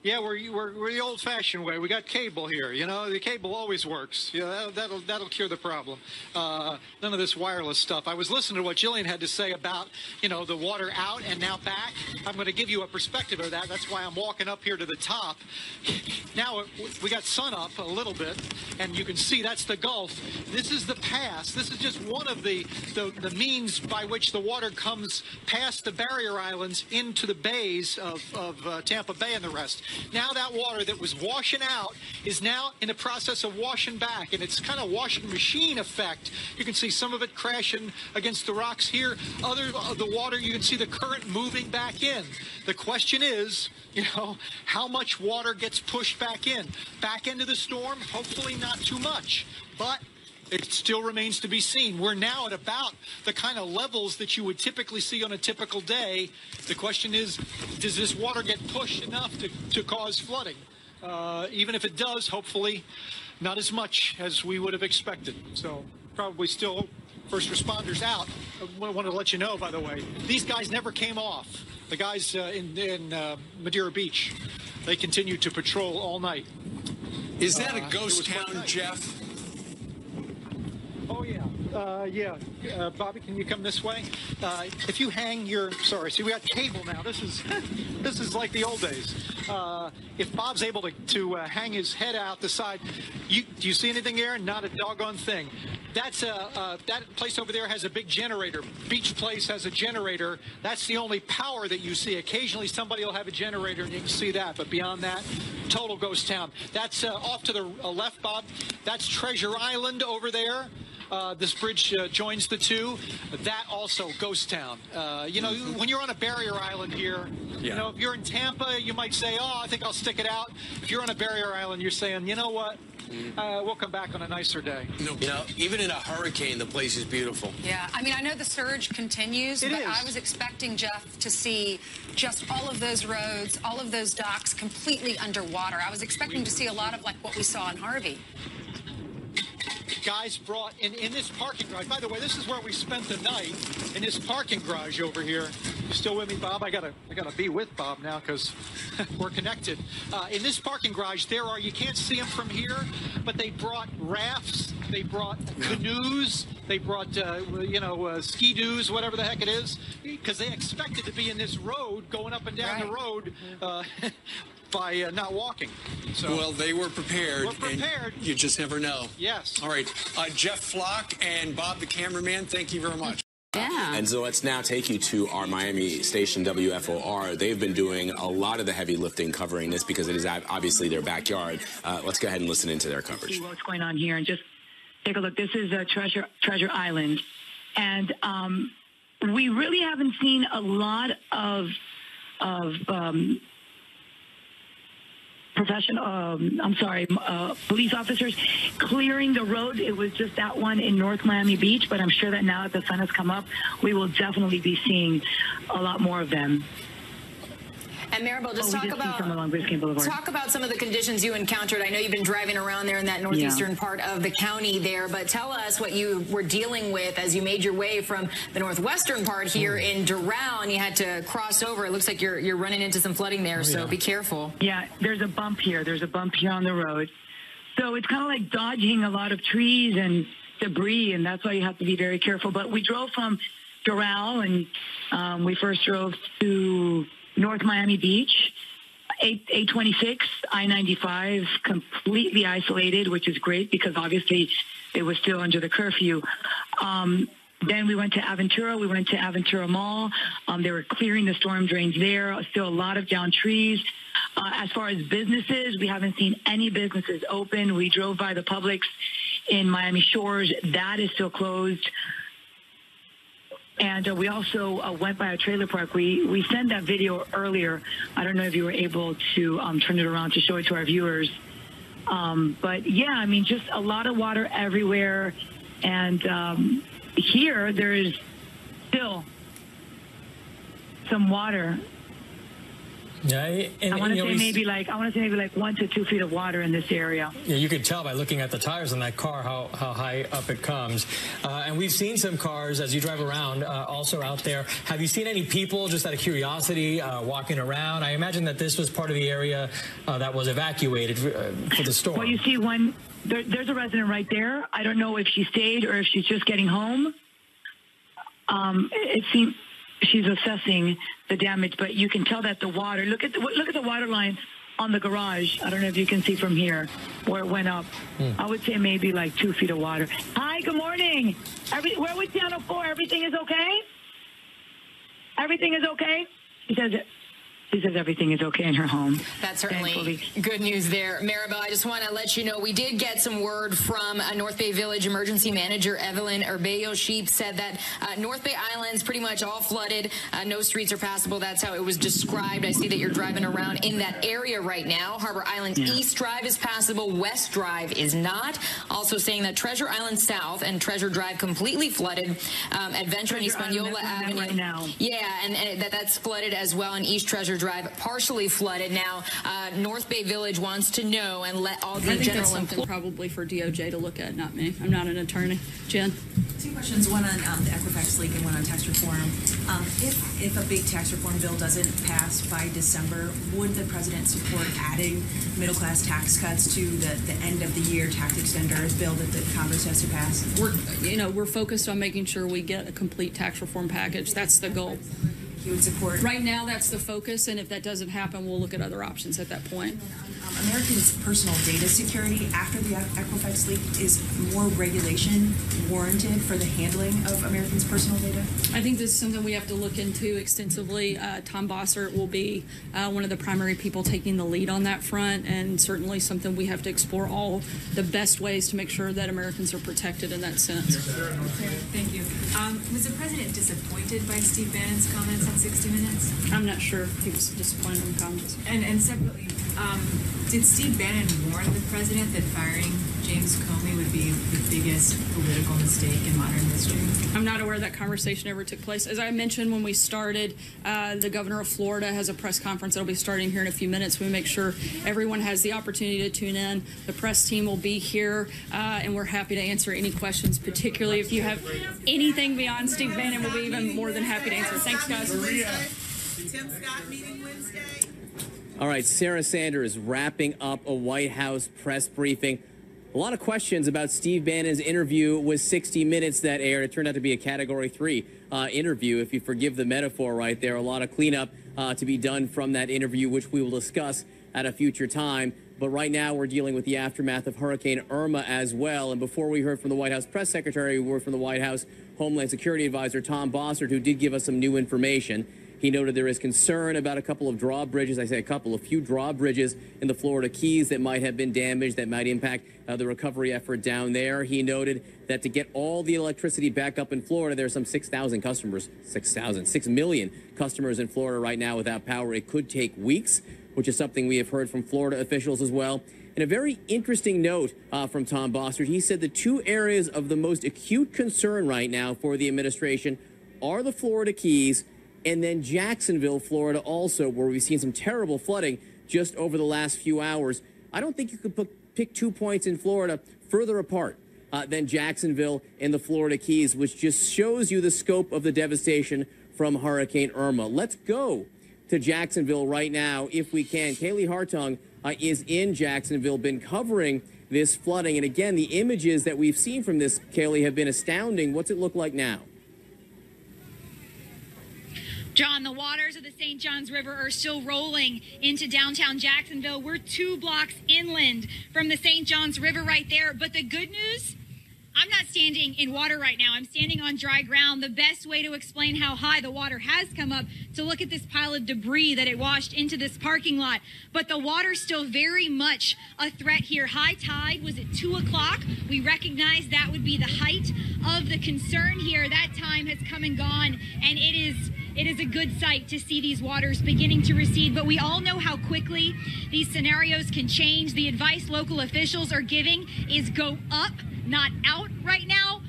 Yeah, we're the old-fashioned way. We got cable here. The cable always works. That'll cure the problem. None of this wireless stuff. I was listening to what Jillian had to say about the water out and now back. I'm going to give you a perspective of that. That's why I'm walking up here to the top. Now we got sun up a little bit, and you can see that's the Gulf. This is the pass. This is just one of the means by which the water comes past the barrier islands into the bays of Tampa Bay and the rest. Now that water that was washing out is now in the process of washing back, and it's kind of washing machine effect. You can see some of it crashing against the rocks here. Other of the water, you can see the current moving back in. The question is, how much water gets pushed back into the storm? Hopefully not too much, but It still remains to be seen. We're now at about the kind of levels that you would typically see on a typical day. The question is, does this water get pushed enough to cause flooding? Even if it does, hopefully not as much as we would have expected. So probably still first responders out. I want to let you know, by the way, these guys never came off. The guys in Madeira Beach, they continued to patrol all night. Is that a ghost town, Jeff? Oh, yeah. Bobby, can you come this way? If you hang your... Sorry, see, we got cable now. This is like the old days. If Bob's able to hang his head out the side, do you see anything there? Not a doggone thing. That's that place over there has a big generator. Beach Place has a generator. That's the only power that you see. Occasionally somebody will have a generator and you can see that, but beyond that, total ghost town. That's off to the left, Bob. That's Treasure Island over there. This bridge joins the two. That also ghost town. You know, when you're on a barrier island here, you know, if you're in Tampa, you might say, oh, I think I'll stick it out. If you're on a barrier island, you're saying, you know what? We'll come back on a nicer day. You know, even in a hurricane, the place is beautiful. Yeah, I mean, I know the surge continues, but I was expecting, Jeff, to see just all of those roads, all of those docks completely underwater. I was expecting to see a lot of like what we saw in Harvey. Guys brought in this parking garage. By the way, this is where we spent the night, in this parking garage over here. You still with me, Bob? I gotta be with Bob now because we're connected. In this parking garage, you can't see them from here, but they brought rafts, they brought canoes, they brought ski-doos, whatever the heck it is, because they expected to be in this road going up and down the road. By not walking. So, well, they were prepared. We're prepared. And you just never know. Yes. All right. Jeff Flock and Bob, the cameraman, thank you very much. Yeah. And so let's now take you to our Miami station, WFOR. They've been doing a lot of the heavy lifting covering this because it is obviously their backyard. Let's go ahead and listen into their coverage. See what's going on here and just take a look. This is Treasure Island. And we really haven't seen a lot of police officers clearing the road. It was just that one in North Miami Beach, but I'm sure that now that the sun has come up, we will definitely be seeing a lot more of them. And Maribel, just talk about some of the conditions you encountered. I know you've been driving around there in that northeastern part of the county there, but tell us what you were dealing with as you made your way from the northwestern part here in Doral, and you had to cross over. It looks like you're running into some flooding there, so be careful. Yeah, there's a bump here. There's a bump here on the road. So it's kind of like dodging a lot of trees and debris, and that's why you have to be very careful. But we drove from Doral, and we first drove to North Miami Beach, 826, I-95, completely isolated, which is great because obviously it was still under the curfew. Then we went to Aventura. We went to Aventura Mall. They were clearing the storm drains there. Still a lot of downed trees. As far as businesses, we haven't seen any businesses open. We drove by the Publix in Miami Shores. That is still closed. And we also went by a trailer park. We sent that video earlier. I don't know if you were able to turn it around to show it to our viewers. But, yeah, I mean, just a lot of water everywhere. And here there is still some water. Yeah, I want to say maybe like 1 to 2 feet of water in this area. Yeah, you could tell by looking at the tires on that car how high up it comes. And we've seen some cars as you drive around also out there. Have you seen any people, just out of curiosity, walking around? I imagine that this was part of the area that was evacuated for the storm. Well, you see there's a resident right there. I don't know if she stayed or if she's just getting home. It seems she's assessing the damage, but you can tell that the water. Look at the water lines on the garage. I don't know if you can see from here where it went up. I would say maybe like 2 feet of water. Hi, good morning. We're with Channel 4. Everything is okay? Everything is okay? She says it. She says everything is okay in her home. That's certainly thankfully good news there. Maribel, I just want to let you know we did get some word from North Bay Village Emergency Manager Evelyn Urbello. She said that North Bay Islands pretty much all flooded. No streets are passable. That's how it was described. I see that you're driving around in that area right now. Harbor Island East Drive is passable. West Drive is not. Also saying that Treasure Island South and Treasure Drive completely flooded. Adventure and Hispaniola Avenue. Right now. Yeah, and that's flooded as well. And East Treasure Drive partially flooded. Now, North Bay Village wants to know and let all the I think general that's something probably for DOJ to look at, not me. I'm not an attorney. Jen? Two questions, one on the Equifax leak and one on tax reform. If a big tax reform bill doesn't pass by December, would the president support adding middle-class tax cuts to the end of the year tax extender bill that the Congress has to pass? We're focused on making sure we get a complete tax reform package. That's the goal. You would support? Right now, that's the focus, and if that doesn't happen, we'll look at other options at that point. Americans' personal data security after the Equifax leak, is more regulation warranted for the handling of Americans' personal data? I think this is something we have to look into extensively. Tom Bossert will be one of the primary people taking the lead on that front, and certainly something we have to explore all the best ways to make sure that Americans are protected in that sense. Thank you. Was the president disappointed by Steve Bannon's comments on 60 Minutes? I'm not sure if he was disappointed in comments. And separately, did Steve Bannon warn the president that firing James Comey would be the biggest political mistake in modern history? I'm not aware that conversation ever took place. As I mentioned when we started, the governor of Florida has a press conference that will be starting here in a few minutes. We make sure everyone has the opportunity to tune in. The press team will be here, and we're happy to answer any questions, particularly if you have anything beyond Steve Bannon. We'll be even more than happy to answer. Thanks, guys. Tim Scott meeting Wednesday. All right, Sarah Sanders wrapping up a White House press briefing. A lot of questions about Steve Bannon's interview with 60 Minutes that aired. It turned out to be a Category 3 interview, if you forgive the metaphor right there. A lot of cleanup to be done from that interview, which we will discuss at a future time. But right now we're dealing with the aftermath of Hurricane Irma as well. And before we heard from the White House press secretary, we heard from the White House Homeland Security Advisor Tom Bossert, who did give us some new information. He noted there is concern about a couple of drawbridges, a few drawbridges in the Florida Keys that might have been damaged, that might impact the recovery effort down there. He noted that to get all the electricity back up in Florida, there are some 6 million customers in Florida right now without power. It could take weeks, which is something we have heard from Florida officials as well. And a very interesting note from Tom Bossert. He said the two areas of the most acute concern right now for the administration are the Florida Keys and then Jacksonville, Florida also, where we've seen some terrible flooding just over the last few hours. I don't think you could pick 2 points in Florida further apart than Jacksonville and the Florida Keys, which just shows you the scope of the devastation from Hurricane Irma. Let's go to Jacksonville right now, if we can. Kaylee Hartung is in Jacksonville, been covering this flooding. And again, the images that we've seen from this, Kaylee, have been astounding. What's it look like now? John, the waters of the St. Johns River are still rolling into downtown Jacksonville. We're 2 blocks inland from the St. Johns River right there. But the good news, I'm not standing in water right now. I'm standing on dry ground. The best way to explain how high the water has come up to look at this pile of debris that it washed into this parking lot. But the water's still very much a threat here. High tide was at 2 o'clock. We recognize that would be the height of the concern here. That time has come and gone, and it is a good sight to see these waters beginning to recede, but we all know how quickly these scenarios can change. The advice local officials are giving is go up, not out right now,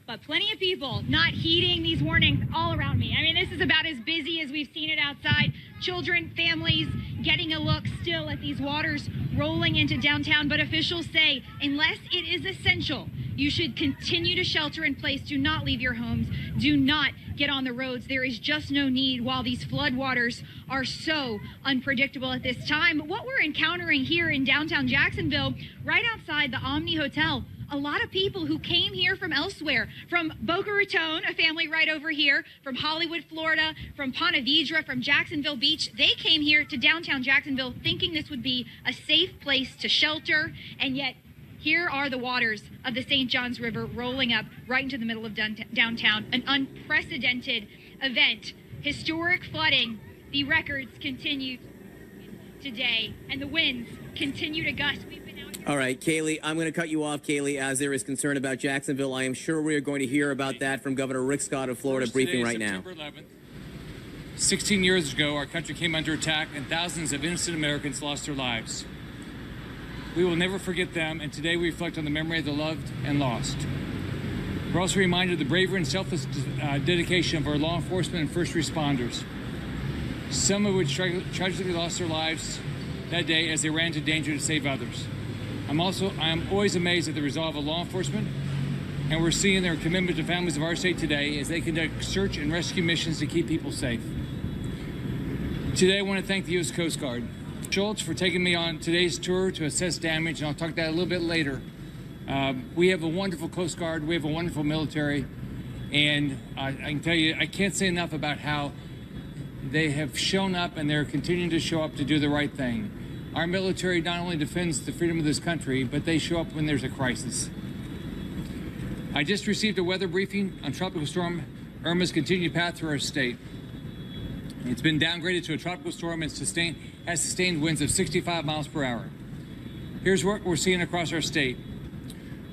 but plenty of people not heeding these warnings all around me. I mean, this is about as busy as we've seen it outside. Children, families getting a look still at these waters rolling into downtown, but officials say unless it is essential, you should continue to shelter in place. Do not leave your homes. Do not get on the roads. There is just no need while these floodwaters are so unpredictable at this time. What we're encountering here in downtown Jacksonville, right outside the Omni Hotel, a lot of people who came here from elsewhere, from Boca Raton, a family right over here, from Hollywood, Florida, from Ponte Vedra, from Jacksonville Beach. They came here to downtown Jacksonville thinking this would be a safe place to shelter, and yet here are the waters of the St. Johns River rolling up right into the middle of downtown. An unprecedented event. Historic flooding The records continue today, and the winds continue to gust. All right, Kaylee, I'm going to cut you off, Kaylee, as there is concern about Jacksonville. I am sure we are going to hear about that from Governor Rick Scott of Florida briefing right now. September 11th. 16 years ago, our country came under attack and thousands of innocent Americans lost their lives. We will never forget them, and today we reflect on the memory of the loved and lost. We're also reminded of the bravery and selfless dedication of our law enforcement and first responders, some of which tragically lost their lives that day as they ran into danger to save others. I am always amazed at the resolve of law enforcement, and we're seeing their commitment to families of our state today as they conduct search and rescue missions to keep people safe. Today, I want to thank the U.S. Coast Guard, Schultz, for taking me on today's tour to assess damage, and I'll talk about that a little bit later. We have a wonderful Coast Guard, we have a wonderful military, and I can tell you, I can't say enough about how they have shown up and they're continuing to show up to do the right thing. Our military not only defends the freedom of this country, but they show up when there's a crisis. I just received a weather briefing on Tropical Storm Irma's continued path through our state. It's been downgraded to a tropical storm and has sustained winds of 65 miles per hour. Here's what we're seeing across our state.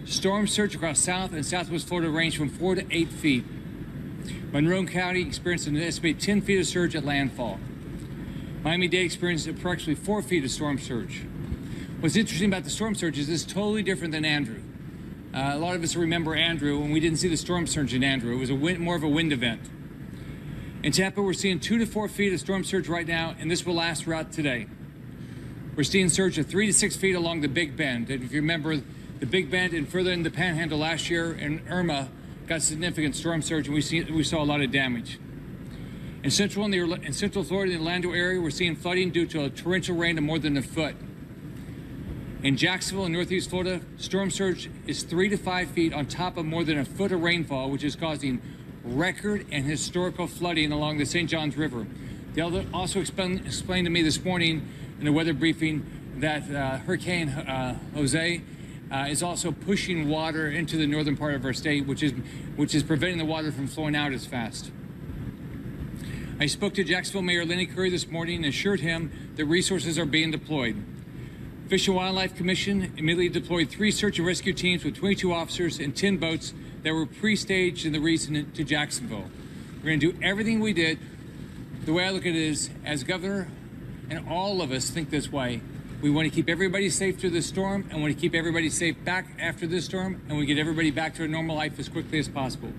Storm surge across South and Southwest Florida range from 4 to 8 feet. Monroe County experienced an estimated 10 feet of surge at landfall. Miami-Dade experienced approximately 4 feet of storm surge. What's interesting about the storm surge is this is totally different than Andrew. A lot of us remember Andrew, and we didn't see the storm surge in Andrew. It was more of a wind event. In Tampa, we're seeing 2 to 4 feet of storm surge right now, and this will last throughout today. We're seeing surge of 3 to 6 feet along the Big Bend. And if you remember, the Big Bend and further in the Panhandle last year, and Irma got significant storm surge, and we saw a lot of damage. In Central Florida, in the Orlando area, we're seeing flooding due to a torrential rain of more than a foot. In Jacksonville and Northeast Florida, storm surge is 3 to 5 feet on top of more than a foot of rainfall, which is causing record and historical flooding along the St. Johns River. They also explained to me this morning in the weather briefing that Hurricane Jose is also pushing water into the northern part of our state, which is preventing the water from flowing out as fast. I spoke to Jacksonville Mayor Lenny Curry this morning and assured him that resources are being deployed. Fish and Wildlife Commission immediately deployed 3 search and rescue teams with 22 officers and 10 boats that were pre-staged in the region to Jacksonville. We're going to do everything we did. The way I look at it is, as governor, and all of us think this way, we want to keep everybody safe through this storm, and want to keep everybody safe back after this storm, and we get everybody back to a normal life as quickly as possible.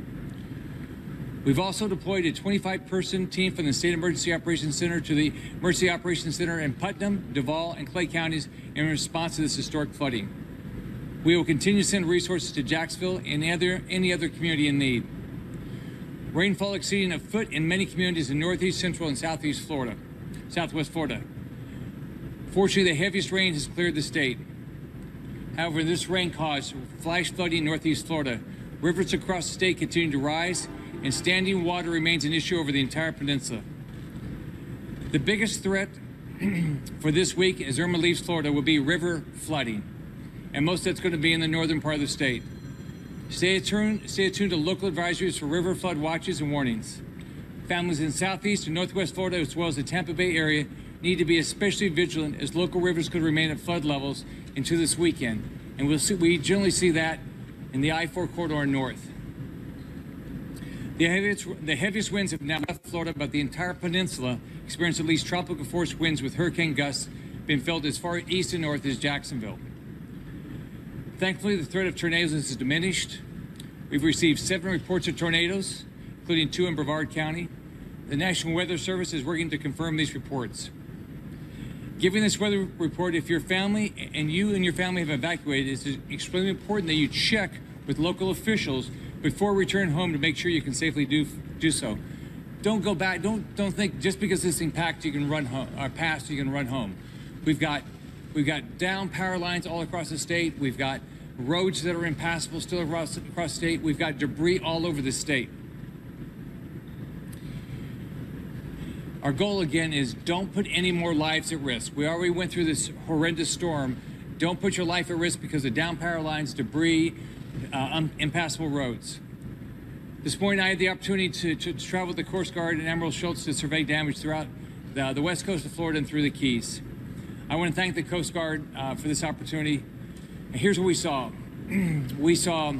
We've also deployed a 25-person team from the State Emergency Operations Center to the Emergency Operations Center in Putnam, Duval, and Clay counties in response to this historic flooding. We will continue to send resources to Jacksonville and any other community in need. Rainfall exceeding a foot in many communities in Northeast, Central, and Southwest Florida. Fortunately, the heaviest rain has cleared the state. However, this rain caused flash flooding in Northeast Florida. Rivers across the state continue to rise, and standing water remains an issue over the entire peninsula. The biggest threat for this week as Irma leaves Florida will be river flooding, and most of that's going to be in the northern part of the state. Stay attuned to local advisories for river flood watches and warnings. Families in Southeast and Northwest Florida, as well as the Tampa Bay area, need to be especially vigilant as local rivers could remain at flood levels into this weekend. And we generally see that in the I-4 corridor north. The heaviest winds have now left Florida, but the entire peninsula experienced at least tropical force winds with hurricane gusts being felt as far east and north as Jacksonville. Thankfully, the threat of tornadoes has diminished. We've received 7 reports of tornadoes, including 2 in Brevard County. The National Weather Service is working to confirm these reports. Given this weather report, if your family and your family have evacuated, it's extremely important that you check with local officials before returning home to make sure you can safely do so. Don't go back. Don't think just because this thing packed you can run home or passed you can run home. We've got down power lines all across the state. We've got roads that are impassable still across the state. We've got debris all over the state. Our goal again is don't put any more lives at risk. We already went through this horrendous storm. Don't put your life at risk because of down power lines, debris, impassable roads. This morning I had the opportunity to travel with the Coast Guard and Admiral Schultz to survey damage throughout the west coast of Florida and through the Keys. I want to thank the Coast Guard for this opportunity. And here's what we saw. we saw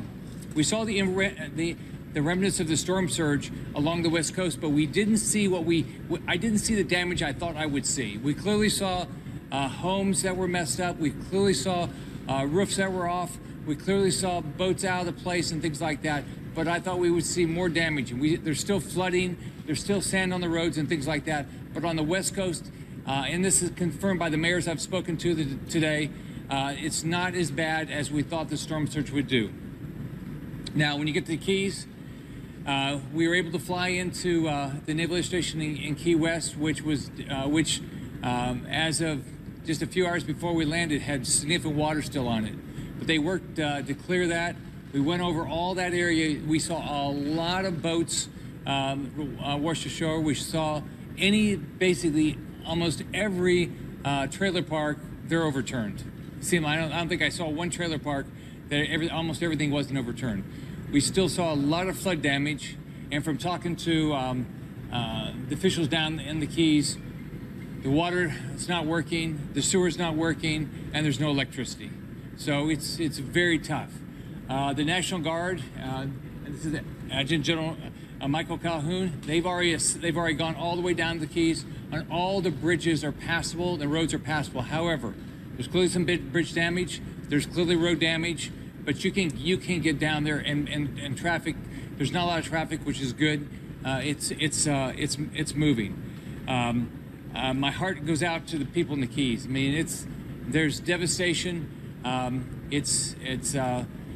the remnants of the storm surge along the west coast, but we didn't see I didn't see the damage I thought I would see. We clearly saw homes that were messed up. We clearly saw roofs that were off. We clearly saw boats out of the place and things like that. But I thought we would see more damage. And there's still flooding. There's still sand on the roads and things like that. But on the west coast, and this is confirmed by the mayors I've spoken to today, it's not as bad as we thought the storm surge would do. Now, when you get to the Keys, we were able to fly into the Naval Air Station in Key West, which as of just a few hours before we landed, had significant water still on it. But they worked to clear that. We went over all that area. We saw a lot of boats wash ashore. We saw basically almost every trailer park, they're overturned. I don't think I saw one trailer park that almost everything wasn't overturned. We still saw a lot of flood damage, and from talking to the officials down in the Keys, the water is not working, the sewer's not working, and there's no electricity. So it's very tough. The National Guard, this is Adjutant General Michael Calhoun, they've already gone all the way down to the Keys, and all the bridges are passable, the roads are passable. However, there's clearly some bridge damage, there's clearly road damage, but you can get down there and traffic. There's not a lot of traffic, which is good. It's moving. My heart goes out to the people in the Keys. I mean, there's devastation. And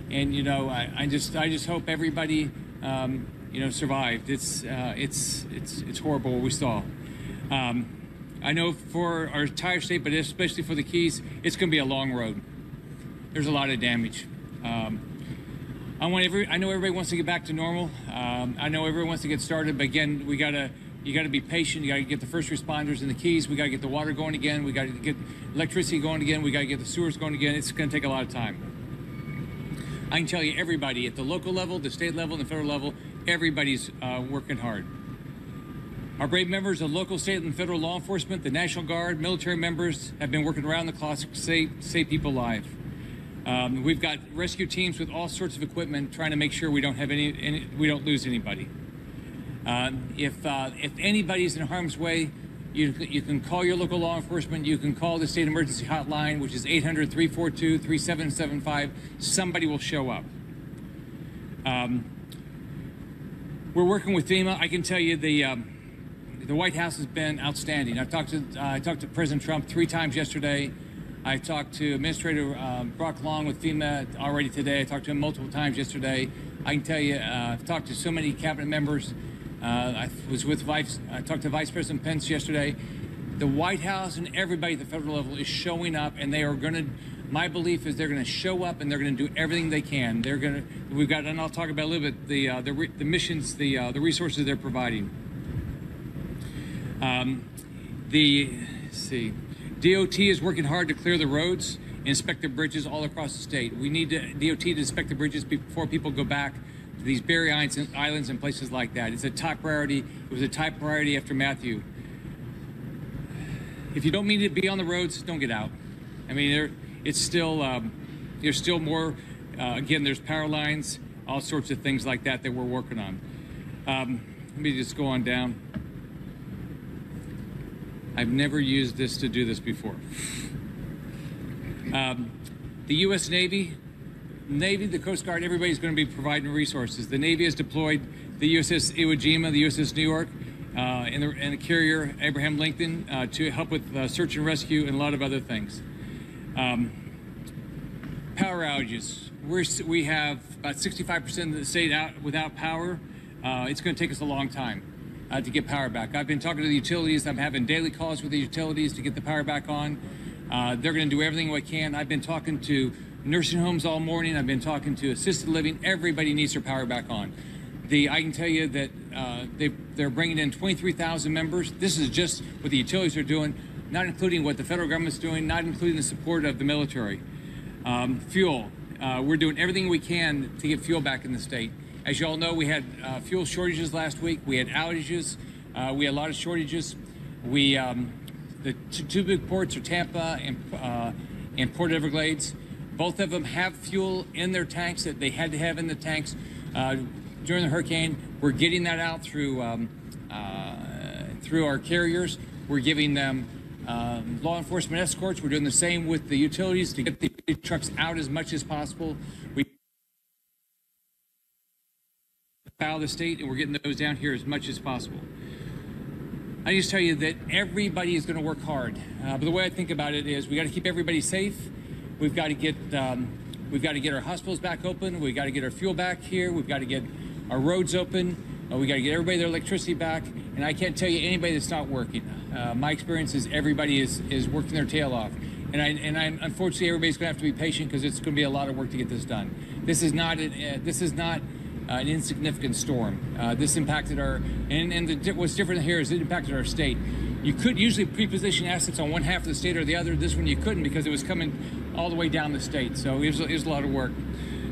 you know, I just hope everybody survived. It's horrible what we saw. I know for our entire state, but especially for the Keys, it's going to be a long road. There's a lot of damage. I know everybody wants to get back to normal. I know everyone wants to get started, but again, you got to be patient. You got to get the first responders in the Keys. We got to get the water going again. We got to get electricity going again. We got to get the sewers going again. It's going to take a lot of time. I can tell you, everybody at the local level, the state level, and the federal level, everybody's working hard. Our brave members of local, state, and federal law enforcement, the National Guard, military members have been working around the clock to save people alive. We've got rescue teams with all sorts of equipment trying to make sure we don't have we don't lose anybody. If anybody's in harm's way, you can call your local law enforcement. You can call the state emergency hotline, which is 800-342-3775. Somebody will show up. We're working with FEMA. I can tell you the White House has been outstanding. I talked to President Trump 3 times yesterday. I talked to Administrator Brock Long with FEMA already today. I talked to him multiple times yesterday. I can tell you, I've talked to so many cabinet members. I talked to Vice President Pence yesterday. The White House and everybody at the federal level is showing up, and they are going to. My belief is they're going to show up and they're going to do everything they can. We've got, and I'll talk about a little bit the missions, the resources they're providing. DOT is working hard to clear the roads and inspect the bridges all across the state. We need DOT to inspect the bridges before people go back to these Barrier Islands and places like that. It's a top priority. It was a top priority after Matthew. If you don't need to be on the roads, don't get out. I mean, there's still more. Again, there's power lines, all sorts of things like that we're working on. Let me just go on down. I've never used this to do this before. The U.S. Navy, the Coast Guard, everybody's going to be providing resources. The Navy has deployed the USS Iwo Jima, the USS New York, and the carrier Abraham Lincoln to help with search and rescue and a lot of other things. Power outages. We have about 65% of the state out without power. It's going to take us a long time to get power back. I've been talking to the utilities. I'm having daily calls with the utilities to get the power back on. They're going to do everything we can. I've been talking to nursing homes all morning. I've been talking to assisted living. Everybody needs their power back on. I can tell you that they're bringing in 23,000 members. This is just what the utilities are doing, not including what the federal government's doing, not including the support of the military. Fuel. We're doing everything we can to get fuel back in the state. As you all know, we had fuel shortages last week. We had outages. We had a lot of shortages. The two big ports are Tampa and Port Everglades. Both of them have fuel in their tanks that they had to have in the tanks during the hurricane. We're getting that out through our carriers. We're giving them law enforcement escorts. We're doing the same with the utilities to get the trucks out as much as possible. We out of the state, and we're getting those down here as much as possible. I just tell you that everybody is going to work hard. But the way I think about it is we got to keep everybody safe. We've got to get our hospitals back open. We've got to get our fuel back here. We've got to get our roads open. We got to get everybody their electricity back. And I can't tell you anybody that's not working. My experience is everybody is working their tail off. And unfortunately, everybody's going to have to be patient because it's going to be a lot of work to get this done. This is not an insignificant storm. This impacted what's different here is it impacted our state. You could usually pre-position assets on one half of the state or the other. This one you couldn't because it was coming all the way down the state. So it was a lot of work.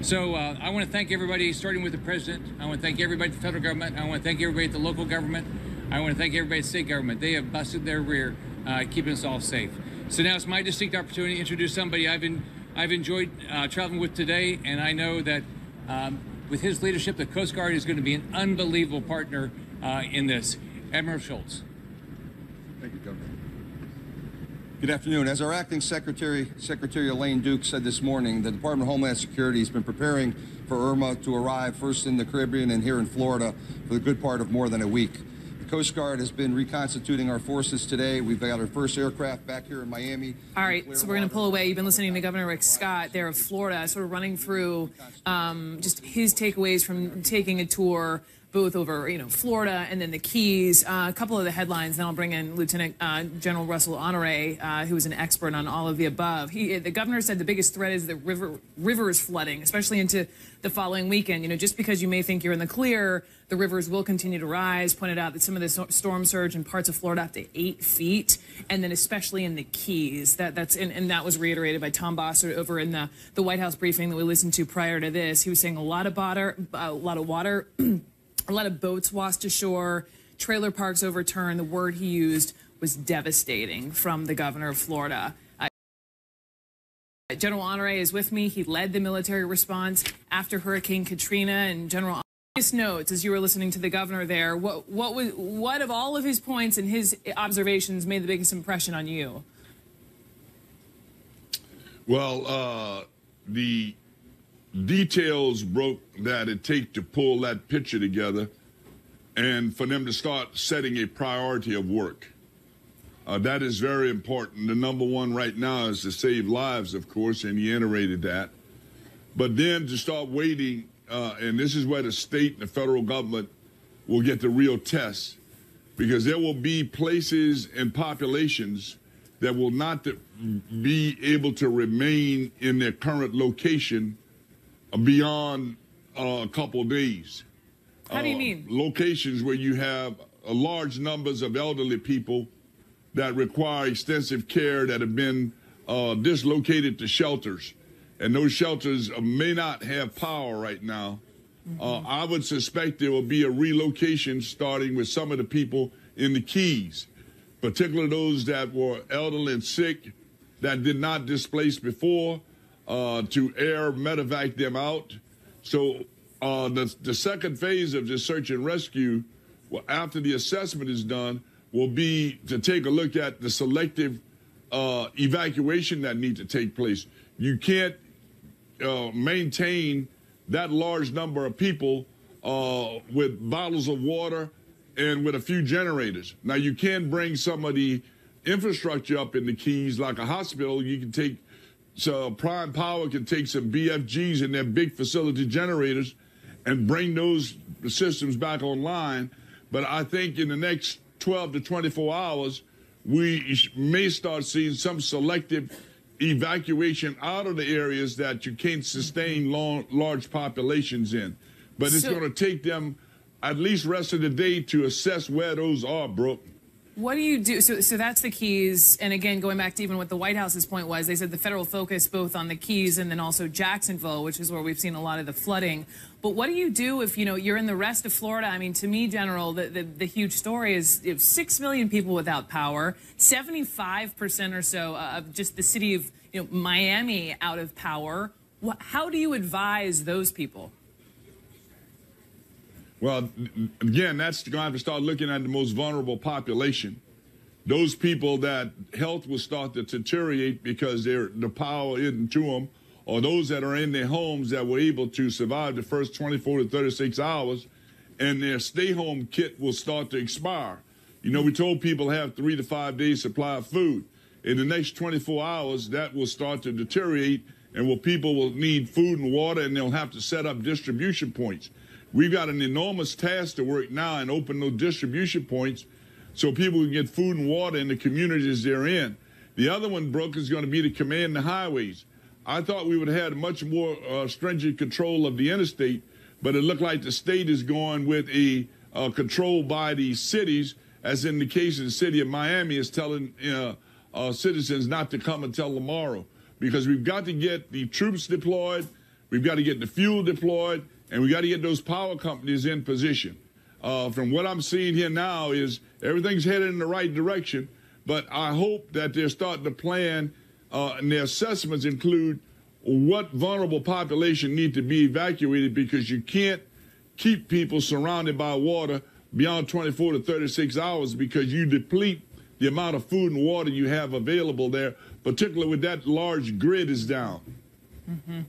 So I want to thank everybody, starting with the president. I want to thank everybody at the federal government. I want to thank everybody at the local government. I want to thank everybody at the state government. They have busted their rear, keeping us all safe. So now it's my distinct opportunity to introduce somebody I've enjoyed traveling with today, and I know that with his leadership, the Coast Guard is going to be an unbelievable partner in this. Admiral Schultz. Thank you, Governor. Good afternoon. As our acting Secretary Elaine Duke said this morning, the Department of Homeland Security has been preparing for Irma to arrive first in the Caribbean and here in Florida for the good part of more than a week. The Coast Guard has been reconstituting our forces today. We've got our first aircraft back here in Miami. All right, so we're going to pull away. You've been listening to Governor Rick Scott there of Florida, sort of running through just his takeaways from taking a tour both over, Florida and then the Keys. A couple of the headlines, then I'll bring in Lieutenant General Russell Honore, who is an expert on all of the above. The governor said the biggest threat is the rivers flooding, especially into the following weekend. Just because you may think you're in the clear, the rivers will continue to rise. Pointed out that some of the storm surge in parts of Florida up to 8 feet, and then especially in the Keys. And that was reiterated by Tom Bossert over in the White House briefing that we listened to prior to this. He was saying a lot of water. A lot of boats washed ashore, trailer parks overturned. The word he used was devastating from the governor of Florida. General Honore is with me. He led the military response after Hurricane Katrina. And General Honore, notes as you were listening to the governor there, what of all of his points and his observations made the biggest impression on you? Well, the details broke that it takes to pull that picture together and for them to start setting a priority of work. That is very important. The number one right now is to save lives, of course, and he iterated that. But then to start waiting, and this is where the state and the federal government will get the real test, because there will be places and populations that will not be able to remain in their current location beyond a couple of days. How do you mean? Locations where you have large numbers of elderly people that require extensive care that have been dislocated to shelters. And those shelters may not have power right now. I would suspect there will be a relocation starting with some of the people in the Keys, particularly those that were elderly and sick that did not displace before, to air medevac them out. So the second phase of this search and rescue, after the assessment is done, will be to take a look at the selective evacuation that needs to take place. You can't maintain that large number of people with bottles of water and with a few generators. Now, you can bring some of the infrastructure up in the Keys, like a hospital. You can take, so Prime Power can take some BFGs and their big facility generators and bring those systems back online. But I think in the next 12 to 24 hours, we may start seeing some selective evacuation out of the areas that you can't sustain large populations in. But it's going to take them at least rest of the day to assess where those are, Brooke. What do you do? So that's the Keys. And again, going back to even what the White House's point was, they said the federal focus both on the Keys and then also Jacksonville, which is where we've seen a lot of the flooding. But what do you do if, you're in the rest of Florida? I mean, to me, General, the huge story is you have 6 million people without power, 75% or so of just the city of Miami out of power. How do you advise those people? Well, again, that's going to have to start looking at the most vulnerable population. Those people that health will start to deteriorate because the power isn't to them, or those that are in their homes that were able to survive the first 24 to 36 hours, and their stay-home kit will start to expire. We told people to have 3 to 5 days supply of food. In the next 24 hours, that will start to deteriorate, and people will need food and water, and they'll have to set up distribution points. We've got an enormous task to work now and open those distribution points so people can get food and water in the communities they're in. The other one, Brooke, is going to be to command the highways. I thought we would have had much more stringent control of the interstate, but it looked like the state is going with a control by the cities, as in the case of the city of Miami is telling citizens not to come until tomorrow, because we've got to get the troops deployed, we've got to get the fuel deployed, and we got to get those power companies in position. From what I'm seeing here now is everything's headed in the right direction, but I hope that they're starting to plan, and their assessments include what vulnerable population need to be evacuated, because you can't keep people surrounded by water beyond 24 to 36 hours because you deplete the amount of food and water you have available there, particularly with that large grid is down. Mm-hmm.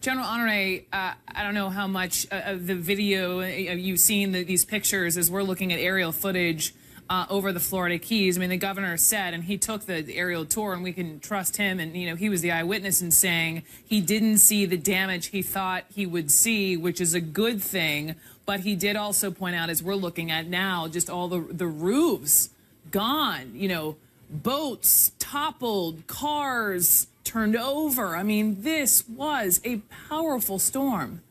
General Honore, I don't know how much of the video you've seen these pictures as we're looking at aerial footage over the Florida Keys. I mean, the governor said, and he took the aerial tour, and we can trust him, and, he was the eyewitness in saying he didn't see the damage he thought he would see, which is a good thing. But he did also point out, as we're looking at now, just all the roofs gone, boats toppled, cars turned over. I mean, this was a powerful storm.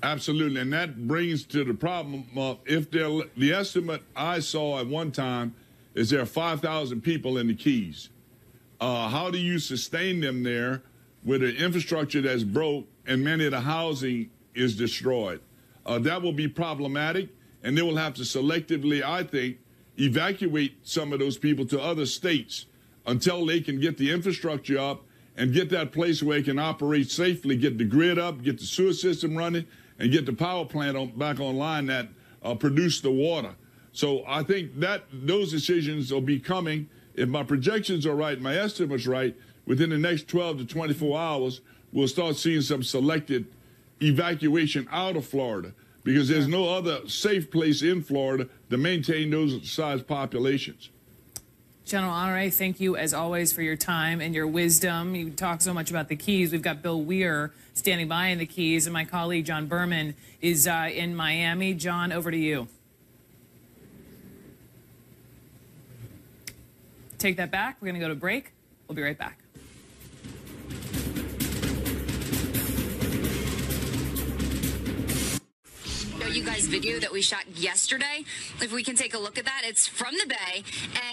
Absolutely, and that brings to the problem of the estimate I saw at one time is there are 5,000 people in the Keys. How do you sustain them there with an infrastructure that's broke and many of the housing is destroyed? That will be problematic, and they will have to selectively, I think, evacuate some of those people to other states until they can get the infrastructure up and get that place where it can operate safely, get the grid up, get the sewer system running, and get the power plant back online that produce the water. So I think that those decisions will be coming. If my projections are right, my estimates right, within the next 12 to 24 hours, we'll start seeing some selected evacuation out of Florida, because there's no other safe place in Florida to maintain those size populations. General Honore, thank you as always for your time and your wisdom. You talk so much about the Keys. We've got Bill Weir standing by in the Keys, and my colleague John Berman is in Miami. John, over to you. Take that back. We're going to go to break. We'll be right back. You guys video that we shot yesterday, if we can take a look at that. It's from the Bay,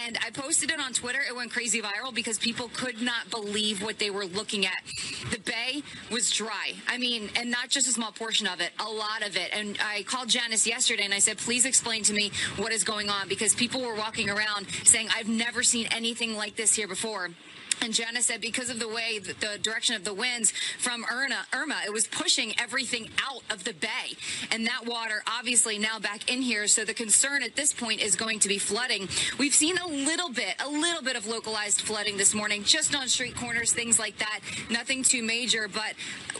and I posted it on Twitter. It went crazy viral because people could not believe what they were looking at. The Bay was dry. I mean, and not just a small portion of it, a lot of it. And I called Janice yesterday and I said, please explain to me what is going on, because people were walking around saying, I've never seen anything like this here before. And Janice said because of the way, the direction of the winds from Irma, it was pushing everything out of the bay. And that water obviously now back in here. So the concern at this point is going to be flooding. We've seen a little bit of localized flooding this morning, just on street corners, things like that. Nothing too major, but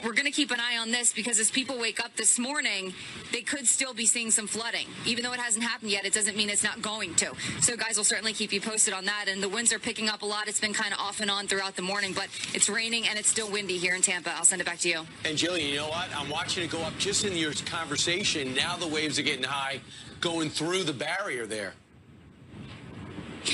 we're going to keep an eye on this, because as people wake up this morning, they could still be seeing some flooding. Even though it hasn't happened yet, it doesn't mean it's not going to. So guys, we'll certainly keep you posted on that. And the winds are picking up a lot. It's been kind of off and on throughout the morning, but it's raining and it's still windy here in Tampa. I'll send it back to you. And Jillian, you know what? I'm watching it go up just in your conversation. Now the waves are getting high, going through the barrier there.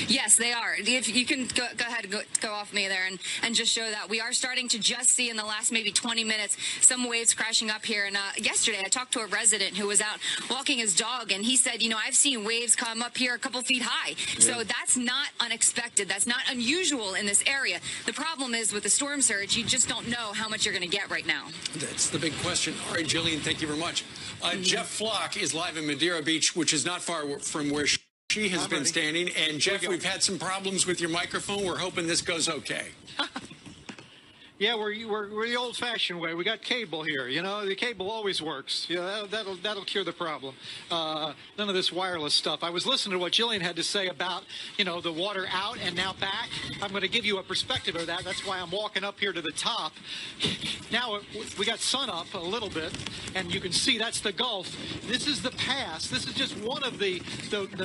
Yes, they are. If you can go ahead and go off me there and just show that. We are starting to just see in the last maybe 20 minutes some waves crashing up here. And yesterday I talked to a resident who was out walking his dog, and he said, you know, I've seen waves come up here a couple feet high. So that's not unexpected. That's not unusual in this area. The problem is with the storm surge, you just don't know how much you're going to get right now. That's the big question. All right, Jillian, thank you very much. Jeff Flock is live in Madeira Beach, which is not far from where she has been standing. And Jeff, we've had some problems with your microphone. We're hoping this goes okay. Yeah, we're the old-fashioned way. We got cable here. You know, the cable always works. Yeah, that'll cure the problem. None of this wireless stuff. I was listening to what Jillian had to say about, you know, the water out and now back. I'm going to give you a perspective of that. That's why I'm walking up here to the top. Now we got sun up a little bit, and you can see that's the Gulf. This is the pass. This is just one of the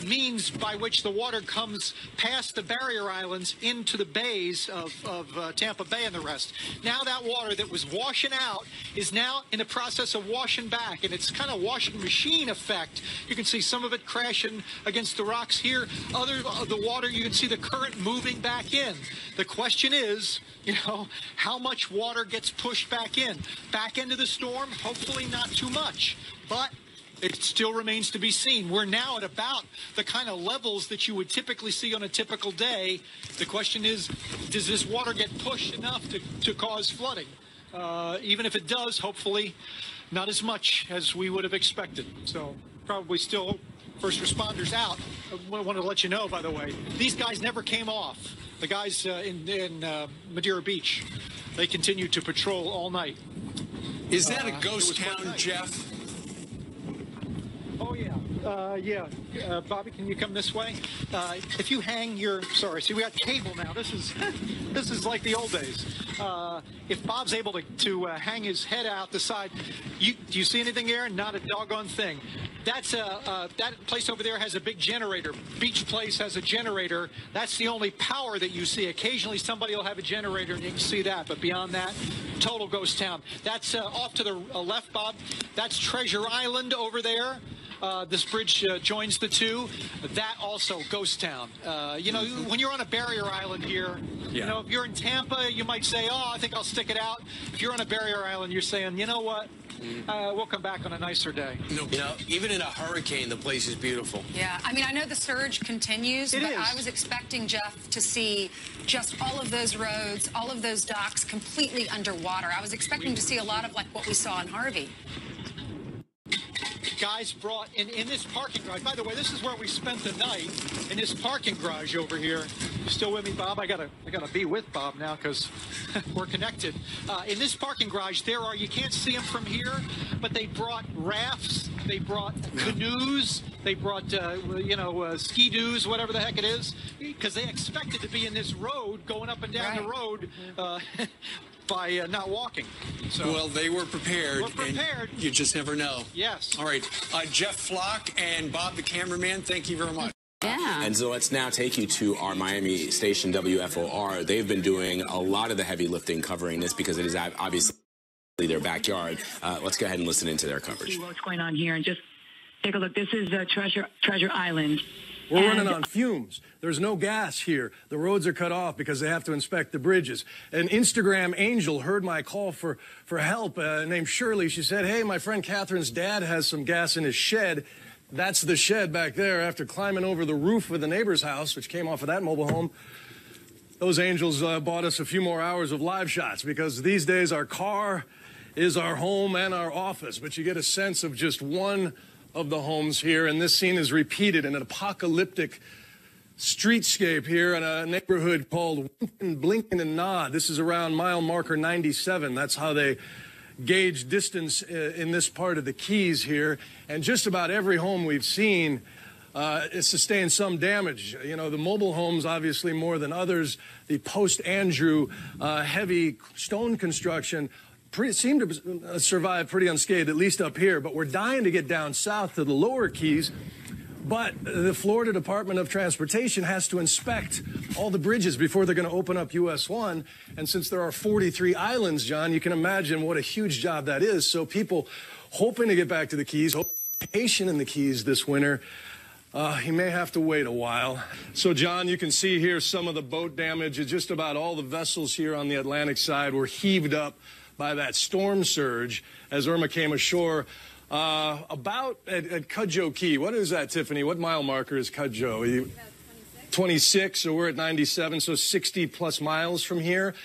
means by which the water comes past the barrier islands into the bays of Tampa Bay and the rest. Now that water that was washing out is now in the process of washing back, and it's kind of washing machine effect. You can see some of it crashing against the rocks here. Other of the water, you can see the current moving back in. The question is, you know, how much water gets pushed back into the storm? Hopefully not too much, but it still remains to be seen. We're now at about the kind of levels that you would typically see on a typical day. The question is, does this water get pushed enough to cause flooding? Even if it does, hopefully not as much as we would have expected. So probably still first responders out. I want to let you know, by the way, these guys never came off. The guys in Madeira Beach, they continued to patrol all night. Is that a ghost town, Jeff? Oh, yeah. Bobby, can you come this way? If you hang your... Sorry, see, we got cable now. This is like the old days. If Bob's able to hang his head out the side, do you see anything there? Not a doggone thing. That's that place over there has a big generator. Beach Place has a generator. That's the only power that you see. Occasionally somebody will have a generator and you can see that, but beyond that, total ghost town. That's off to the left, Bob. That's Treasure Island over there. This bridge joins the two. That also ghost town. You know, when you're on a barrier island here, you know, if you're in Tampa, you might say, oh, I think I'll stick it out. If you're on a barrier island, you're saying, you know what? We'll come back on a nicer day. You know, even in a hurricane, the place is beautiful. Yeah, I mean, I know the surge continues, but I was expecting, Jeff, to see just all of those roads, all of those docks completely underwater. I was expecting to see a lot of like what we saw in Harvey. Guys brought in this parking garage. By the way, this is where we spent the night, in this parking garage over here. You still with me, Bob? I gotta be with Bob now because we're connected. In this parking garage, you can't see them from here, but they brought rafts, they brought canoes, they brought ski-doos, whatever the heck it is, because they expected to be in this road going up and down the road. By not walking. So, well, they were prepared. We're prepared. And you just never know. Yes. All right. Jeff Flock and Bob, the cameraman, thank you very much. Yeah. And so let's now take you to our Miami station, WFOR. They've been doing a lot of the heavy lifting covering this because it is obviously their backyard. Let's go ahead and listen into their coverage. See what's going on here and just take a look. This is Treasure Island. We're running on fumes. There's no gas here. The roads are cut off because they have to inspect the bridges. An Instagram angel heard my call for help named Shirley. She said, hey, my friend Catherine's dad has some gas in his shed. That's the shed back there. After climbing over the roof of the neighbor's house, which came off of that mobile home, those angels bought us a few more hours of live shots because these days our car is our home and our office. But you get a sense of just one of the homes here, and this scene is repeated in an apocalyptic streetscape here in a neighborhood called Blinken and Nod. This is around mile marker 97. That's how they gauge distance in this part of the Keys here. And just about every home we've seen has sustained some damage. You know, the mobile homes obviously more than others. The post-Andrew heavy stone construction seem to survive pretty unscathed, at least up here. But we're dying to get down south to the lower Keys. But the Florida Department of Transportation has to inspect all the bridges before they're going to open up US 1. And since there are 43 islands, John, you can imagine what a huge job that is. So people hoping to get back to the Keys, patient in the Keys this winter, he may have to wait a while. So, John, you can see here some of the boat damage. Just about all the vessels here on the Atlantic side were heaved up by that storm surge as Irma came ashore. About at Cudjoe Key. What is that, Tiffany? What mile marker is Cudjoe? 26, so we're at 97, so 60-plus miles from here.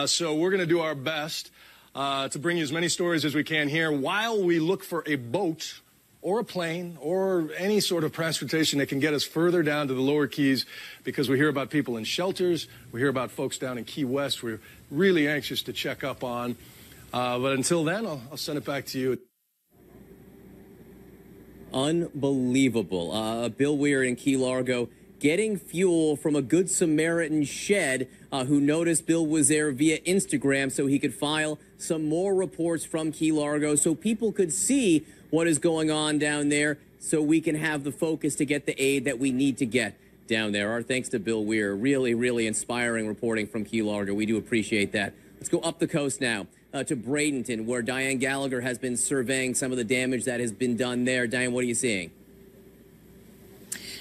So we're going to do our best to bring you as many stories as we can here while we look for a boat or a plane or any sort of transportation that can get us further down to the lower Keys, because we hear about people in shelters. We hear about folks down in Key West we're really anxious to check up on. But until then, I'll send it back to you. Unbelievable. Bill Weir in Key Largo getting fuel from a Good Samaritan shed who noticed Bill was there via Instagram so he could file some more reports from Key Largo so people could see what is going on down there so we can have the focus to get the aid that we need to get down there. Our thanks to Bill Weir. Really, really inspiring reporting from Key Largo. We do appreciate that. Let's go up the coast now to Bradenton, where Diane Gallagher has been surveying some of the damage that has been done there. Diane, what are you seeing?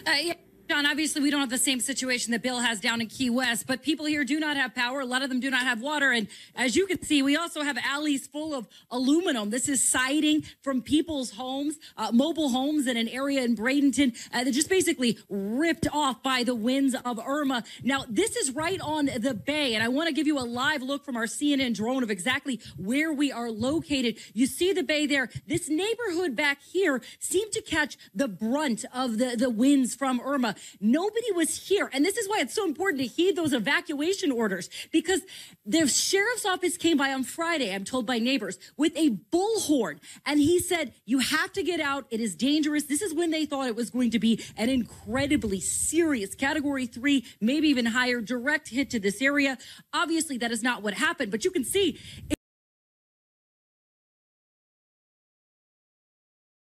Yeah. John, obviously, we don't have the same situation that Bill has down in Key West, but people here do not have power. A lot of them do not have water. And as you can see, we also have alleys full of aluminum. This is siding from people's homes, mobile homes in an area in Bradenton that just basically ripped off by the winds of Irma. Now, this is right on the bay, and I want to give you a live look from our CNN drone of exactly where we are located. You see the bay there. This neighborhood back here seemed to catch the brunt of the winds from Irma. Nobody was here. And this is why it's so important to heed those evacuation orders, because the sheriff's office came by on Friday, I'm told by neighbors, with a bullhorn. And he said, you have to get out. It is dangerous. This is when they thought it was going to be an incredibly serious Category 3, maybe even higher, direct hit to this area. Obviously, that is not what happened. But you can see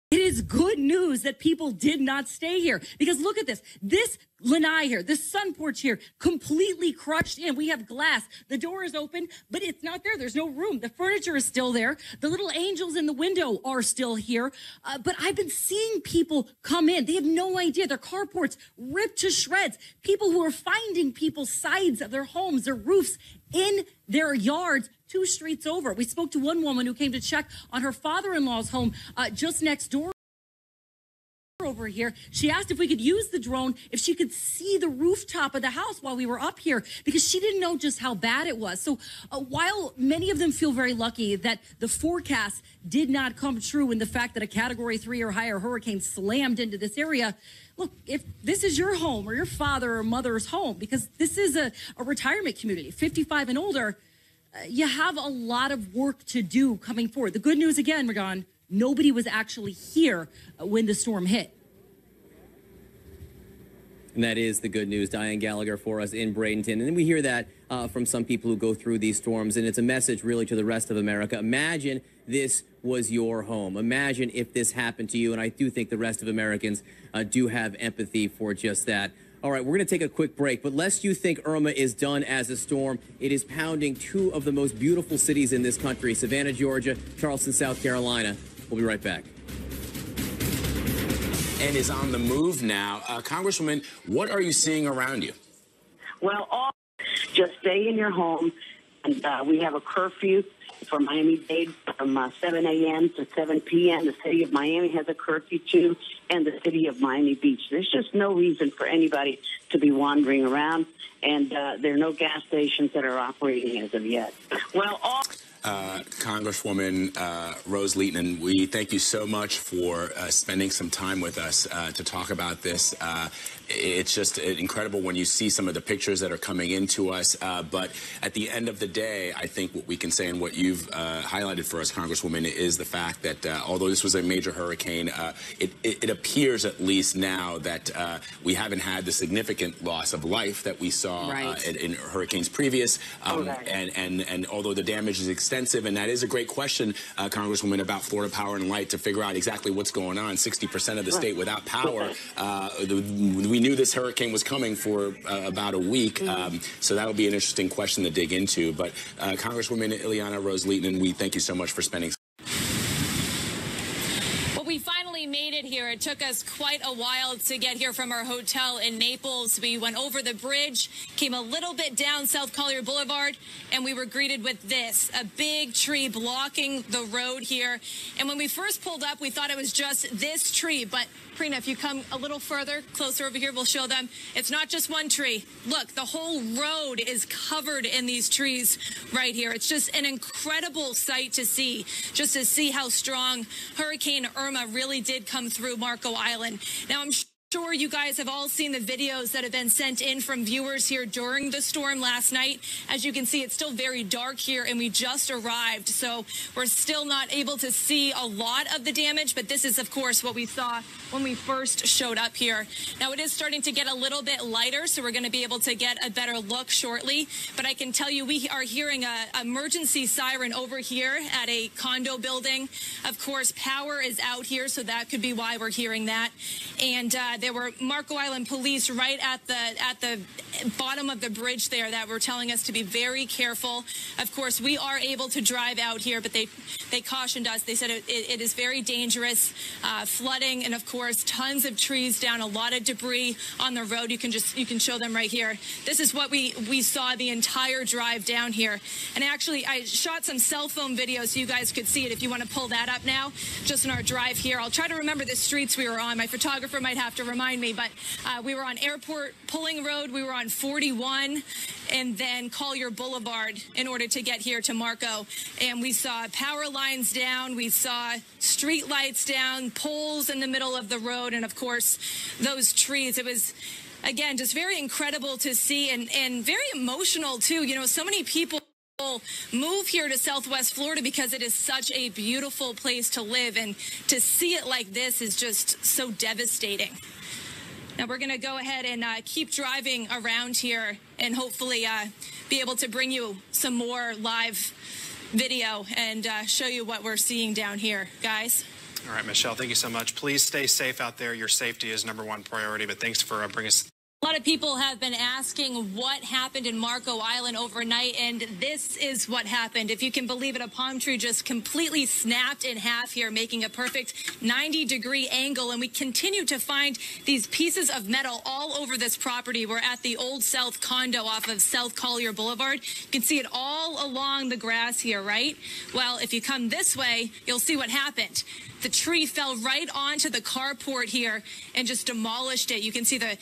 it is good news that people did not stay here, because look at this. This lanai here, this sun porch here, completely crushed in. We have glass. The door is open, but it's not there. There's no room. The furniture is still there. The little angels in the window are still here. But I've been seeing people come in. They have no idea. Their carports ripped to shreds. People who are finding people's sides of their homes, their roofs in their yards 2 streets over. We spoke to one woman who came to check on her father-in-law's home just next door over here. She asked if we could use the drone, if she could see the rooftop of the house while we were up here, because she didn't know just how bad it was. So while many of them feel very lucky that the forecast did not come true in the fact that a Category 3 or higher hurricane slammed into this area, look, if this is your home or your father or mother's home, because this is a retirement community, 55 and older, you have a lot of work to do coming forward. The good news, again, Regan, nobody was actually here when the storm hit. And that is the good news. Diane Gallagher for us in Bradenton. And then we hear that from some people who go through these storms, and it's a message really to the rest of America. Imagine this was your home. Imagine if this happened to you. And I do think the rest of Americans do have empathy for just that. All right, we're going to take a quick break, but lest you think Irma is done as a storm, it is pounding 2 of the most beautiful cities in this country, Savannah, Georgia, Charleston, South Carolina. We'll be right back. And is on the move now. Congresswoman, what are you seeing around you? Well, just stay in your home. And we have a curfew for Miami-Dade from 7 a.m. to 7 p.m. The city of Miami has a curfew, too, and the city of Miami Beach. There's just no reason for anybody to be wandering around, and there are no gas stations that are operating as of yet. Well, Congresswoman Rose Leetman, we thank you so much for spending some time with us to talk about this. It's just incredible when you see some of the pictures that are coming into us. But at the end of the day, I think what we can say and what you've highlighted for us, Congresswoman, is the fact that although this was a major hurricane, it appears at least now that we haven't had the significant loss of life that we saw in hurricanes previous. And although the damage is extensive, and that is a great question, Congresswoman, about Florida Power and Light to figure out exactly what's going on. 60% of the state without power. We knew this hurricane was coming for about a week, so that'll be an interesting question to dig into. But Congresswoman Ileana Rose Leetman, we thank you so much for spending. Well, we finally finally made it here. It took us quite a while to get here from our hotel in Naples. We went over the bridge, came a little bit down South Collier Boulevard, and we were greeted with this, a big tree blocking the road here. And when we first pulled up, we thought it was just this tree, but Prina, if you come a little further, closer over here, we'll show them. It's not just one tree. Look, the whole road is covered in these trees right here. It's just an incredible sight to see, just to see how strong Hurricane Irma really did come through Marco Island. Now, I'm sure you guys have all seen the videos that have been sent in from viewers here during the storm last night. As you can see, it's still very dark here, and we just arrived, so we're still not able to see a lot of the damage, but this is, of course, what we saw when we first showed up here. Now, it is starting to get a little bit lighter, so we're going to be able to get a better look shortly, but I can tell you we are hearing an emergency siren over here at a condo building. Of course, power is out here, so that could be why we're hearing that. And there were Marco Island police right at the bottom of the bridge there that were telling us to be very careful. Of course, we are able to drive out here, but they cautioned us. They said it is very dangerous, flooding, and of course, tons of trees down, a lot of debris on the road. You can show them right here. This is what we saw the entire drive down here. And actually, I shot some cell phone videos so you guys could see it if you want to pull that up now, just in our drive here. I'll try to remember the streets we were on. My photographer might have to remind me, but we were on Airport Pulling Road, we were on 41, and then Collier Boulevard in order to get here to Marco. And we saw power lines down, we saw street lights down, poles in the middle of the road, and of course, those trees. It was, again, just very incredible to see and very emotional too. You know, so many people move here to Southwest Florida because it is such a beautiful place to live, and to see it like this is just so devastating. Now we're going to go ahead and keep driving around here and hopefully be able to bring you some more live video and show you what we're seeing down here, guys. All right, Michelle, thank you so much. Please stay safe out there. Your safety is #1 priority, but thanks for bringing us. A lot of people have been asking what happened in Marco Island overnight, and this is what happened. If you can believe it, a palm tree just completely snapped in half here, making a perfect 90-degree angle, and we continue to find these pieces of metal all over this property. We're at the Old South condo off of South Collier Boulevard. You can see it all along the grass here, right? Well, if you come this way, you'll see what happened. The tree fell right onto the carport here and just demolished it. You can see the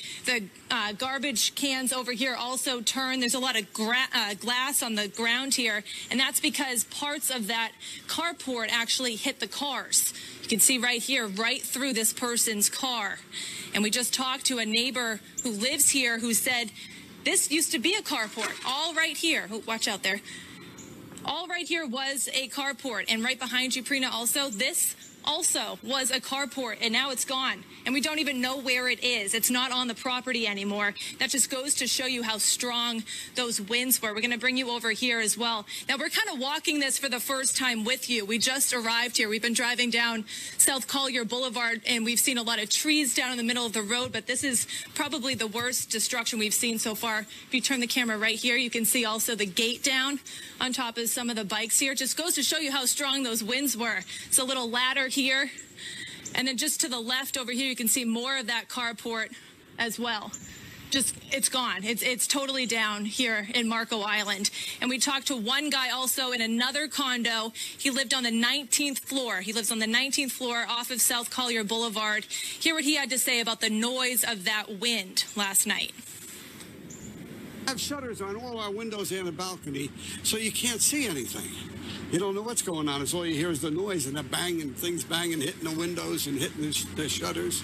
garbage cans over here also turned. There's a lot of glass on the ground here, and that's because parts of that carport actually hit the cars. You can see right here, right through this person's car. And we just talked to a neighbor who lives here who said this used to be a carport, all right here. Oh, watch out there. All right here was a carport, and right behind you, Prina, also, this also was a carport, and now it's gone, and we don't even know where it is. It's not on the property anymore. That just goes to show you how strong those winds were. We're going to bring you over here as well. Now, we're kind of walking this for the first time with you. We just arrived here. We've been driving down South Collier Boulevard, and we've seen a lot of trees down in the middle of the road, but this is probably the worst destruction we've seen so far. If you turn the camera right here, you can see also the gate down on top of some of the bikes here. It just goes to show you how strong those winds were. It's a little ladder here, and then just to the left over here you can see more of that carport as well. Just, it's gone. It's totally down here in Marco Island. And we talked to one guy also in another condo. He lived on the 19th floor. He lives on the 19th floor off of South Collier Boulevard. Hear what he had to say about the noise of that wind last night. I have shutters on all our windows and the balcony, so you can't see anything. You don't know what's going on. It's all you hear is the noise and the banging, things banging, hitting the windows and hitting the shutters.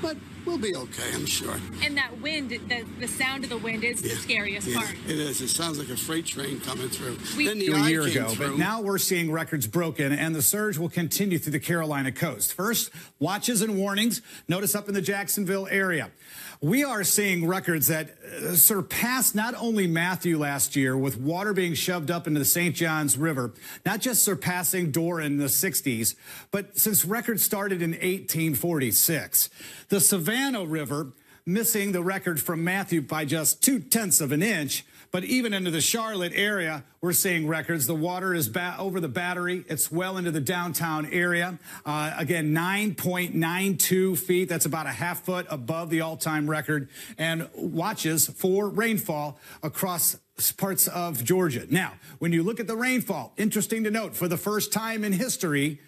But we'll be okay, I'm sure. And that wind, the sound of the wind is the scariest part. It is. It sounds like a freight train coming through. Then the a year ago, but now we're seeing records broken, and the surge will continue through the Carolina coast. First, watches and warnings. Notice up in the Jacksonville area. We are seeing records that surpassed not only Matthew last year with water being shoved up into the St. Johns River, not just surpassing Dora in the 60s, but since records started in 1846. The Savannah River missing the record from Matthew by just 0.2 of an inch, But even into the Charlotte area, we're seeing records. The water is over the Battery. It's well into the downtown area. Again, 9.92 feet. That's about a half foot above the all-time record. And watches for rainfall across parts of Georgia. Now, when you look at the rainfall, interesting to note, for the first time in history,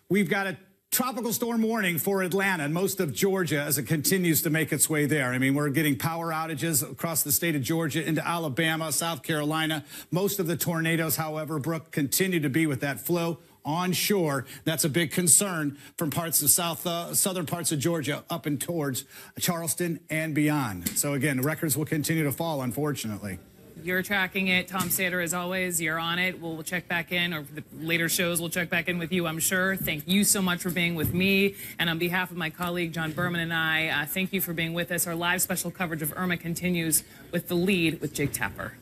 we've got a tropical storm warning for Atlanta and most of Georgia as it continues to make its way there. I mean, we're getting power outages across the state of Georgia into Alabama, South Carolina. Most of the tornadoes, however, Brooke, continue to be with that flow onshore. That's a big concern from parts of southern parts of Georgia up and towards Charleston and beyond. So again, records will continue to fall, unfortunately. You're tracking it. Tom Sater, as always, you're on it. We'll check back in, or the later shows we'll check back in with you, I'm sure. Thank you so much for being with me. And on behalf of my colleague, John Berman, and I, thank you for being with us. Our live special coverage of Irma continues with The Lead with Jake Tapper.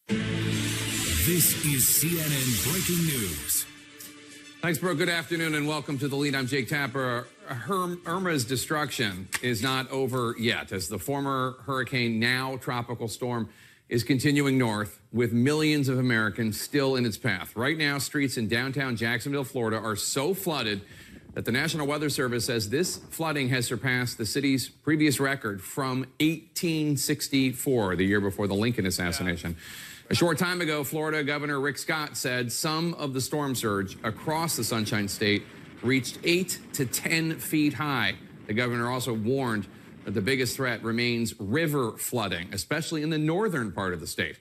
This is CNN Breaking News. Thanks, Brooke. Good afternoon and welcome to The Lead. I'm Jake Tapper. Irma's destruction is not over yet, as the former hurricane, now tropical storm, is continuing north with millions of Americans still in its path. Right now, streets in downtown Jacksonville, Florida are so flooded that the National Weather Service says this flooding has surpassed the city's previous record from 1864, the year before the Lincoln assassination. A short time ago, Florida Governor Rick Scott said some of the storm surge across the Sunshine State reached 8 to 10 feet high. The governor also warned that the biggest threat remains river flooding, especially in the northern part of the state.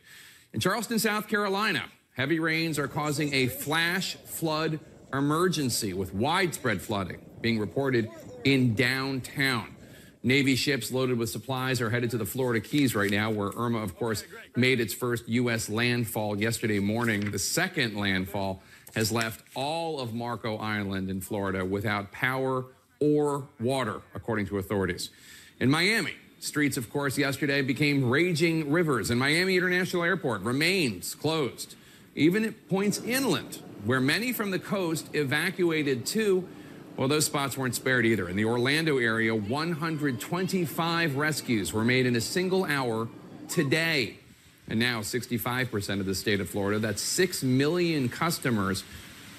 In Charleston, South Carolina, heavy rains are causing a flash flood emergency with widespread flooding being reported in downtown. Navy ships loaded with supplies are headed to the Florida Keys right now, where Irma, of course, made its first U.S. landfall yesterday morning. The second landfall has left all of Marco Island in Florida without power or water, according to authorities. In Miami, streets, of course, yesterday became raging rivers, and Miami International Airport remains closed, even at points inland, where many from the coast evacuated to. Well, those spots weren't spared either. In the Orlando area, 125 rescues were made in a single hour today. And now 65% of the state of Florida, that's 6 million customers,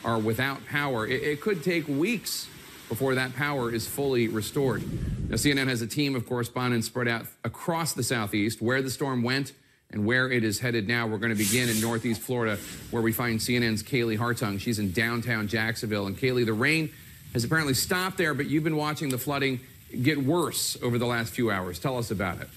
are without power. It could take weeks before that power is fully restored. Now, CNN has a team of correspondents spread out across the Southeast where the storm went and where it is headed now. We're going to begin in Northeast Florida, where we find CNN's Kaylee Hartung. She's in downtown Jacksonville. And Kaylee, the rain has apparently stopped there, but you've been watching the flooding get worse over the last few hours. Tell us about it.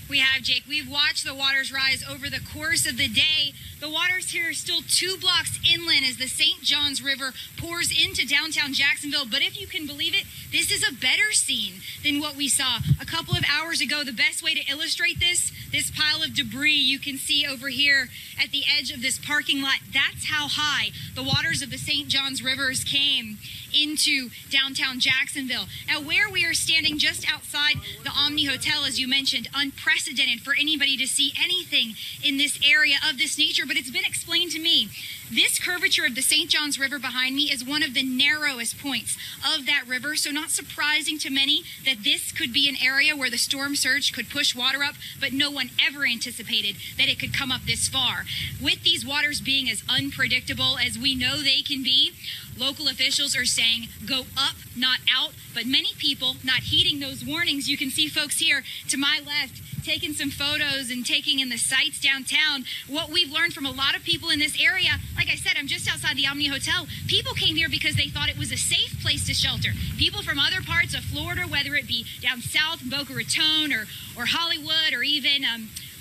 We have, Jake. We've watched the waters rise over the course of the day. The waters here are still 2 blocks inland as the St. Johns River pours into downtown Jacksonville. But if you can believe it, this is a better scene than what we saw a couple of hours ago. The best way to illustrate this pile of debris you can see over here at the edge of this parking lot, that's how high the waters of the St. Johns Rivers came into downtown Jacksonville. Now, where we are standing just outside the Omni Hotel, as you mentioned, unprecedented for anybody to see anything in this area of this nature, but it's been explained to me. This curvature of the St. Johns River behind me is one of the narrowest points of that river, so not surprising to many that this could be an area where the storm surge could push water up, but no one ever anticipated that it could come up this far. With these waters being as unpredictable as we know they can be, local officials are saying go up, not out, but many people not heeding those warnings. You can see folks here to my left taking some photos and taking in the sights downtown. What we've learned from a lot of people in this area, like I said, I'm just outside the Omni Hotel. People came here because they thought it was a safe place to shelter. People from other parts of Florida, whether it be down south, Boca Raton, or Hollywood, or even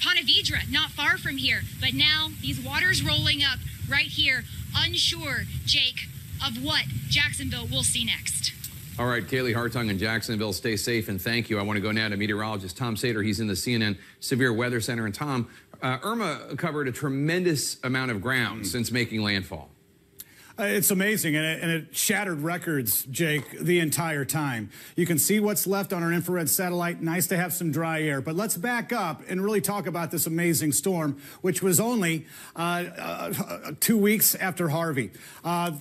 Ponte Vedra, not far from here. But now these waters rolling up right here, unsure, Jake, of what Jacksonville will see next. All right, Kaylee Hartung in Jacksonville, stay safe and thank you. I want to go now to meteorologist Tom Sater. He's in the CNN Severe Weather Center. And Tom, Irma covered a tremendous amount of ground since making landfall. It's amazing, and it shattered records, Jake, the entire time. You can see what's left on our infrared satellite. Nice to have some dry air. But let's back up and really talk about this amazing storm, which was only 2 weeks after Harvey.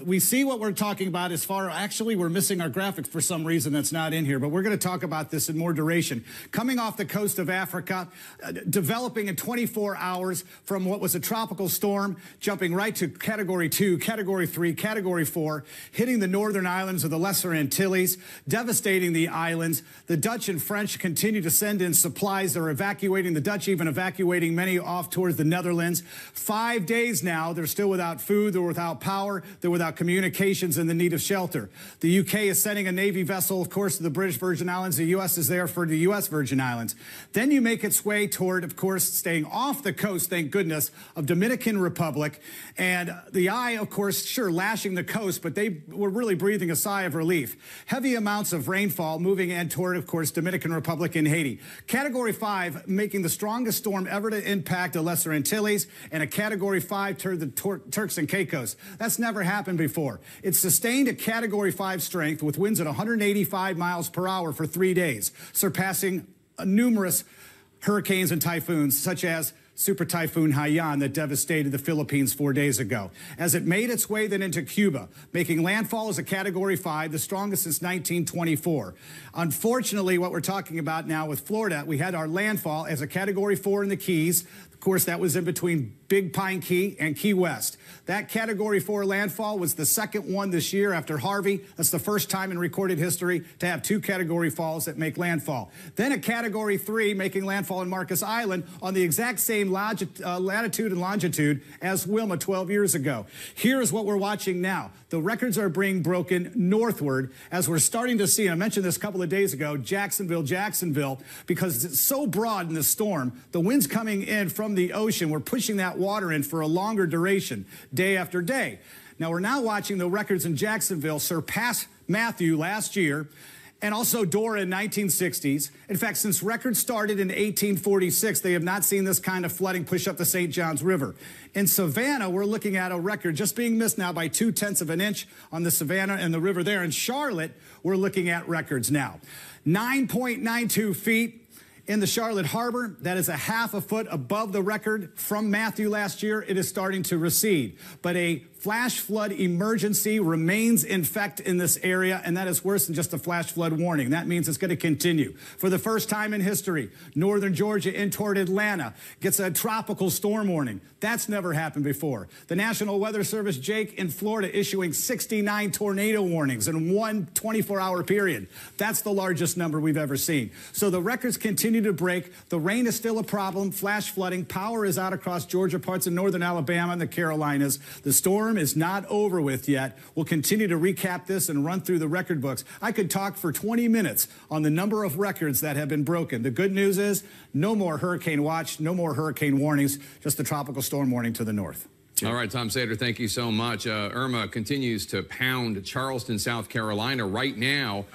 We see what we're talking about as far, actually, we're missing our graphic for some reason that's not in here, but we're going to talk about this in more duration. Coming off the coast of Africa, developing in 24 hours from what was a tropical storm, jumping right to Category 2, Category 3, Category 4, hitting the northern islands of the Lesser Antilles, devastating the islands. The Dutch and French continue to send in supplies. They're evacuating, the Dutch even evacuating many off towards the Netherlands. 5 days now, they're still without food, they're without power, they're without communications, and in need of shelter. The UK is sending a Navy vessel, of course, to the British Virgin Islands. The US is there for the US Virgin Islands. Then you make its way toward, of course, staying off the coast, thank goodness, of Dominican Republic. And the eye, of course, sure, lashing the coast, but they were really breathing a sigh of relief. Heavy amounts of rainfall moving in toward, of course, Dominican Republic and Haiti. Category 5 making the strongest storm ever to impact the Lesser Antilles, and a Category 5 toward the Turks and Caicos. That's never happened before. It sustained a Category 5 strength with winds at 185 miles per hour for 3 days, surpassing numerous hurricanes and typhoons, such as Super Typhoon Haiyan that devastated the Philippines 4 days ago. As it made its way then into Cuba, making landfall as a Category 5, the strongest since 1924. Unfortunately, what we're talking about now with Florida, we had our landfall as a Category 4 in the Keys. Of course, that was in between Big Pine Key and Key West. That Category 4 landfall was the second one this year after Harvey. That's the first time in recorded history to have 2 Category falls that make landfall. Then a Category 3 making landfall in Marcus Island on the exact same latitude and longitude as Wilma 12 years ago. Here's what we're watching now. The records are being broken northward as we're starting to see, and I mentioned this a couple of days ago, Jacksonville, because it's so broad in the storm, the winds coming in from the ocean, we're pushing that water in for a longer duration, day after day. Now, we're now watching the records in Jacksonville surpass Matthew last year, and also Dora in 1960s. In fact, since records started in 1846, they have not seen this kind of flooding push up the St. Johns River. In Savannah, we're looking at a record just being missed now by 0.2 of an inch on the Savannah and the river there. In Charlotte, we're looking at records now. 9.92 feet. In the Charlotte Harbor, that is a ½ a foot above the record from Matthew last year. It is starting to recede. But a flash flood emergency remains in effect in this area, and that is worse than just a flash flood warning. That means it's going to continue. For the first time in history, northern Georgia in toward Atlanta gets a tropical storm warning. That's never happened before. The National Weather Service, Jake, in Florida issuing 69 tornado warnings in one 24-hour period. That's the largest number we've ever seen. So the records continue to break. The rain is still a problem. Flash flooding. Power is out across Georgia, parts of northern Alabama and the Carolinas. The storm is not over with yet. We'll continue to recap this and run through the record books. I could talk for 20 minutes on the number of records that have been broken. The good news is no more hurricane watch, no more hurricane warnings, just a tropical storm warning to the north. All right, Tom Sater, thank you so much. Irma continues to pound Charleston, South Carolina right now,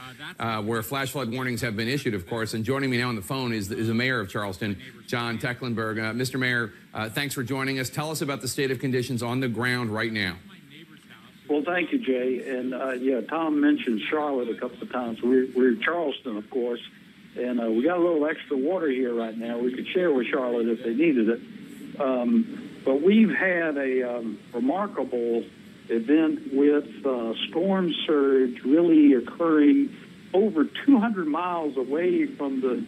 where flash flood warnings have been issued, of course. And joining me now on the phone is the mayor of Charleston, John Tecklenburg. Mr. Mayor, thanks for joining us. Tell us about the state of conditions on the ground right now. Well, thank you, Jay. And, yeah, Tom mentioned Charlotte a couple of times. We're in Charleston, of course, and we got a little extra water here right now. We could share with Charlotte if they needed it. But we've had a remarkable event with storm surge really occurring over 200 miles away from the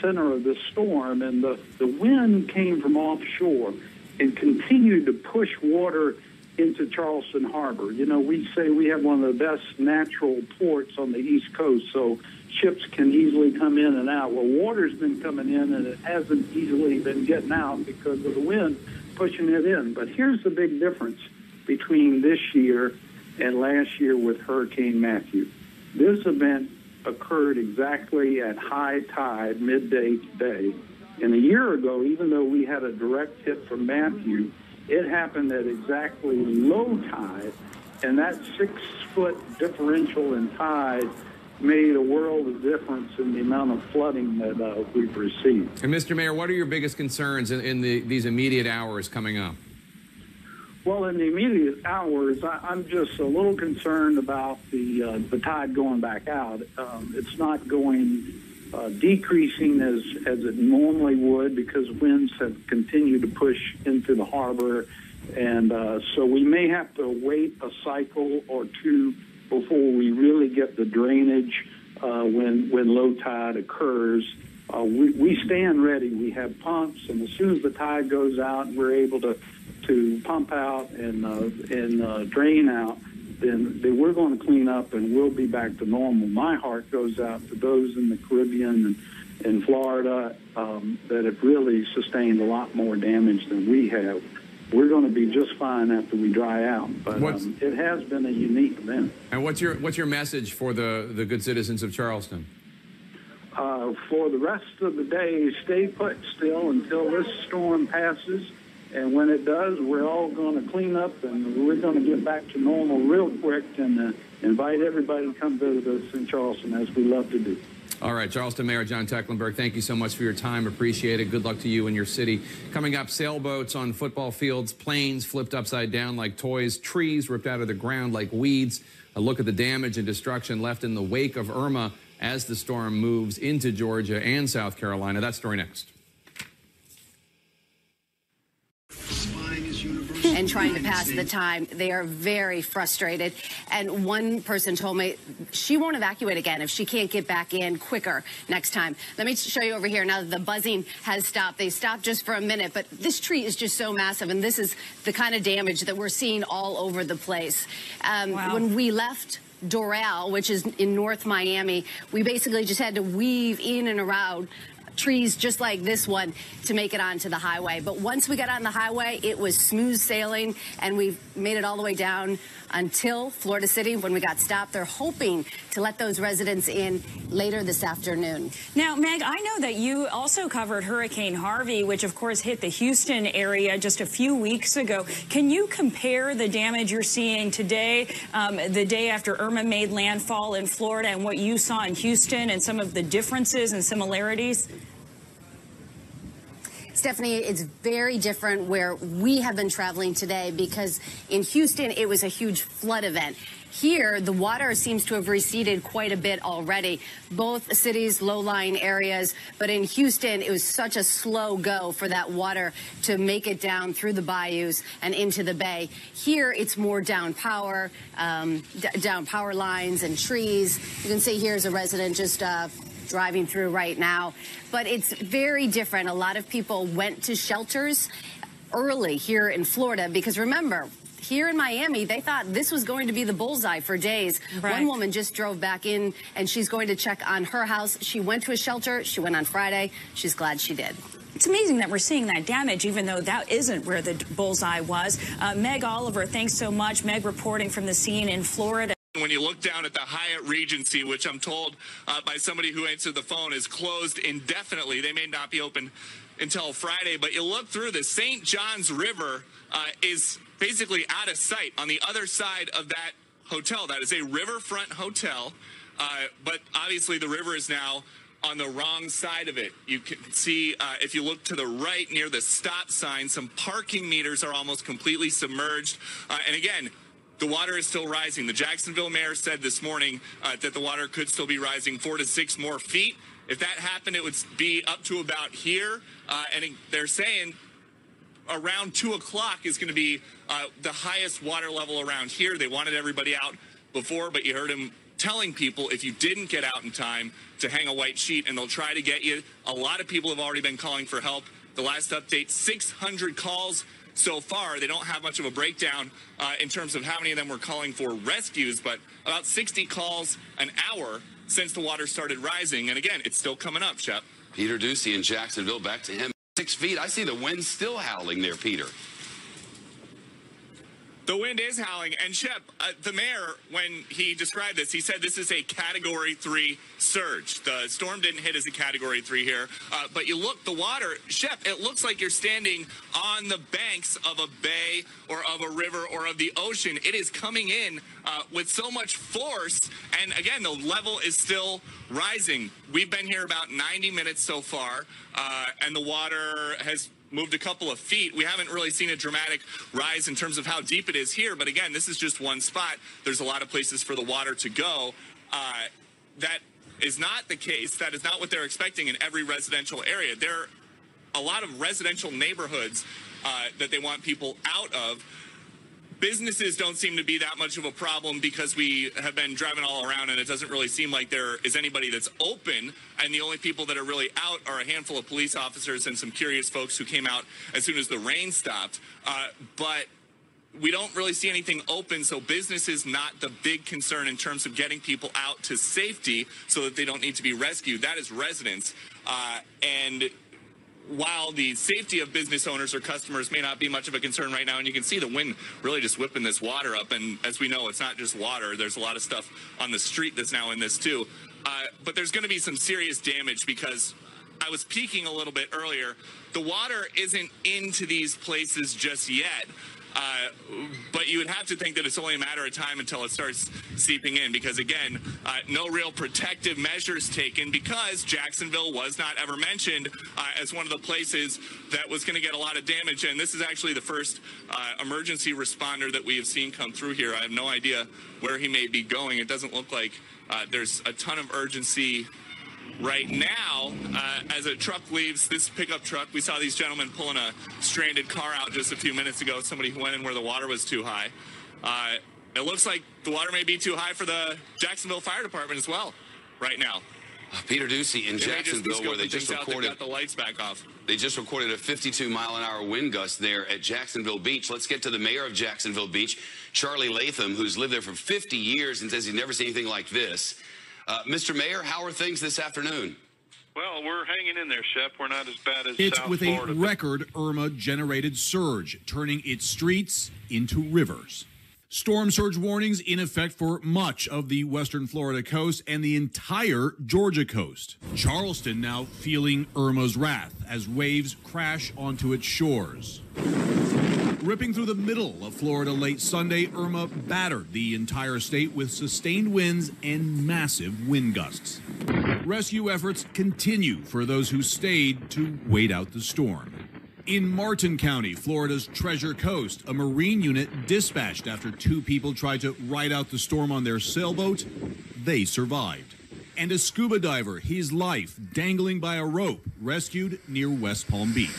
center of the storm, and the wind came from offshore and continued to push water into Charleston Harbor. You know, we say we have one of the best natural ports on the East Coast, so ships can easily come in and out. Well, water's been coming in, and it hasn't easily been getting out because of the wind pushing it in. But here's the big difference between this year and last year with Hurricane Matthew. This event occurred exactly at high tide, midday today. And a year ago, even though we had a direct hit from Matthew, it happened at exactly low tide, and that 6-foot differential in tide made a world of difference in the amount of flooding that we've received. And Mr. Mayor, what are your biggest concerns in these immediate hours coming up? Well, in the immediate hours, I'm just a little concerned about the tide going back out. It's not going decreasing as it normally would because winds have continued to push into the harbor. And so we may have to wait a cycle or two before we really get the drainage when low tide occurs. We stand ready. We have pumps, and as soon as the tide goes out, we're able to pump out and drain out. Then we're going to clean up, and we'll be back to normal. My heart goes out to those in the Caribbean and Florida that have really sustained a lot more damage than we have. We're going to be just fine after we dry out, but it has been a unique event. And what's your message for the good citizens of Charleston? For the rest of the day, stay put still until this storm passes. And when it does, we're all going to clean up, and we're going to get back to normal real quick and invite everybody to come visit us in Charleston, as we love to do. All right, Charleston Mayor John Tecklenburg, thank you so much for your time. Appreciate it. Good luck to you and your city. Coming up, sailboats on football fields, planes flipped upside down like toys, trees ripped out of the ground like weeds. A look at the damage and destruction left in the wake of Irma as the storm moves into Georgia and South Carolina. That story next. And trying to pass the time. They are very frustrated. And one person told me she won't evacuate again if she can't get back in quicker next time. Let me show you over here. Now that the buzzing has stopped, they stopped just for a minute, but this tree is just so massive, and this is the kind of damage that we're seeing all over the place. Wow. When we left Doral, which is in North Miami, we basically just had to weave in and around trees just like this one to make it onto the highway. But once we got on the highway, it was smooth sailing, and we made it all the way down until Florida City. When we got stopped, they're hoping to let those residents in later this afternoon. Now, Meg, I know that you also covered Hurricane Harvey, which of course hit the Houston area just a few weeks ago. Can you compare the damage you're seeing today, the day after Irma made landfall in Florida, and what you saw in Houston, and some of the differences and similarities? Stephanie, it's very different where we have been traveling today, because in Houston, it was a huge flood event. Here, the water seems to have receded quite a bit already. Both cities, low-lying areas, but in Houston, it was such a slow go for that water to make it down through the bayous and into the bay. Here, it's more down power lines and trees. You can see here's a resident just driving through right now. But it's very different. A lot of people went to shelters early here in Florida because, remember, here in Miami, they thought this was going to be the bullseye for days. Right. One woman just drove back in, and she's going to check on her house. She went to a shelter. She went on Friday. She's glad she did. It's amazing that we're seeing that damage, even though that isn't where the bullseye was. Meg Oliver, thanks so much. Meg reporting from the scene in Florida. When you look down at the Hyatt Regency, which I'm told by somebody who answered the phone is closed indefinitely, they may not be open until Friday, but you look through the St. Johns River is basically out of sight on the other side of that hotel. That is a riverfront hotel, but obviously the river is now on the wrong side of it. You can see, if you look to the right near the stop sign, some parking meters are almost completely submerged. And again, the water is still rising. The Jacksonville mayor said this morning that the water could still be rising 4 to 6 more feet. If that happened, it would be up to about here. And they're saying around 2 o'clock is going to be the highest water level around here. They wanted everybody out before, but you heard him telling people if you didn't get out in time to hang a white sheet, and they'll try to get you. A lot of people have already been calling for help. The last update, 600 calls so far. They don't have much of a breakdown in terms of how many of them were calling for rescues, but about 60 calls an hour since the water started rising. And again, it's still coming up, Shep. Peter Ducey in Jacksonville, back to him. 6 feet. I see the wind still howling there, Peter. The wind is howling, and Shep, the mayor, when he described this, he said this is a Category 3 surge. The storm didn't hit as a Category 3 here, but you look, the water, Shep, it looks like you're standing on the banks of a bay or of a river or of the ocean. It is coming in with so much force, and again, the level is still rising. We've been here about 90 minutes so far, and the water has moved a couple of feet. We haven't really seen a dramatic rise in terms of how deep it is here. But again, this is just one spot. There's a lot of places for the water to go. That is not the case. That is not what they're expecting in every residential area. There are a lot of residential neighborhoods that they want people out of. Businesses don't seem to be that much of a problem because we have been driving all around and it doesn't really seem like there is anybody that's open, and the only people that are really out are a handful of police officers and some curious folks who came out as soon as the rain stopped. But we don't really see anything open, so business is not the big concern in terms of getting people out to safety so that they don't need to be rescued. That is residents. And while the safety of business owners or customers may not be much of a concern right now, and you can see the wind really just whipping this water up, and as we know, it's not just water. There's a lot of stuff on the street that's now in this too. But there's going to be some serious damage because I was peeking a little bit earlier. The water isn't into these places just yet. But you would have to think that it's only a matter of time until it starts seeping in because, again, no real protective measures taken because Jacksonville was not ever mentioned as one of the places that was going to get a lot of damage. And this is actually the first emergency responder that we have seen come through here. I have no idea where he may be going. It doesn't look like there's a ton of urgency right now. As a truck leaves, this pickup truck, we saw these gentlemen pulling a stranded car out just a few minutes ago, somebody who went in where the water was too high. It looks like the water may be too high for the Jacksonville Fire Department as well right now. Peter Ducey in Jacksonville, where they just recorded, got the lights back off. They just recorded a 52-mile-an-hour wind gust there at Jacksonville Beach. Let's get to the mayor of Jacksonville Beach, Charlie Latham, who's lived there for 50 years and says he's never seen anything like this. Mr. Mayor, how are things this afternoon? Well, we're hanging in there, Shep. We're not as bad as it's South with Florida. A record Irma-generated surge, turning its streets into rivers. Storm surge warnings in effect for much of the western Florida coast and the entire Georgia coast. Charleston now feeling Irma's wrath as waves crash onto its shores. Ripping through the middle of Florida late Sunday, Irma battered the entire state with sustained winds and massive wind gusts. Rescue efforts continue for those who stayed to wait out the storm. In Martin County, Florida's Treasure Coast, a marine unit dispatched after two people tried to ride out the storm on their sailboat. They survived. And a scuba diver, his life dangling by a rope, rescued near West Palm Beach.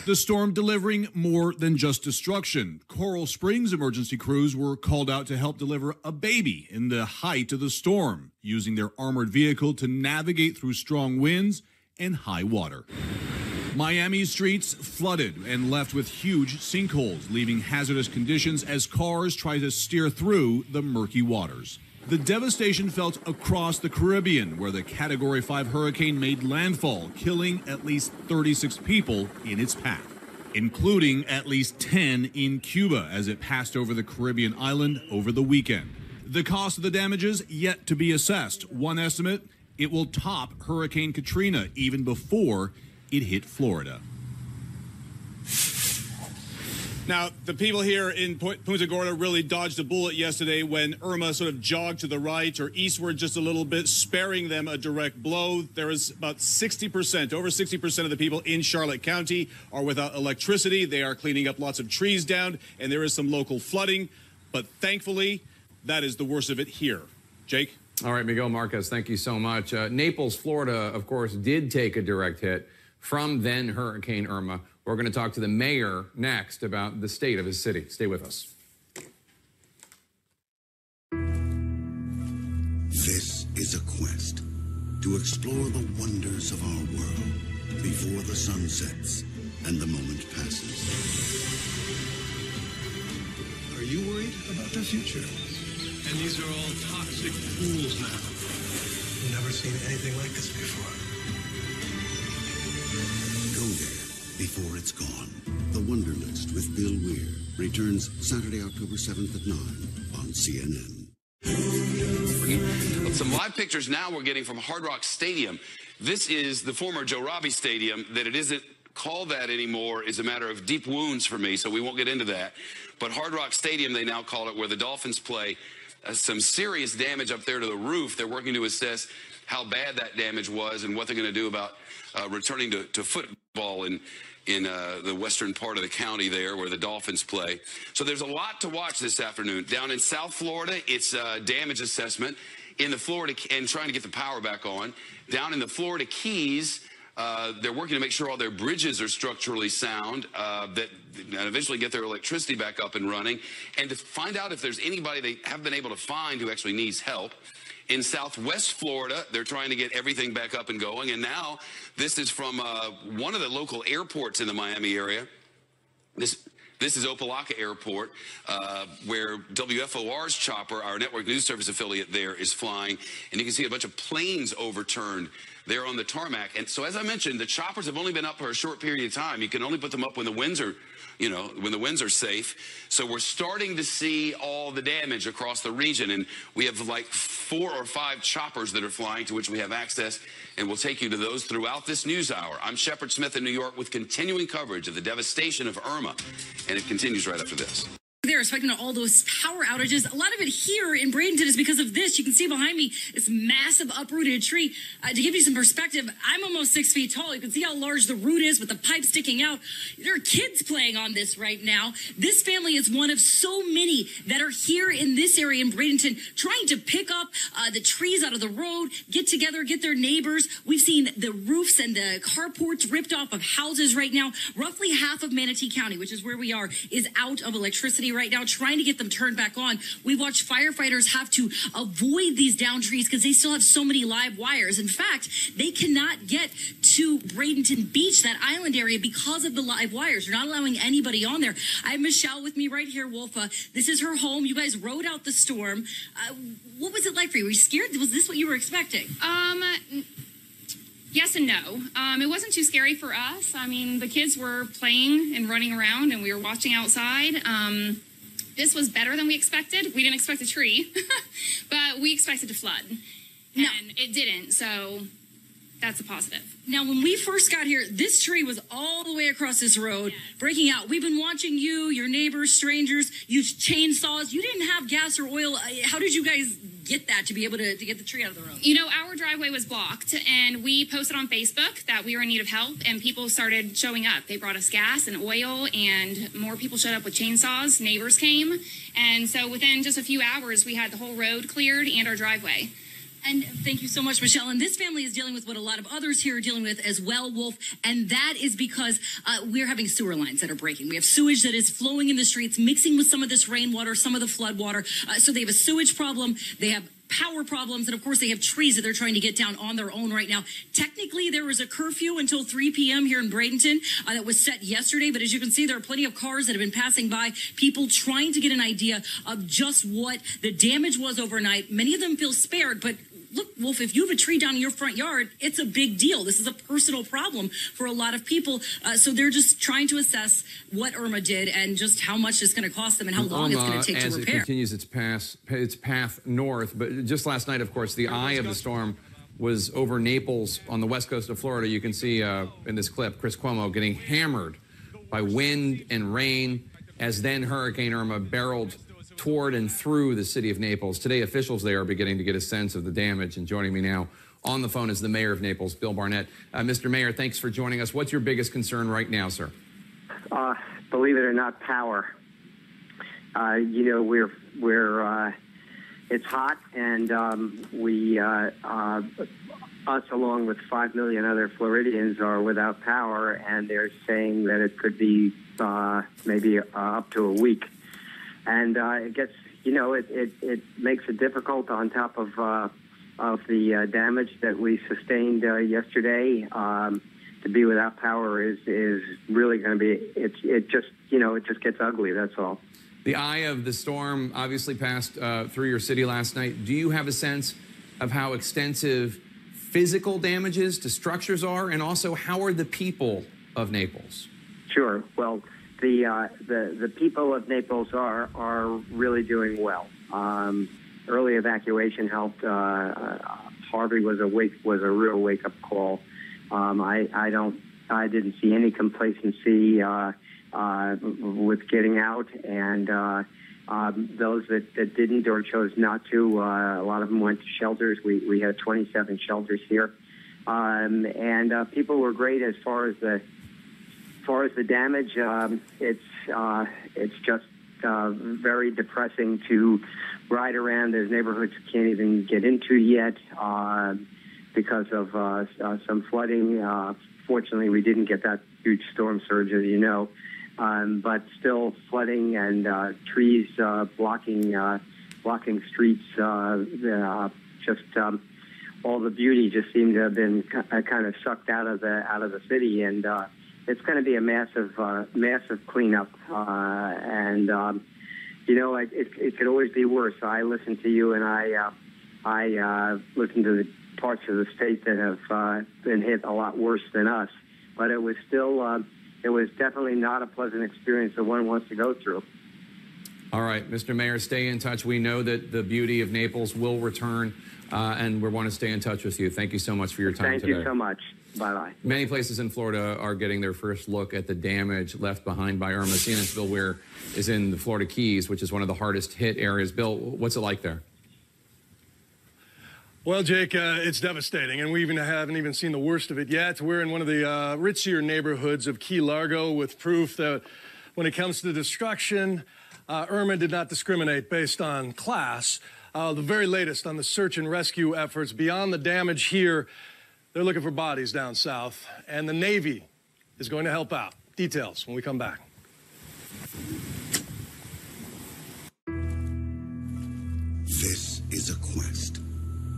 The storm delivering more than just destruction. Coral Springs emergency crews were called out to help deliver a baby in the height of the storm, using their armored vehicle to navigate through strong winds and high water. Miami's streets flooded and left with huge sinkholes, leaving hazardous conditions as cars try to steer through the murky waters. The devastation felt across the Caribbean, where the Category 5 hurricane made landfall, killing at least 36 people in its path, including at least 10 in Cuba as it passed over the Caribbean island over the weekend. The cost of the damages yet to be assessed. One estimate, it will top Hurricane Katrina even before it hit Florida. Now, the people here in Punta Gorda really dodged a bullet yesterday when Irma sort of jogged to the right or eastward just a little bit, sparing them a direct blow. There is about 60%, over 60% of the people in Charlotte County are without electricity. They are cleaning up lots of trees down, and there is some local flooding. But thankfully, that is the worst of it here. Jake? All right, Miguel Marquez, thank you so much. Naples, Florida, of course, did take a direct hit from then Hurricane Irma. We're going to talk to the mayor next about the state of his city. Stay with us. This is a quest to explore the wonders of our world before the sun sets and the moment passes. Are you worried about the future? And these are all toxic pools now. I've never seen anything like this before. Go there before it's gone. The Wonderlist with Bill Weir returns Saturday, October 7th at 9 on CNN. Some live pictures now we're getting from Hard Rock Stadium. This is the former Joe Robbie Stadium. That it isn't called that anymore is a matter of deep wounds for me, so we won't get into that. But Hard Rock Stadium, they now call it, where the Dolphins play. Some serious damage up there to the roof. They're working to assess how bad that damage was and what they're going to do about returning to football in in the western part of the county there where the Dolphins play. So there's a lot to watch this afternoon. Down in South Florida, it's damage assessment. In the Florida, and trying to get the power back on. Down in the Florida Keys, they're working to make sure all their bridges are structurally sound, and eventually get their electricity back up and running, and to find out if there's anybody they have been able to find who actually needs help. In Southwest Florida, they're trying to get everything back up and going, and now this is from one of the local airports in the Miami area. This is Opelika Airport, where WFOR's chopper, our network news service affiliate there, is flying. And you can see a bunch of planes overturned there on the tarmac. And so, as I mentioned, the choppers have only been up for a short period of time. You can only put them up when the winds are, when the winds are safe. So we're starting to see all the damage across the region. And we have like 4 or 5 choppers that are flying to which we have access. And we'll take you to those throughout this news hour. I'm Shepard Smith in New York with continuing coverage of the devastation of Irma. And it continues right after this. They're expecting all those power outages. A lot of it here in Bradenton is because of this. You can see behind me this massive uprooted tree. To give you some perspective, I'm almost 6 feet tall. You can see how large the root is with the pipe sticking out. There are kids playing on this right now. This family is one of so many that are here in this area in Bradenton trying to pick up the trees out of the road, get together, get their neighbors. We've seen the roofs and the carports ripped off of houses right now. Roughly half of Manatee County, which is where we are, is out of electricity right now, trying to get them turned back on. We watched firefighters have to avoid these down trees because they still have so many live wires. In fact, they cannot get to Bradenton Beach, that island area, because of the live wires. They're not allowing anybody on there. I have Michelle with me right here, Wolfa. This is her home. You guys rode out the storm. What was it like for you? Were you scared? Was this what you were expecting? Yes and no. It wasn't too scary for us. I mean, the kids were playing and running around, and we were watching outside. This was better than we expected. We didn't expect a tree, but we expected to flood, and it didn't, so that's a positive. Now, when we first got here, this tree was all the way across this road, breaking out. We've been watching you, your neighbors, strangers, use chainsaws. You didn't have gas or oil. How did you guys get that to be able to get the tree out of the road? You know, our driveway was blocked, and we posted on Facebook that we were in need of help, and people started showing up. They brought us gas and oil, and more people showed up with chainsaws. Neighbors came, and so within just a few hours, we had the whole road cleared and our driveway. And thank you so much, Michelle. And this family is dealing with what a lot of others here are dealing with as well, Wolf. And that is because we're having sewer lines that are breaking. We have sewage that is flowing in the streets, mixing with some of this rainwater, some of the flood water. So they have a sewage problem. They have power problems. And of course, they have trees that they're trying to get down on their own right now. Technically, there was a curfew until 3 p.m. here in Bradenton that was set yesterday. But as you can see, there are plenty of cars that have been passing by, people trying to get an idea of just what the damage was overnight. Many of them feel spared, but look, Wolf, if you have a tree down in your front yard, it's a big deal. This is a personal problem for a lot of people. So they're just trying to assess what Irma did and just how much it's going to cost them and how long it's going to take to repair. As it continues its path north. But just last night, of course, the eye of the storm was over Naples on the west coast of Florida. You can see in this clip, Chris Cuomo getting hammered by wind and rain as then Hurricane Irma barreled toward and through the city of Naples. Today, officials there are beginning to get a sense of the damage. And joining me now on the phone is the mayor of Naples, Bill Barnett. Mr. Mayor, thanks for joining us. What's your biggest concern right now, sir? Believe it or not, power. You know, it's hot, and us along with 5 million other Floridians are without power, and they're saying that it could be maybe up to a week. And it gets, you know, it makes it difficult on top of the damage that we sustained yesterday. To be without power is really going to be, it just gets ugly, that's all. The eye of the storm obviously passed through your city last night. Do you have a sense of how extensive physical damages to structures are, and also how are the people of Naples? Sure. Well, the people of Naples are really doing well. Early evacuation helped. Harvey was a real wake up call. I didn't see any complacency with getting out, and those that didn't or chose not to, a lot of them went to shelters. We had 27 shelters here, and people were great as far as the far as the damage, it's just very depressing to ride around. There's neighborhoods you can't even get into yet because of some flooding. Fortunately, we didn't get that huge storm surge, as you know, but still flooding and trees blocking streets. All the beauty just seemed to have been kind of sucked out of the city, and it's going to be a massive cleanup. It could always be worse. I listen to you, and I listen to the parts of the state that have been hit a lot worse than us. But it was still, it was definitely not a pleasant experience that one wants to go through. All right, Mr. Mayor, stay in touch. We know that the beauty of Naples will return, and we want to stay in touch with you. Thank you so much for your time today. Thank you so much. Bye-bye. Many places in Florida are getting their first look at the damage left behind by Irma. CNN's Bill Weir is in the Florida Keys, which is one of the hardest hit areas. Bill, what's it like there? Well, Jake, it's devastating, and we haven't even seen the worst of it yet. We're in one of the richier neighborhoods of Key Largo, with proof that when it comes to destruction, Irma did not discriminate based on class. The very latest on the search and rescue efforts. Beyond the damage here, they're looking for bodies down south, and the Navy is going to help out. Details when we come back. This is a quest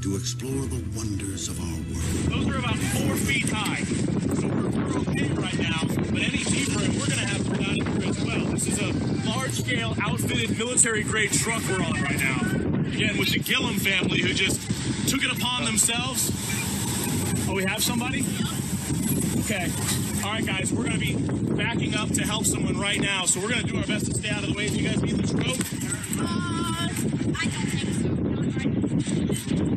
to explore the wonders of our world. Those are about 4 feet high, so we're okay right now, but any deeper, and we're going to have to go down in here as well. This is a large-scale, outfitted, military-grade truck we're on right now. Again, with the Gillum family, who just took it upon themselves. Oh, we have somebody? Okay. All right, guys, we're going to be backing up to help someone right now, so we're going to do our best to stay out of the way. If you guys need this rope. I don't think so.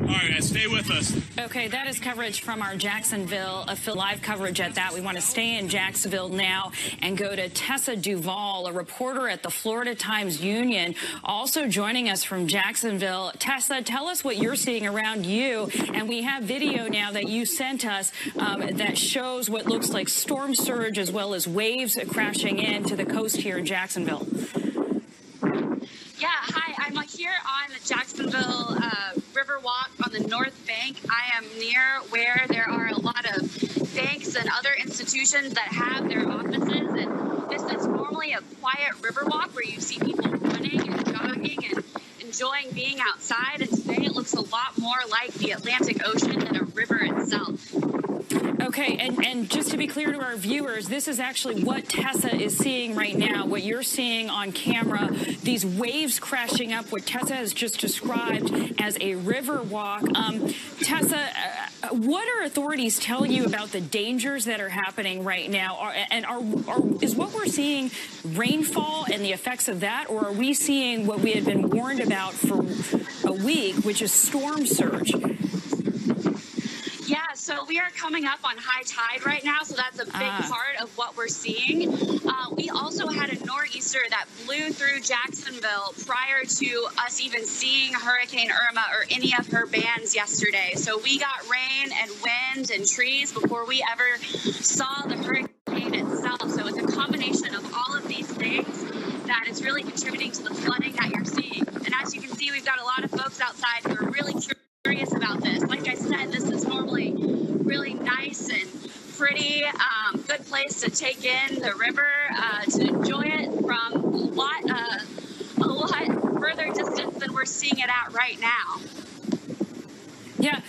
All right, guys, stay with us. Okay, that is coverage from our Jacksonville live coverage at that. We want to stay in Jacksonville now and go to Tessa Duvall, a reporter at the Florida Times-Union, also joining us from Jacksonville. Tessa, tell us what you're seeing around you. And we have video now that you sent us that shows what looks like storm surge as well as waves crashing into the coast here in Jacksonville. Yeah, hi, I'm here on the Jacksonville River Walk on the north bank. I am near where there are a lot of banks and other institutions that have their offices, and this is normally a quiet river walk where you see people running and jogging and enjoying being outside, and today it looks a lot more like the Atlantic Ocean than a river itself. Okay, and just to be clear to our viewers, this is actually what Tessa is seeing right now, what you're seeing on camera, these waves crashing up, what Tessa has just described as a river walk. Tessa, what are authorities telling you about the dangers that are happening right now? Is what we're seeing rainfall and the effects of that, or are we seeing what we had been warned about for a week, which is storm surge? Yeah, so we are coming up on high tide right now, so that's a big part of what we're seeing. We also had a nor'easter that blew through Jacksonville prior to us even seeing Hurricane Irma or any of her bands yesterday. So we got rain and wind and trees before we ever saw the hurricane itself. So it's a combination of all of these things that is really contributing to the flooding that you're seeing. And as you can see, we've got a lot of folks outside who are really curious about this. Like I said, this is normally really nice and pretty, good place to take in the river, to enjoy it from a lot further distance than we're seeing it at right now. Yeah,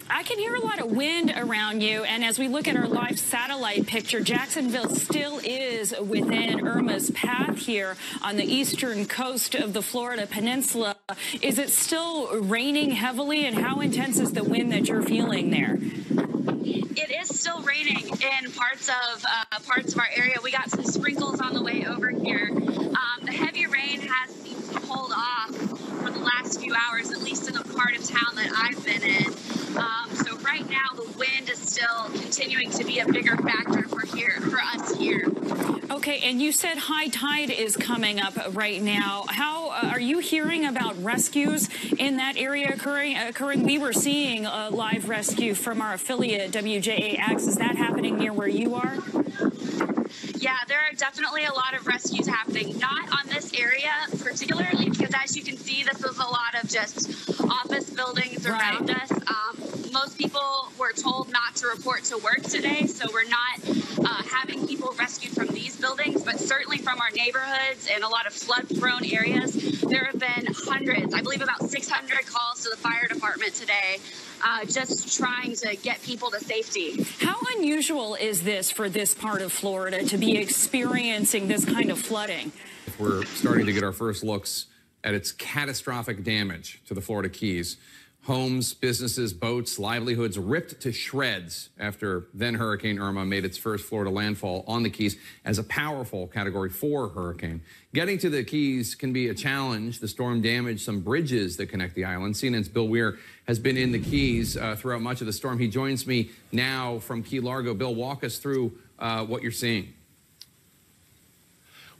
I can hear a lot of wind around you, and as we look at our live satellite picture, Jacksonville still is within Irma's path here on the eastern coast of the Florida Peninsula. Is it still raining heavily, and how intense is the wind that you're feeling there? It is still raining in parts of our area. We got some sprinkles on the way over here. The heavy rain has seemed to hold off for the last few hours, at least in the part of town that I've been in. So right now, the wind is still continuing to be a bigger factor for us here. Okay, and you said high tide is coming up right now. How are you hearing about rescues in that area occurring? We were seeing a live rescue from our affiliate WJAX. Is that happening near where you are? Yeah, there are definitely a lot of rescues happening. Not on this area particularly, because as you can see, this is a lot of just office buildings around us. Most people were told not to report to work today, so we're not having people rescued from these buildings, but certainly from our neighborhoods and a lot of flood-prone areas. There have been hundreds, I believe about 600 calls to the fire department today, just trying to get people to safety. How unusual is this for this part of Florida to be experiencing this kind of flooding? We're starting to get our first looks at its catastrophic damage to the Florida Keys. Homes, businesses, boats, livelihoods ripped to shreds after then Hurricane Irma made its first Florida landfall on the Keys as a powerful Category 4 hurricane. Getting to the Keys can be a challenge. The storm damaged some bridges that connect the island. CNN's Bill Weir has been in the Keys throughout much of the storm. He joins me now from Key Largo. Bill, walk us through what you're seeing.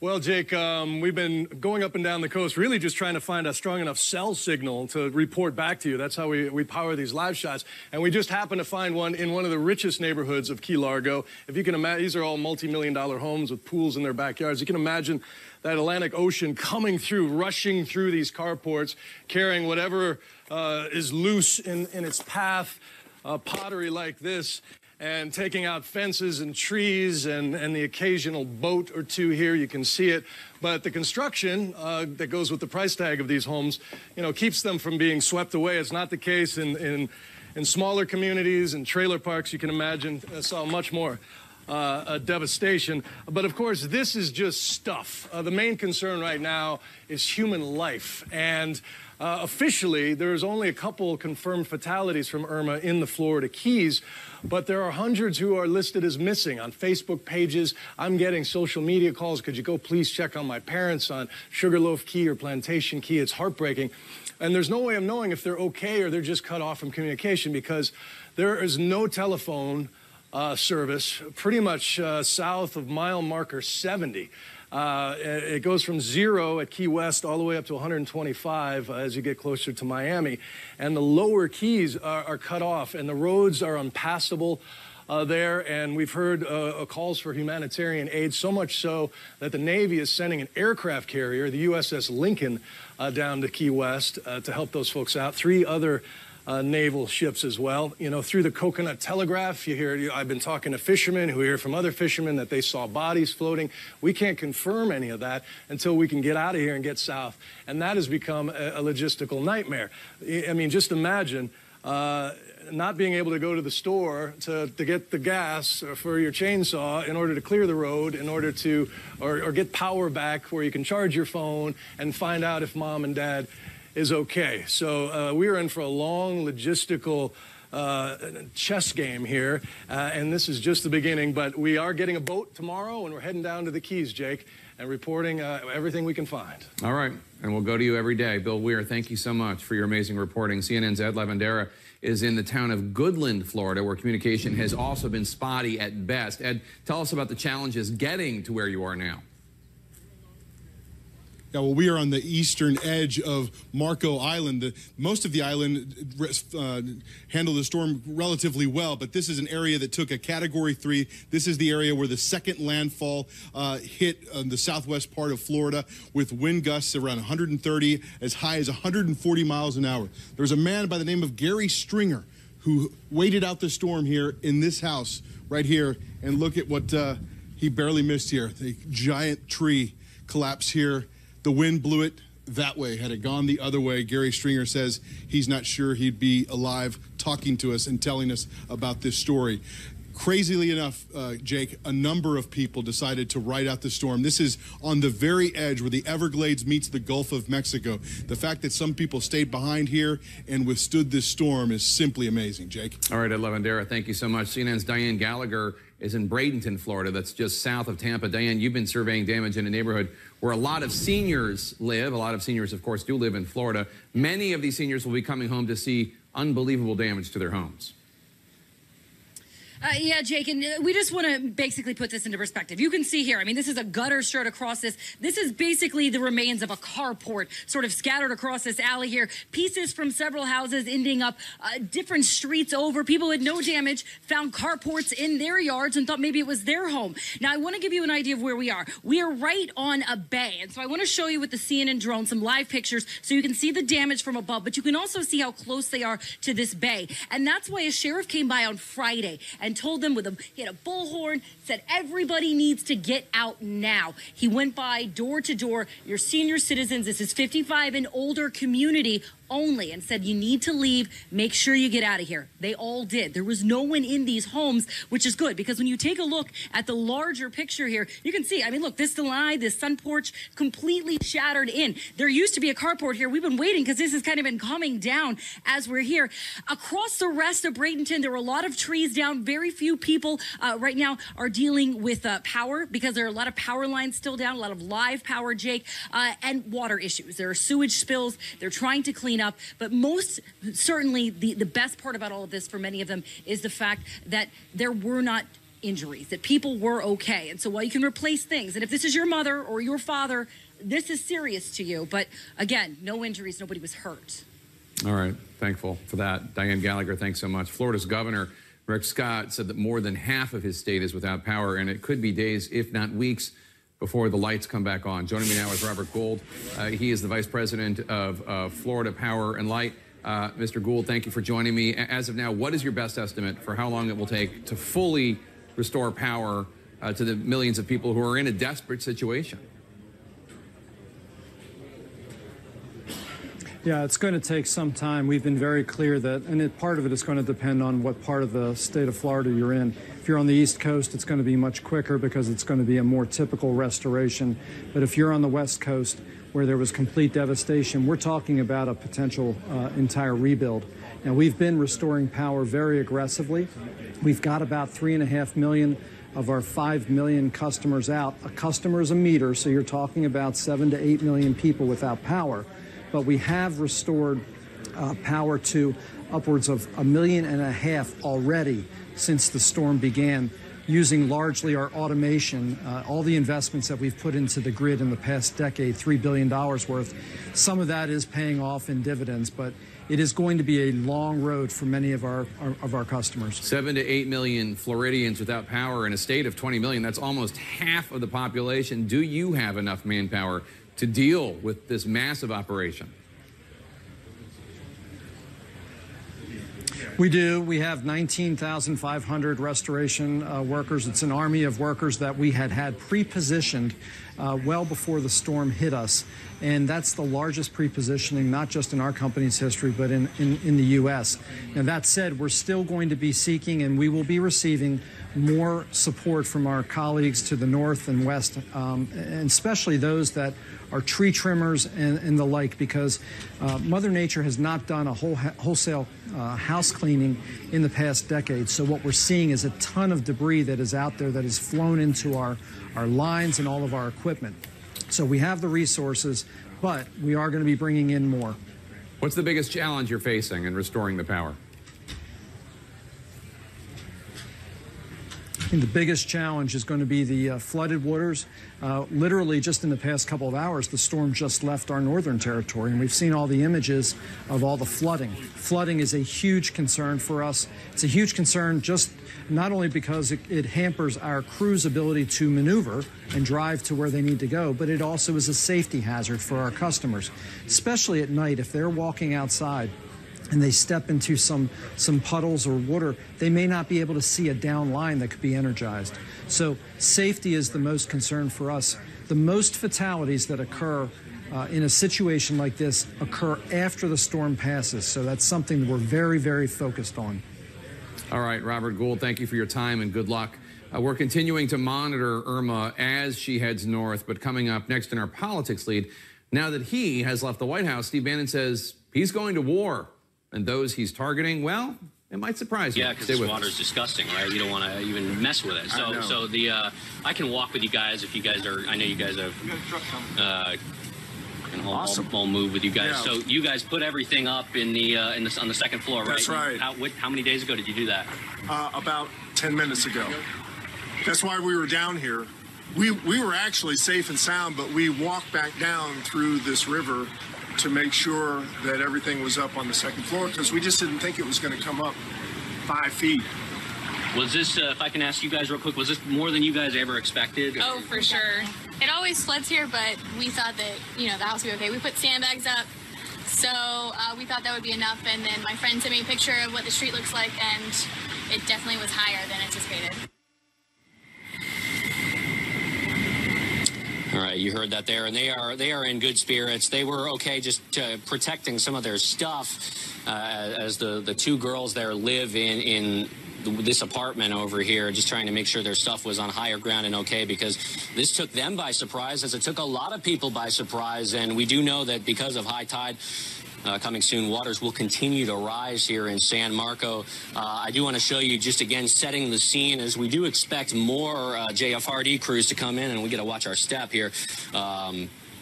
Well, Jake, we've been going up and down the coast, really just trying to find a strong enough cell signal to report back to you. That's how we power these live shots. And we just happened to find one in one of the richest neighborhoods of Key Largo. If you can imagine, these are all multi-million-dollar homes with pools in their backyards. You can imagine that Atlantic Ocean coming through, rushing through these carports, carrying whatever is loose in its path, pottery like this, and taking out fences and trees and the occasional boat or two here. You can see it. But the construction that goes with the price tag of these homes, keeps them from being swept away. It's not the case in smaller communities and trailer parks. You can imagine saw much more devastation. But of course, this is just stuff. The main concern right now is human life. And officially, there's only a couple confirmed fatalities from Irma in the Florida Keys, but there are hundreds who are listed as missing on Facebook pages. I'm getting social media calls. Could you go please check on my parents on Sugarloaf Key or Plantation Key? It's heartbreaking. And there's no way of knowing if they're okay or they're just cut off from communication because there is no telephone service pretty much south of mile marker 70. It goes from 0 at Key West all the way up to 125 as you get closer to Miami. And the lower Keys are cut off, and the roads are impassable there. And we've heard calls for humanitarian aid, so much so that the Navy is sending an aircraft carrier, the USS Lincoln, down to Key West to help those folks out. 3 other naval ships as well. Through the Coconut Telegraph, you hear, I've been talking to fishermen who hear from other fishermen that they saw bodies floating. We can't confirm any of that until we can get out of here and get south. And that has become a logistical nightmare. I mean, just imagine not being able to go to the store to get the gas for your chainsaw in order to clear the road, in order to, or get power back where you can charge your phone and find out if mom and dad is okay. So we're in for a long logistical chess game here, and this is just the beginning, but we are getting a boat tomorrow, and we're heading down to the Keys, Jake, and reporting everything we can find. All right, and we'll go to you every day. Bill Weir, thank you so much for your amazing reporting. CNN's Ed Lavandera is in the town of Goodland, Florida, where communication has also been spotty at best. Ed, tell us about the challenges getting to where you are now. Yeah, well, we are on the eastern edge of Marco Island. Most of the island handled the storm relatively well, but this is an area that took a Category 3. This is the area where the second landfall hit the southwest part of Florida with wind gusts around 130, as high as 140 miles an hour. There's a man by the name of Gary Stringer who waited out the storm here in this house right here, and look at what he barely missed here. The giant tree collapsed here. The wind blew it that way. Had it gone the other way, Gary Stringer says he's not sure he'd be alive talking to us and telling us about this story. Crazily enough, Jake, a number of people decided to ride out the storm. This is on the very edge where the Everglades meets the Gulf of Mexico. The fact that some people stayed behind here and withstood this storm is simply amazing, Jake. All right, Ed Lavandera, thank you so much. CNN's Diane Gallagher is in Bradenton, Florida. That's just south of Tampa. Diane, you've been surveying damage in a neighborhood where a lot of seniors live. A lot of seniors, of course, do live in Florida. Many of these seniors will be coming home to see unbelievable damage to their homes. Yeah, Jake, and we just want to basically put this into perspective. You can see here, I mean, this is a gutter straight across this. This is basically the remains of a carport sort of scattered across this alley here. Pieces from several houses ending up different streets over. People with no damage found carports in their yards and thought maybe it was their home. Now, I want to give you an idea of where we are. We are right on a bay, and so I want to show you with the CNN drone some live pictures so you can see the damage from above, but you can also see how close they are to this bay. And that's why a sheriff came by on Friday and told them he had a bullhorn, said everybody needs to get out now. He went by door to door, your senior citizens, this is 55 and older community only, and said you need to leave, make sure you get out of here. They all did. There was no one in these homes, which is good, because when you take a look at the larger picture here, you can see, I mean, look, this lanai, this sun porch, completely shattered in. There used to be a carport here. We've been waiting because this has kind of been coming down as we're here. Across the rest of Bradenton, there were a lot of trees down. Very few people right now are dealing with power, because there are a lot of power lines still down, a lot of live power, Jake, and water issues. There are sewage spills. They're trying to clean up, but most certainly the best part about all of this for many of them is the fact that there were not injuries, that people were okay. And so while you can replace things, and if this is your mother or your father, this is serious to you, but again, no injuries, nobody was hurt. All right, thankful for that. Diane Gallagher, thanks so much. Florida's governor Rick Scott said that more than half of his state is without power, and it could be days, if not weeks, before the lights come back on. Joining me now is Robert Gould. He is the Vice President of Florida Power and Light. Mr. Gould, thank you for joining me. As of now, what is your best estimate for how long it will take to fully restore power to the millions of people who are in a desperate situation? Yeah, it's going to take some time. We've been very clear that, and part of it is going to depend on what part of the state of Florida you're in. If you're on the East Coast, it's going to be much quicker because it's going to be a more typical restoration. But if you're on the West Coast, where there was complete devastation, we're talking about a potential entire rebuild. Now, we've been restoring power very aggressively. We've got about 3.5 million of our 5 million customers out. A customer is a meter, so you're talking about 7 to 8 million people without power. But we have restored power to upwards of 1.5 million already since the storm began, using largely our automation, all the investments that we've put into the grid in the past decade, $3 billion worth. Some of that is paying off in dividends, but it is going to be a long road for many of our customers. 7 to 8 million Floridians without power in a state of 20 million. That's almost half of the population. Do you have enough manpower to deal with this massive operation? We do. We have 19,500 restoration workers. It's an army of workers that we had pre-positioned well before the storm hit us. And that's the largest pre-positioning, not just in our company's history, but in the U.S. Now, that said, we're still going to be seeking, and we will be receiving more support from our colleagues to the north and west, and especially those that are tree trimmers and the like, because Mother Nature has not done a wholesale house cleaning in the past decade. So what we're seeing is a ton of debris that is out there that has flown into our lines and all of our equipment. So we have the resources, but we are going to be bringing in more. What's the biggest challenge you're facing in restoring the power? I think the biggest challenge is going to be the flooded waters. Literally, just in the past couple of hours, the storm just left our northern territory, and we've seen all the images of all the flooding. Flooding is a huge concern for us. It's a huge concern just not only because it hampers our crew's ability to maneuver and drive to where they need to go, but it also is a safety hazard for our customers, especially at night. If they're walking outside and they step into some puddles or water, they may not be able to see a down line that could be energized. So safety is the most concern for us. The most fatalities that occur in a situation like this occur after the storm passes. So that's something that we're very, very focused on. All right, Robert Gould, thank you for your time and good luck. We're continuing to monitor Irma as she heads north, but coming up next in our politics lead, now that he has left the White House, Steve Bannon says he's going to war. And those he's targeting, well, it might surprise you. Yeah, because this water's disgusting, right? You don't want to even mess with it. So I can walk with you guys if you guys are. I know you guys have. Awesome. I'll move with you guys. Yeah. So you guys put everything up on the second floor, right? That's right. How many days ago did you do that? About 10 minutes ago. That's why we were down here. We were actually safe and sound, but we walked back down through this river to make sure that everything was up on the second floor because we just didn't think it was going to come up 5 feet. Was this, if I can ask you guys real quick, was this more than you guys ever expected? Oh, for sure. It always floods here, but we thought that, you know, the house would be okay. We put sandbags up, so we thought that would be enough. And then my friend sent me a picture of what the street looks like, and it definitely was higher than anticipated. All right, you heard that there, and they are in good spirits. They were okay, just protecting some of their stuff as the two girls there live in this apartment over here, just trying to make sure their stuff was on higher ground and okay, because this took them by surprise, as it took a lot of people by surprise. And we do know that because of high tide coming soon, waters will continue to rise here in San Marco. I do want to show you just again setting the scene, as we do expect more JFRD crews to come in, and we got to watch our step here.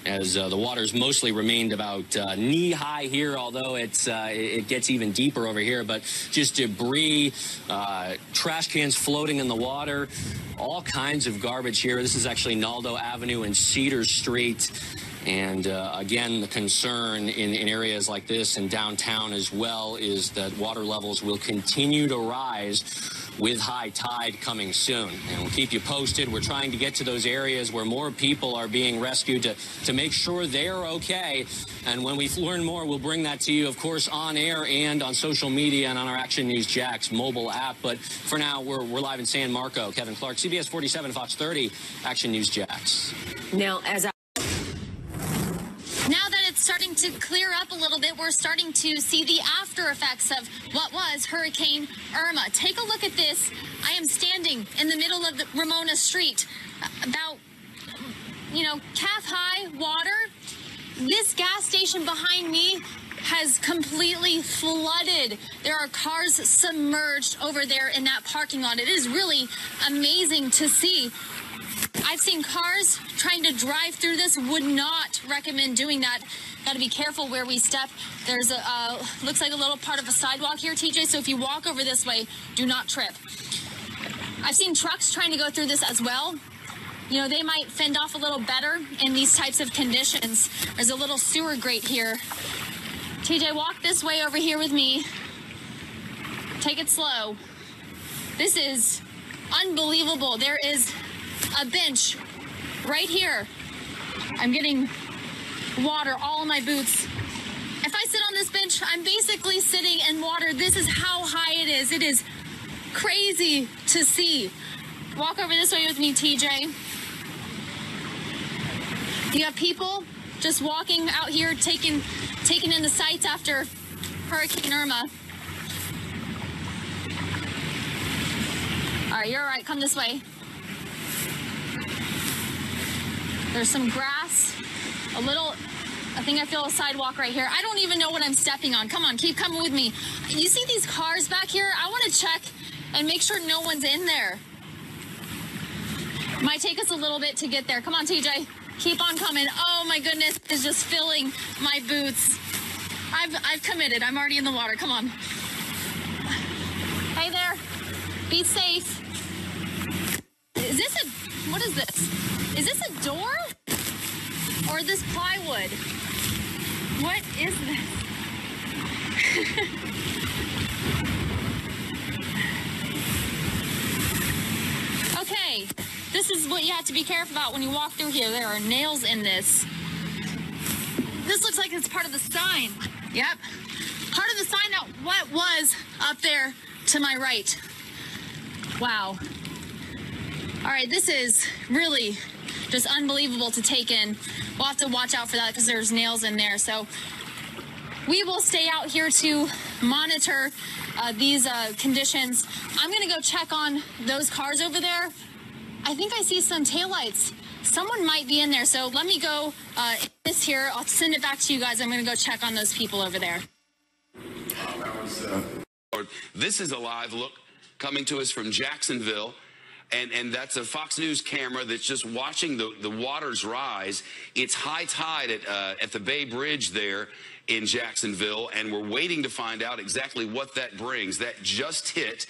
As the waters mostly remained about knee-high here, although it gets even deeper over here. But just debris, trash cans floating in the water, all kinds of garbage here. This is actually Naldo Avenue and Cedar Street. And again, the concern in areas like this and downtown as well is that water levels will continue to rise with high tide coming soon. And we'll keep you posted. We're trying to get to those areas where more people are being rescued to make sure they're okay. And when we learn more, we'll bring that to you, of course, on air and on social media and on our Action News Jax mobile app. But for now, we're live in San Marco. Kevin Clark, CBS 47, Fox 30, Action News Jax. Now that it's starting to clear up a little bit, we're starting to see the after effects of what was Hurricane Irma. Take a look at this. I am standing in the middle of the Ramona Street, about, calf-high water. This gas station behind me has completely flooded. There are cars submerged over there in that parking lot. It is really amazing to see. I've seen cars trying to drive through this. Would not recommend doing that. Got to be careful where we step. There's looks like a little part of a sidewalk here, TJ, so if you walk over this way, do not trip. I've seen trucks trying to go through this as well. They might fend off a little better in these types of conditions. There's a little sewer grate here. TJ, walk this way over here with me. Take it slow. This is unbelievable. There is a bench right here. I'm getting water all in my boots. If I sit on this bench, I'm basically sitting in water. This is how high it is. It is crazy to see. Walk over this way with me, TJ. You have people just walking out here, taking in the sights after Hurricane Irma. All right, you're all right. Come this way. There's some grass, I think I feel a sidewalk right here. I don't even know what I'm stepping on. Come on, keep coming with me. You see these cars back here? I want to check and make sure no one's in there. Might take us a little bit to get there. Come on, TJ. Keep on coming. Oh my goodness, it's just filling my boots. I've committed. I'm already in the water. Come on. Hey there. Be safe. What is this? Is this a door? Or is this plywood? What is this? Okay, this is what you have to be careful about when you walk through here. There are nails in this. This looks like it's part of the sign. Yep. Part of the sign that what was up there to my right. Wow. All right, this is really just unbelievable to take in. We'll have to watch out for that because there's nails in there. So we will stay out here to monitor these conditions. I'm going to go check on those cars over there. I think I see some taillights. Someone might be in there. So let me go this here. I'll send it back to you guys. I'm going to go check on those people over there. This is a live look coming to us from Jacksonville. And that's a Fox News camera that's just watching the waters rise. It's high tide at the Bay Bridge there in Jacksonville, and we're waiting to find out exactly what that brings. That just hit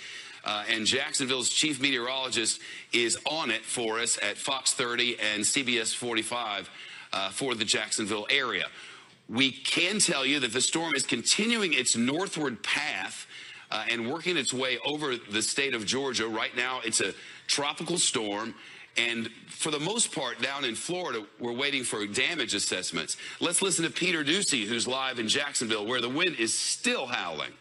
And Jacksonville's chief meteorologist is on it for us at Fox 30 and CBS 45 for the Jacksonville area. We can tell you that the storm is continuing its northward path and working its way over the state of Georgia. Right now, it's a tropical storm. And for the most part, down in Florida, we're waiting for damage assessments. Let's listen to Peter Ducey, who's live in Jacksonville, where the wind is still howling.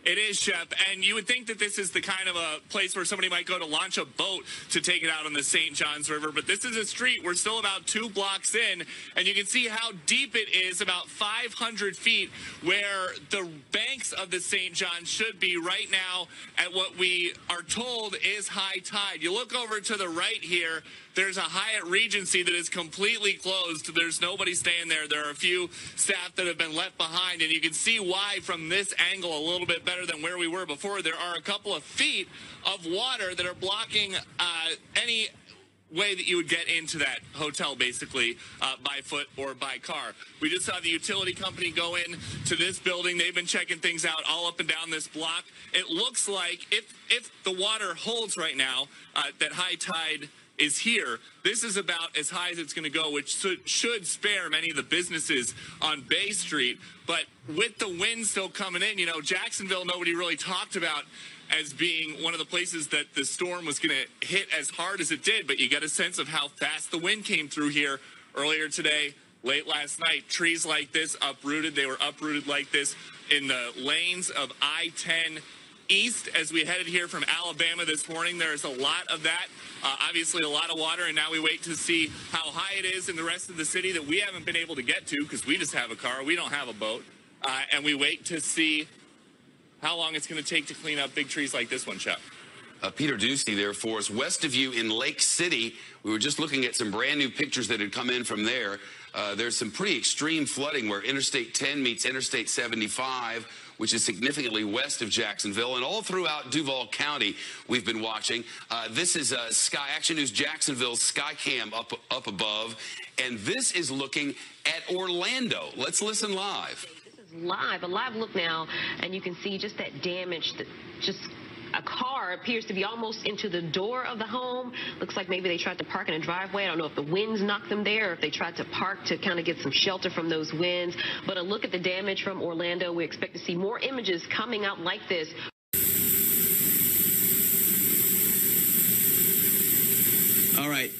It is, Shep, and you would think that this is the kind of a place where somebody might go to launch a boat to take it out on the St. Johns River, but this is a street. We're still about 2 blocks in, and you can see how deep it is, about 500 feet, where the banks of the St. John should be right now at what we are told is high tide. You look over to the right here, there's a Hyatt Regency that is completely closed. There's nobody staying there. There are a few staff that have been left behind, and you can see why from this angle a little bit better than where we were before. There are a couple of feet of water that are blocking any way that you would get into that hotel, basically, by foot or by car. We just saw the utility company go in to this building. They've been checking things out all up and down this block. It looks like if the water holds right now, that high tide is here. This is about as high as it's going to go, which should spare many of the businesses on Bay Street. But with the wind still coming in, you know, Jacksonville, nobody really talked about as being one of the places that the storm was going to hit as hard as it did. But you got a sense of how fast the wind came through here earlier today, late last night. Trees like this uprooted. They were uprooted like this in the lanes of I-10 East as we headed here from Alabama this morning. There's a lot of that. Obviously a lot of water, and now we wait to see how high it is in the rest of the city that we haven't been able to get to because we just have a car. We don't have a boat. And we wait to see how long it's going to take to clean up big trees like this one, Chuck. Peter Ducey there for us. West of you in Lake City, we were just looking at some brand new pictures that had come in from there. There's some pretty extreme flooding where Interstate 10 meets Interstate 75, which is significantly west of Jacksonville, and all throughout Duval County we've been watching. This is Sky Action News Jacksonville's Skycam up above, and this is looking at Orlando. Let's listen live. This is live, a live look now, and you can see just that damage that just a car appears to be almost into the door of the home. Looks like maybe they tried to park in a driveway. I don't know if the winds knocked them there or if they tried to park to kind of get some shelter from those winds. But a look at the damage from Orlando. We expect to see more images coming out like this. All right.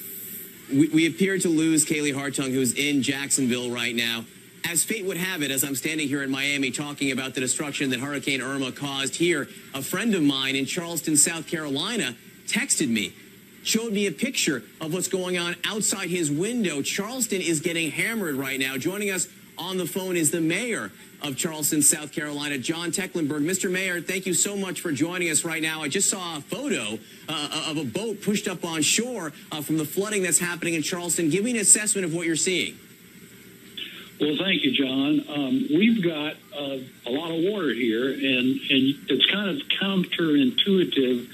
We appear to lose Kaylee Hartung, who's in Jacksonville right now. As fate would have it, as I'm standing here in Miami talking about the destruction that Hurricane Irma caused here, a friend of mine in Charleston, South Carolina, texted me, showed me a picture of what's going on outside his window. Charleston is getting hammered right now. Joining us on the phone is the mayor of Charleston, South Carolina, John Tecklenburg. Mr. Mayor, thank you so much for joining us right now. I just saw a photo of a boat pushed up on shore from the flooding that's happening in Charleston. Give me an assessment of what you're seeing. Well, thank you, John. We've got a lot of water here, and it's kind of counterintuitive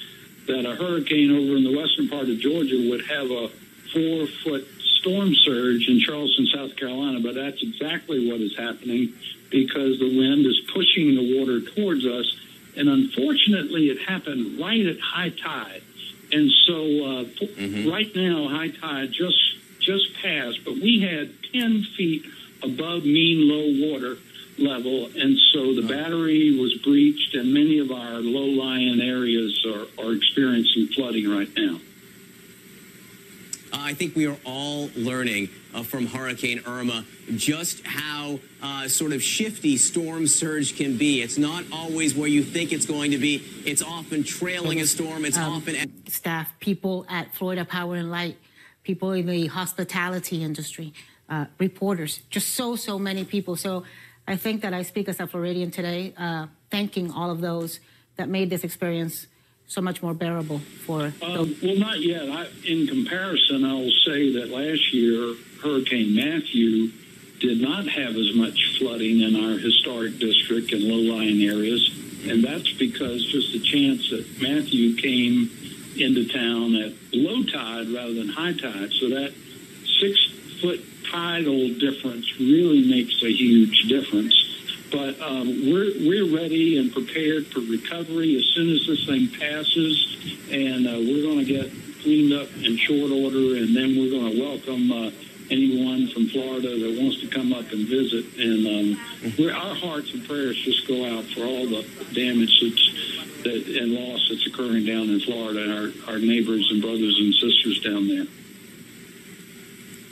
that a hurricane over in the western part of Georgia would have a 4-foot storm surge in Charleston, South Carolina, but that's exactly what is happening because the wind is pushing the water towards us, and unfortunately it happened right at high tide. And so right now, high tide just passed, but we had 10 feet above mean low water level, and so the battery was breached, and many of our low-lying areas are experiencing flooding right now. I think we are all learning from Hurricane Irma just how sort of shifty storm surge can be. It's not always where you think it's going to be. It's often trailing a storm. It's often... Staff, people at Florida Power and Light, people in the hospitality industry, reporters, just so many people. So I think that I speak as a Floridian today, thanking all of those that made this experience so much more bearable for well, not yet. In comparison, I will say that last year, Hurricane Matthew did not have as much flooding in our historic district and low-lying areas, and that's because just the chance that Matthew came into town at low tide rather than high tide, so that 6-foot tidal difference really makes a huge difference. But we're ready and prepared for recovery as soon as this thing passes, and we're going to get cleaned up in short order, and then we're going to welcome anyone from Florida that wants to come up and visit. And our hearts and prayers just go out for all the damage and loss that's occurring down in Florida and our neighbors and brothers and sisters down there.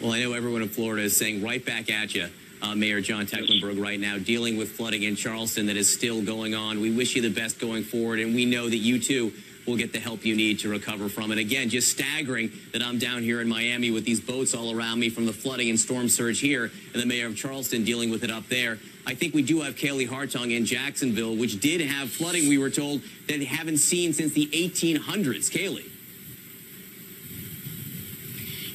Well, I know everyone in Florida is saying right back at you, Mayor John Tecklenburg, right now, dealing with flooding in Charleston that is still going on. We wish you the best going forward, and we know that you, too, will get the help you need to recover from it. Again, just staggering that I'm down here in Miami with these boats all around me from the flooding and storm surge here, and the mayor of Charleston dealing with it up there. I think we do have Kaylee Hartung in Jacksonville, which did have flooding, we were told, that they haven't seen since the 1800s. Kaylee.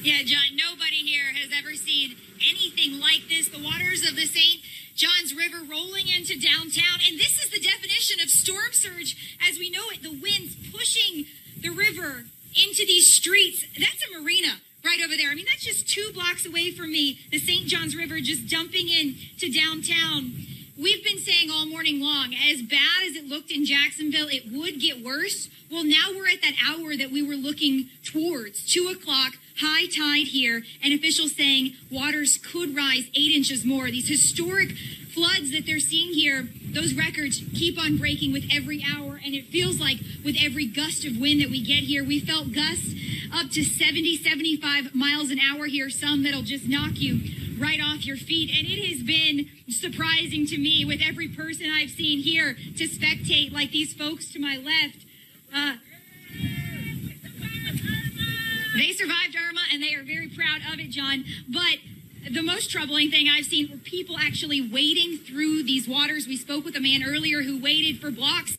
Yeah, John, nobody here has ever seen anything like this. The waters of the St. Johns River rolling into downtown. And this is the definition of storm surge as we know it. The winds pushing the river into these streets. That's a marina right over there. I mean, that's just 2 blocks away from me. The St. Johns River just dumping in to downtown. We've been saying all morning long, as bad as it looked in Jacksonville, it would get worse. Well, now we're at that hour that we were looking towards, 2 o'clock, high tide here, and officials saying waters could rise 8 inches more. These historic floods that they're seeing here, those records keep on breaking with every hour, and it feels like with every gust of wind that we get here, we felt gusts up to 70, 75 miles an hour here, some that'll just knock you right off your feet. And it has been surprising to me with every person I've seen here to spectate, like these folks to my left. They survived Irma, and they are very proud of it, John. But the most troubling thing I've seen were people actually wading through these waters. We spoke with a man earlier who waded for blocks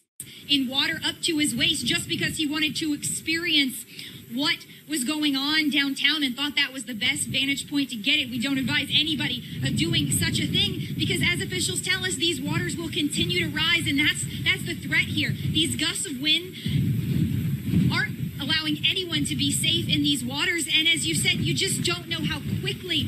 in water up to his waist just because he wanted to experience what was going on downtown and thought that was the best vantage point to get it. We don't advise anybody of doing such a thing because, as officials tell us, these waters will continue to rise, and that's the threat here. These gusts of wind aren't allowing anyone to be safe in these waters, and as you said, you just don't know how quickly